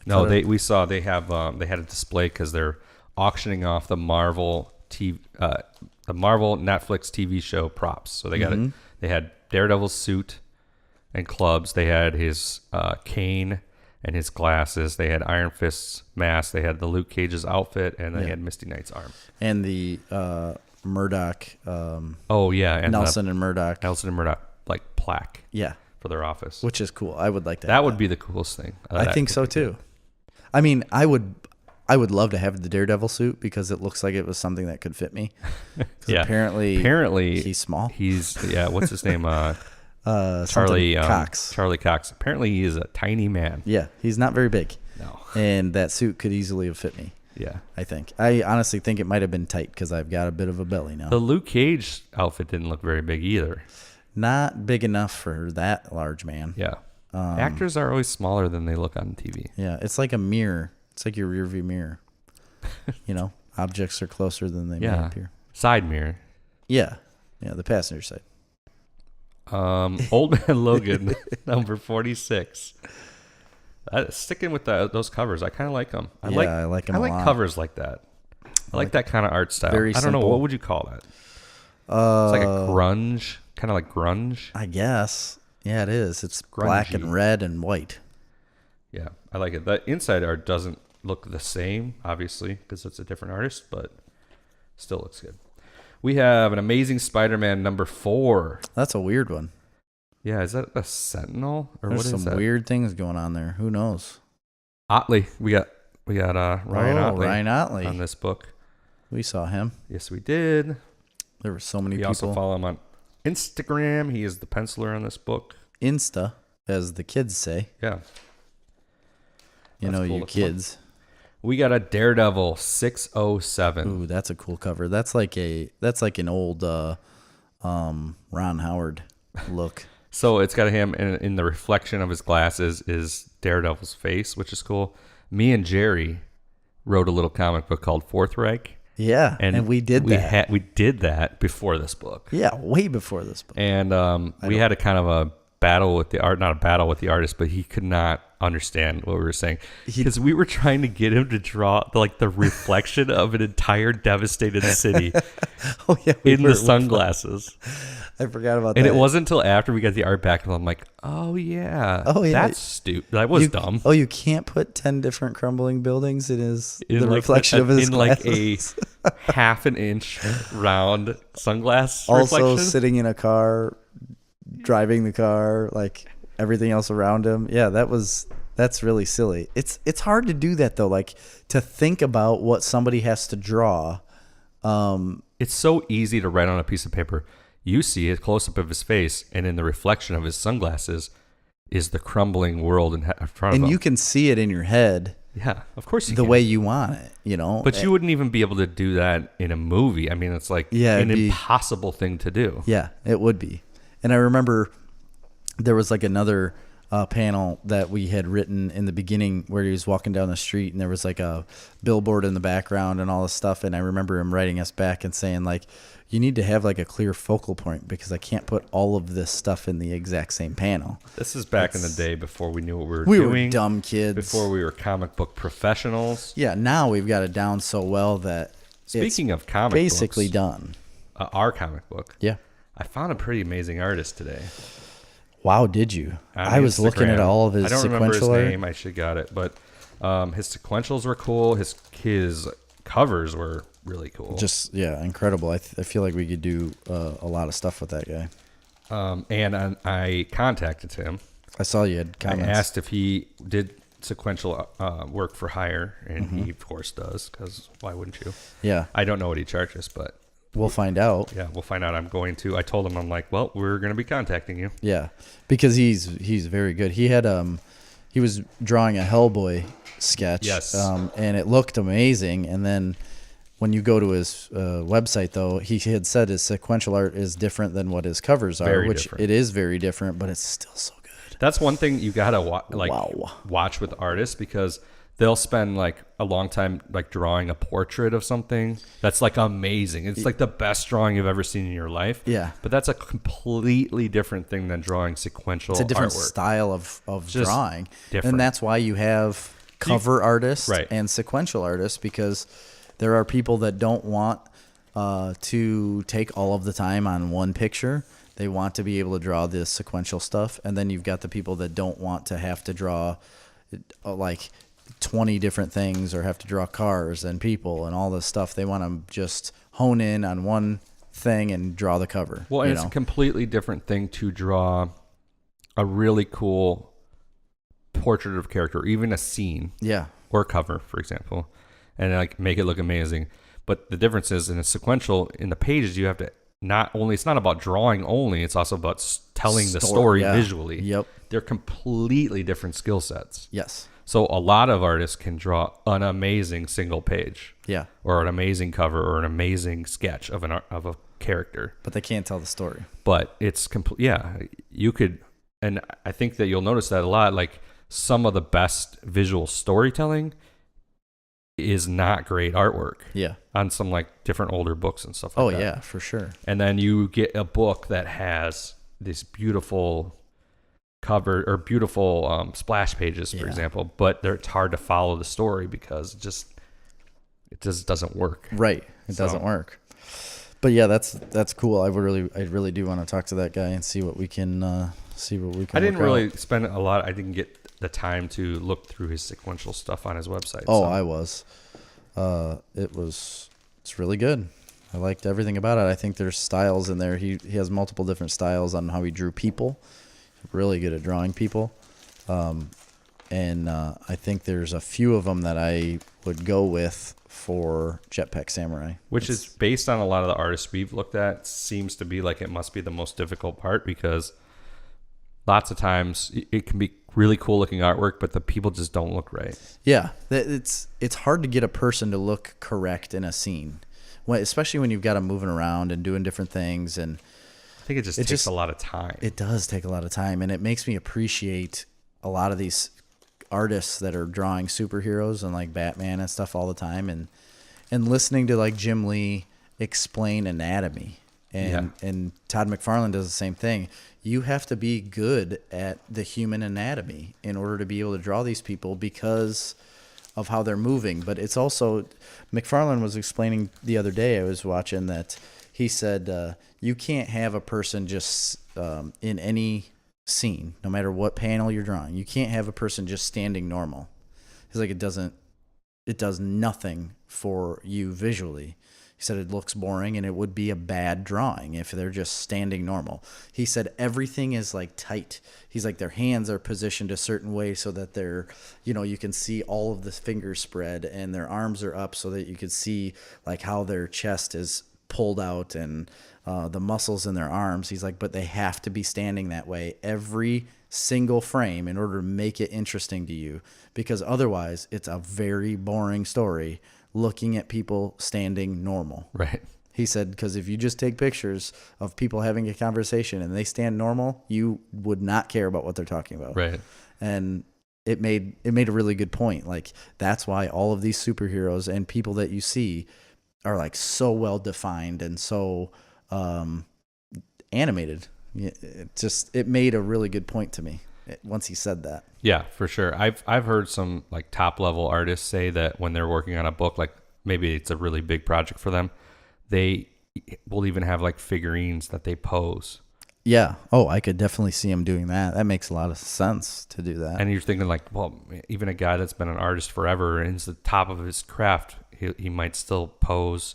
No, they had a display because they're auctioning off the Marvel Netflix TV show props. So they got it. They had Daredevil's suit and clubs. They had his cane and his glasses. They had Iron Fist's mask. They had the Luke Cage's outfit, and they had Misty Knight's arm. And the Murdoch. Oh yeah, and Nelson and Murdoch. Nelson and Murdoch like plaque. Yeah. For their office, Which is cool. I would like that. That would be the coolest thing. I think so too. I mean, I would love to have the Daredevil suit because it looks like it was something that could fit me. Yeah. Apparently he's small. What's his name? Charlie Cox. Charlie Cox. Apparently he is a tiny man. Yeah, he's not very big. No. And that suit could easily have fit me. Yeah. I think. I honestly think it might have been tight because I've got a bit of a belly now. The Luke Cage outfit didn't look very big either. Not big enough for that large man. Yeah. Actors are always smaller than they look on TV. Yeah, it's like a mirror. It's like your rear view mirror. Objects are closer than they may appear. Side mirror. Yeah. Yeah, the passenger side. Old Man Logan, number 46. Sticking with those covers, I kind of like them. I like them I a like lot. covers like that. I like that kind of art style. Very I don't know, simple. what would you call that? It's like a grunge, kind of like grunge. I guess. Yeah, it is. It's black and red and white. Yeah, I like it. The inside art doesn't look the same, obviously, because it's a different artist, but still looks good. We have an Amazing Spider-Man number 4. That's a weird one. Yeah, is that a Sentinel or There's what is some that? weird things going on there. Who knows? Otley. We got Ryan Otley. Ryan Otley on this book. We saw him. Yes, we did. There were so many We people. also follow him on Instagram. He is the penciler on this book. Insta, as the kids say. Yeah. You That's know, cool you looking kids. We got a Daredevil 607. Ooh, that's a cool cover. That's like an old Ron Howard look. So it's got him in the reflection of his glasses is Daredevil's face, which is cool. Me and Jerry wrote a little comic book called Fourth Reich. Yeah, and we did that. We did that before this book. Yeah, way before this book. And we had a kind of a battle with the art, not a battle with the artist, but he could not understand what we were saying because we were trying to get him to draw the reflection of an entire devastated city in the sunglasses. I forgot about that. And it wasn't until after we got the art back and I'm like, oh yeah, that's stupid. That was dumb. Oh, you can't put 10 different crumbling buildings in the reflection of his glasses. Like a half an inch round sunglass also reflection. Sitting in a car, driving the car, like everything else around him. Yeah, that's really silly. It's hard to do that though, like to think about what somebody has to draw. It's so easy to write on a piece of paper. You see a close-up of his face, and in the reflection of his sunglasses is the crumbling world in front of him. And you can see it in your head. Yeah, of course you the can. way you want it, But you wouldn't even be able to do that in a movie. I mean, it's like an impossible thing to do. Yeah, it would be. And I remember there was like another panel that we had written in the beginning where he was walking down the street and there was like a billboard in the background and all this stuff. And I remember him writing us back and saying like, you need to have like a clear focal point because I can't put all of this stuff in the exact same panel. This is back in the day before we knew what we were doing. We were dumb kids. Before we were comic book professionals. Yeah, now we've got it down so well that Speaking of comic basically books, done. Our comic book. Yeah. I found a pretty amazing artist today. Wow, did you? I was looking at all of his sequential I don't remember his art. name. I should got it. But his sequentials were cool. His covers were really cool. Just, incredible. I feel like we could do a lot of stuff with that guy. I contacted him. I saw you had comments. I asked if he did sequential work for hire, and he of course does, because why wouldn't you? Yeah, I don't know what he charges, but we'll find out. yeah, we'll find out. I told him, I'm like, well, we're going to be contacting you. Yeah, because he's very good. He had he was drawing a Hellboy sketch. Yes. And it looked amazing. And then when you go to his website, though, he had said his sequential art is different than what his covers are, Very which different. it is very different, but it's still so good. That's one thing you gotta Wow. watch with artists, because they'll spend like a long time like drawing a portrait of something that's like amazing. It's like the best drawing you've ever seen in your life. Yeah. But that's a completely different thing than drawing sequential It's a different artwork. style of Just drawing. different. And that's why you have cover artists right. and sequential artists, because there are people that don't want to take all of the time on one picture. They want to be able to draw this sequential stuff. And then you've got the people that don't want to have to draw like 20 different things or have to draw cars and people and all this stuff. They want to just hone in on one thing and draw the cover. Well, and it's a completely different thing to draw a really cool portrait of a character, or even a scene. Yeah. Or cover, for example, and like make it look amazing. But the difference is, in a sequential, in the pages, you have to it's not about drawing only, it's also about telling the story visually. Yep. They're completely different skill sets. Yes. So a lot of artists can draw an amazing single page. Yeah. Or an amazing cover, or an amazing sketch of a character. But they can't tell the story. But it's you could, and I think that you'll notice that a lot, like some of the best visual storytelling is not great artwork. Yeah. On some like different older books and stuff like that. Oh yeah, for sure. And then you get a book that has this beautiful cover or beautiful splash pages, for example, but it's hard to follow the story because it just doesn't work. Right. It doesn't work. But yeah, that's cool. I really do want to talk to that guy and see what we can I didn't work really out. spend a lot. I didn't get the time to look through his sequential stuff on his website. Oh, I was. It's really good. I liked everything about it. I think there's styles in there. He has multiple different styles on how he drew people. Really good at drawing people. And I think there's a few of them that I would go with for Jetpack Samurai. Which is based on a lot of the artists we've looked at, seems to be like it must be the most difficult part, because lots of times it can be really cool looking artwork, but the people just don't look right. Yeah, it's hard to get a person to look correct in a scene, especially when you've got them moving around and doing different things. And I think it takes a lot of time. It does take a lot of time, and it makes me appreciate a lot of these artists that are drawing superheroes and like Batman and stuff all the time, and listening to like Jim Lee explain anatomy, and Todd McFarlane does the same thing. You have to be good at the human anatomy in order to be able to draw these people because of how they're moving. But it's also, McFarlane was explaining the other day, I was watching, that he said you can't have a person just in any scene, no matter what panel you're drawing, you can't have a person just standing normal. He's like, it does nothing for you visually. He said it looks boring and it would be a bad drawing if they're just standing normal. He said everything is like tight. He's like, their hands are positioned a certain way so that they're, you can see all of the fingers spread, and their arms are up so that you could see like how their chest is pulled out and the muscles in their arms. He's like, but they have to be standing that way every single frame in order to make it interesting to you, because otherwise it's a very boring story looking at people standing normal. Right. He said, because if you just take pictures of people having a conversation and they stand normal, you would not care about what they're talking about. Right. And it made a really good point. Like, that's why all of these superheroes and people that you see are like so well defined and so animated. It made a really good point to me once he said that. Yeah, for sure. I've heard some like top level artists say that when they're working on a book, like maybe it's a really big project for them, they will even have like figurines that they pose. Yeah. Oh, I could definitely see him doing that. That makes a lot of sense to do that. And you're thinking like, well, even a guy that's been an artist forever and is the top of his craft, he might still pose,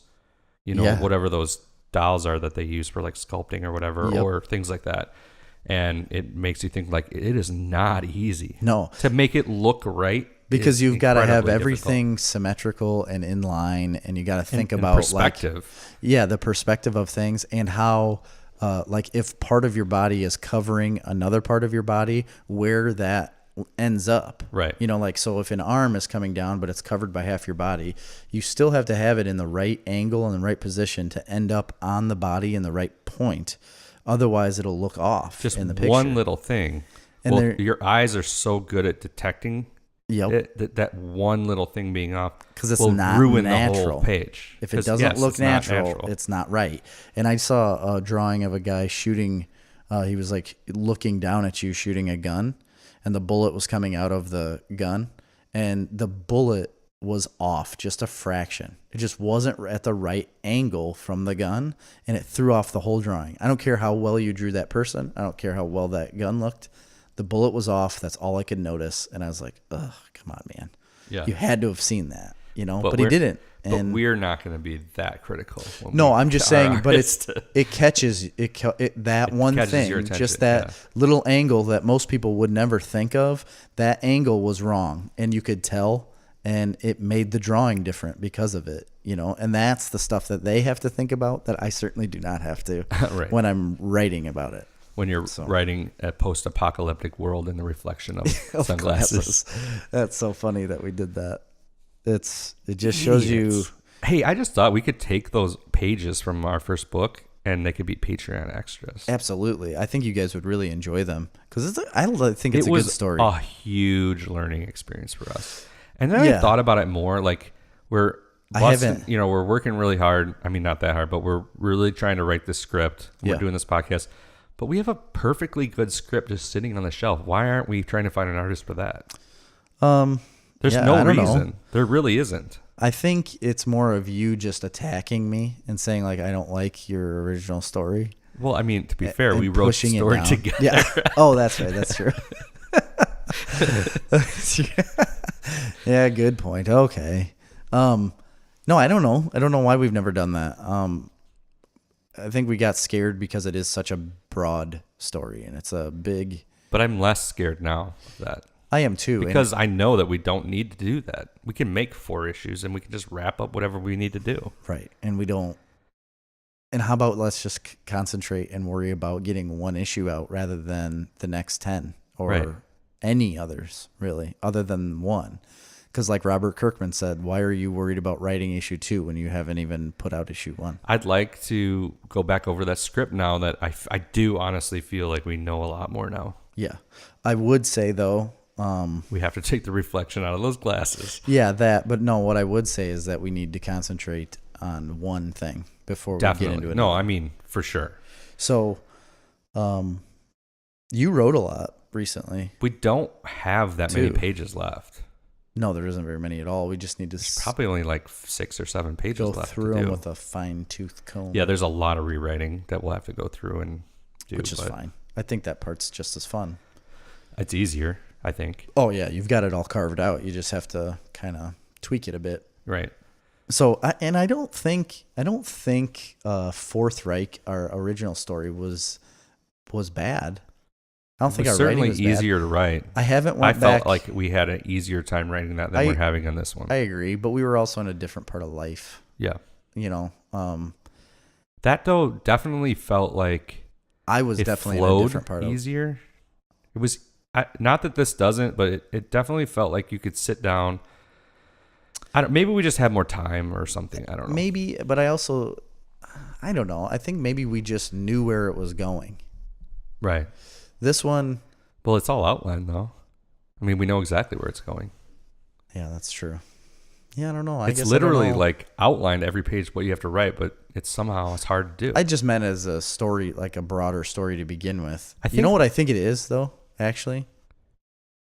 whatever those dolls are that they use for like sculpting or whatever, Yep. or things like that. And it makes you think like it is not easy. No. To make it look right. Because you've got to have incredibly everything symmetrical and in line, and you got to think And about perspective. the perspective of things and how, like if part of your body is covering another part of your body, where that ends up. Right. You know, like, so if an arm is coming down, but it's covered by half your body, you still have to have it in the right angle and the right position to end up on the body in the right point. Otherwise it'll look off Just in the picture. one little thing. And Well, there- your eyes are so good at detecting Yep. that one little thing being off 'Cause it's will not ruin the natural. whole page. If it 'Cause, doesn't yes, look it's not natural, it's not right. And I saw a drawing of a guy shooting. He was like looking down at you shooting a gun, and the bullet was coming out of the gun, and the bullet was off just a fraction. It just wasn't at the right angle from the gun, and it threw off the whole drawing. I don't care how well you drew that person. I don't care how well that gun looked. The bullet was off. That's all I could notice. And I was like, ugh, come on, man. Yeah. You had to have seen that, you know, but he we're- didn't. But And we're not going to be that critical. when no, we I'm just are saying, but artists. it catches that one catches thing, your attention, just that yeah. little angle that most people would never think of. That angle was wrong, and you could tell, and it made the drawing different because of it, you know. And that's the stuff that they have to think about that I certainly do not have to Right. when I'm writing about it. when you're writing a post-apocalyptic world in the reflection of sunglasses. That's so funny that we did that. It just shows you. Hey, I just thought we could take those pages from our first book and they could be Patreon extras. Absolutely, I think you guys would really enjoy them because I think it's It a was good story. a huge learning experience for us. And then I Yeah. thought about it more, like we're haven't- we're working really hard. I mean, not that hard, but we're really trying to write this script. Yeah. We're doing this podcast, but we have a perfectly good script just sitting on the shelf. Why aren't we trying to find an artist for that? There's Yeah, no I don't know. reason. There really isn't. I think it's more of you just attacking me and saying like I don't like your original story. Well, I mean, to be fair, and we wrote the pushing it story down. together. Yeah. Oh, that's right. That's true. Yeah, good point. Okay. No, I don't know. I don't know why we've never done that. I think we got scared because it is such a broad story and it's a big. But I'm less scared now of that. I am too. Because I know that we don't need to do that. We can make 4 issues and we can just wrap up whatever we need to do. Right. And we don't. And how about let's just concentrate and worry about getting one issue out rather than the next 10 or Right. any others, really, other than one. Because like Robert Kirkman said, why are you worried about writing issue 2 when you haven't even put out issue 1? I'd like to go back over that script now that I do honestly feel like we know a lot more now. Yeah. I would say, though, We have to take the reflection out of those glasses. yeah, that. But no, what I would say is that we need to concentrate on one thing before we Definitely. get into it. No, I mean, for sure. So, you wrote a lot recently. We don't have that many 2. pages left. No, there isn't very many at all. We just need to Probably only like 6 or 7 pages go left through to them do. with a fine-tooth comb. Yeah, there's a lot of rewriting that we'll have to go through and do. which is but fine. I think that part's just as fun. It's easier, I think. Oh yeah, you've got it all carved out. You just have to kind of tweak it a bit. Right. So, I don't think Fourth Reich, our original story, was bad. I don't think It our was certainly writing was easier to write. bad. I haven't I went felt back. like we had an easier time writing that than we're having on this one. I agree, but we were also in a different part of life. Yeah. You know, That though definitely felt like I was it definitely in a flowed different part of. easier. It was not that this doesn't, but it definitely felt like you could sit down. Maybe we just had more time or something. I don't know. Maybe, but I don't know. I think maybe we just knew where it was going. Right. This one, Well, it's all outlined though. I mean, we know exactly where it's going. yeah, that's true. Yeah, I don't know. It's literally like outlined every page what you have to write, but it's hard to do. I just meant as a story, like a broader story to begin with. I You think- know what I think it is, though, actually?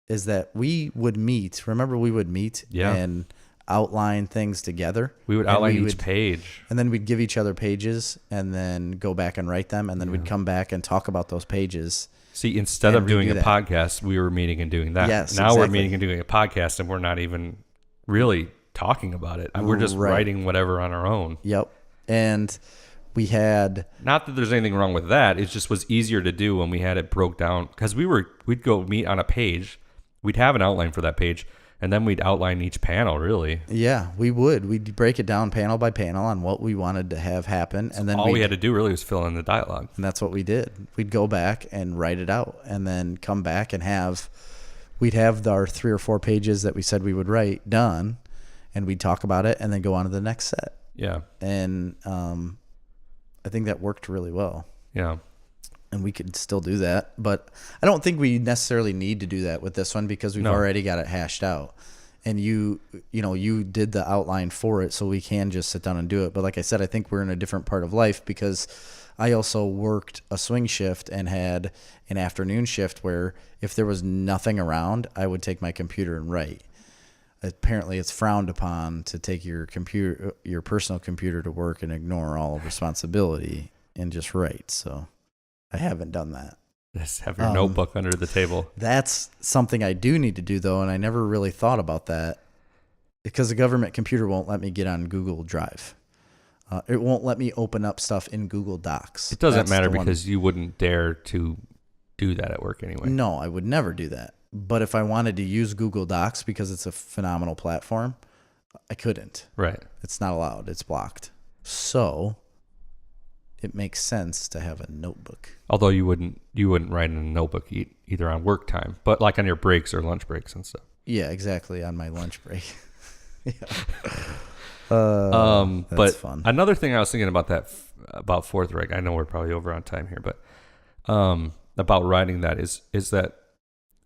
Is that we would meet. Remember, we would meet Yeah. and outline things together. we would and outline we each would- page. And then we'd give each other pages and then go back and write them. And then we'd come back and talk about those pages. See, instead and of doing redo a that. podcast, we were meeting and doing that. Yes, now we're exactly. meeting and doing a podcast, and we're not even really talking about it. We're just Right. writing whatever on our own. Yep. And We had Not that there's anything wrong with that. It just was easier to do when we had it broke down. Because we'd go meet on a page. We'd have an outline for that page. And then we'd outline each panel, really. Yeah, we would. We'd break it down panel by panel on what we wanted to have happen. And then all we had to do really was fill in the dialogue. And that's what we did. We'd go back and write it out and then come back and we'd have our 3 or 4 pages that we said we would write done. And we'd talk about it and then go on to the next set. Yeah. And I think that worked really well. Yeah. And we could still do that, but I don't think we necessarily need to do that with this one because we've already got it hashed out. And you did the outline for it, so we can just sit down and do it. But like I said, I think we're in a different part of life because I also worked a swing shift and had an afternoon shift where if there was nothing around, I would take my computer and write. Apparently it's frowned upon to take your personal computer to work and ignore all responsibility and just write. So I haven't done that. Just have your notebook under the table. That's something I do need to do, though, and I never really thought about that because the government computer won't let me get on Google Drive. It won't let me open up stuff in Google Docs. It doesn't matter because you wouldn't dare to do that at work anyway. No, I would never do that. But if I wanted to use Google Docs because it's a phenomenal platform, I couldn't. Right. It's not allowed. It's blocked. So it makes sense to have a notebook. Although you wouldn't write in a notebook either on work time, but like on your breaks or lunch breaks and stuff. Yeah, exactly. On my lunch break. Yeah. That's but fun. Another thing I was thinking about Fourth Reich, I know we're probably over on time here, but about writing that is that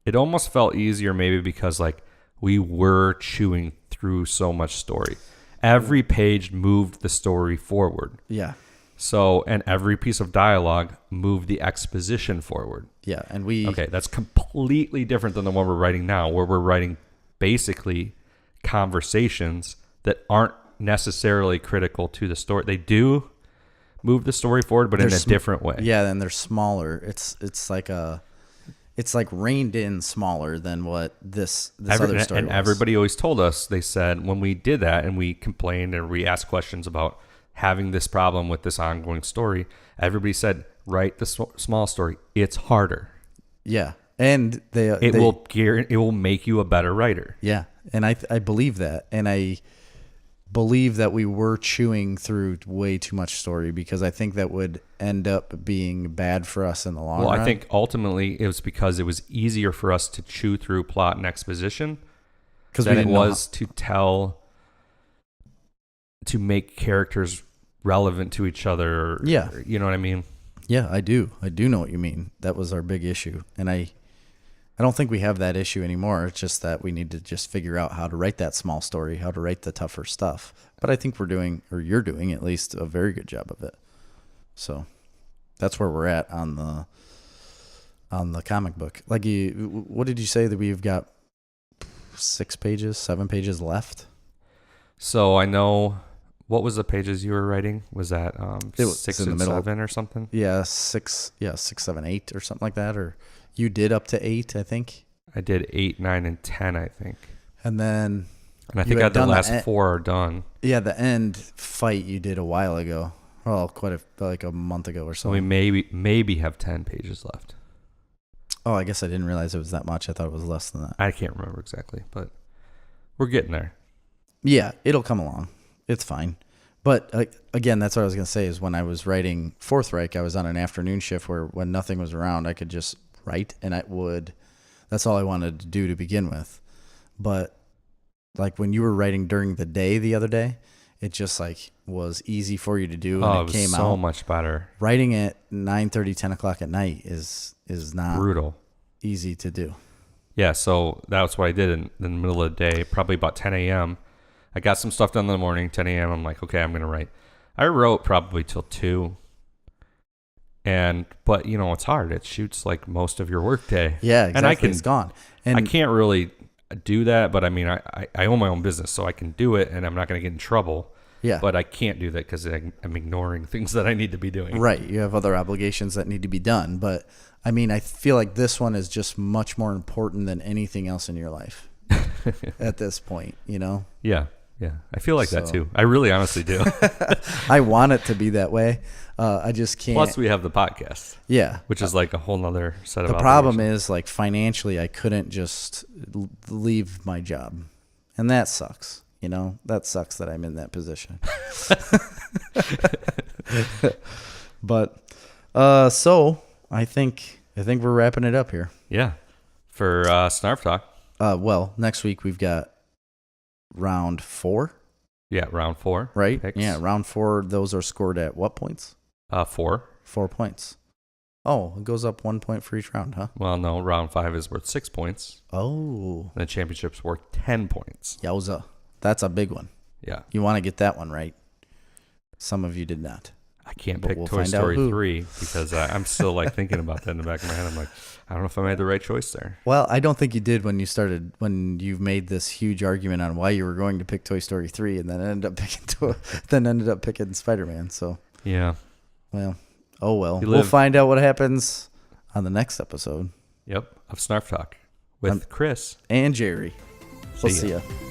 it almost felt easier maybe because like we were chewing through so much story. Every page moved the story forward. Yeah. So, and every piece of dialogue moved the exposition forward. Yeah, and that's completely different than the one we're writing now, where we're writing basically conversations that aren't necessarily critical to the story. They do move the story forward, but in a different way. Yeah, and they're smaller. It's like reined in smaller than what this other story and was. Everybody always told us, they said, when we did that and we complained and we asked questions about having this problem with this ongoing story, everybody said, write the small story. It's harder. Yeah. And it will make you a better writer. Yeah. And I believe that. And I believe that we were chewing through way too much story because I think that would end up being bad for us in the long run. Well, I think ultimately it was because it was easier for us to chew through plot and exposition than it was to make characters relevant to each other. Yeah. You know what I mean? Yeah, I do. I do know what you mean. That was our big issue. And I don't think we have that issue anymore. It's just that we need to just figure out how to write that small story, how to write the tougher stuff. But I think we're doing, or you're doing at least, a very good job of it. So that's where we're at on the comic book. Like, what did you say that we've got 7 pages left? So I know, what was the pages you were writing? Was that it was 6 in and the middle. 7 or something? Yeah, 6, 7, 8 or something like that. Or you did up to 8, I think. I did 8, 9, and 10, I think. And then... And I think the last 4 are done. Yeah, the end fight you did a while ago. Well, like a month ago or so. So we maybe have 10 pages left. Oh, I guess I didn't realize it was that much. I thought it was less than that. I can't remember exactly, but we're getting there. Yeah, it'll come along. It's fine. But again, that's what I was going to say is when I was writing Fourth Reich, I was on an afternoon shift where when nothing was around, I could just write and that's all I wanted to do to begin with. But like when you were writing during the day the other day, it just like was easy for you to do and it came out so much better. Writing at 9:30, 10 o'clock at night is not brutal easy to do. Yeah, so that's what I did in the middle of the day, probably about 10 a.m. I got some stuff done in the morning, 10 a.m. I'm like, okay, I'm going to write. I wrote probably till 2. But you know, it's hard. It shoots like most of your work day. Yeah, exactly. And it's gone. And I can't really do that, but I mean, I own my own business, so I can do it and I'm not going to get in trouble. Yeah. But I can't do that because I'm ignoring things that I need to be doing. Right. You have other obligations that need to be done. But I mean, I feel like this one is just much more important than anything else in your life at this point, you know? Yeah. Yeah, I feel like that So- too. I really honestly do. I want it to be that way. I just can't. Plus, we have the podcast, Yeah. which is like a whole nother set of The problem obligations. is, like, financially, I couldn't just leave my job. And that sucks. You know, that sucks that I'm in that position. But, so I think we're wrapping it up here. Yeah. For Snarf Talk. Well, next week we've got round 4, Yeah, round 4. right? Picks. Yeah, round 4. Those are scored at what points? 4. 4 points. Oh, it goes up 1 point for each round, huh? Well, no, round 5 is worth 6 points. Oh, And the championship's worth 10 points. yowza. That's a big one. Yeah. You want to get that one right. Some of you did not. I can't But pick we'll Toy find out Story who. 3 because I'm still like thinking about that in the back of my head. I'm like, I don't know if I made the right choice there. Well, I don't think you did when you've made this huge argument on why you were going to pick Toy Story 3 and then ended up picking Spider-Man. So, Yeah. well, oh well. You We'll live- find out what happens on the next episode. Yep. Of Snarf Talk with Chris. And Jerry. We'll See ya. see ya.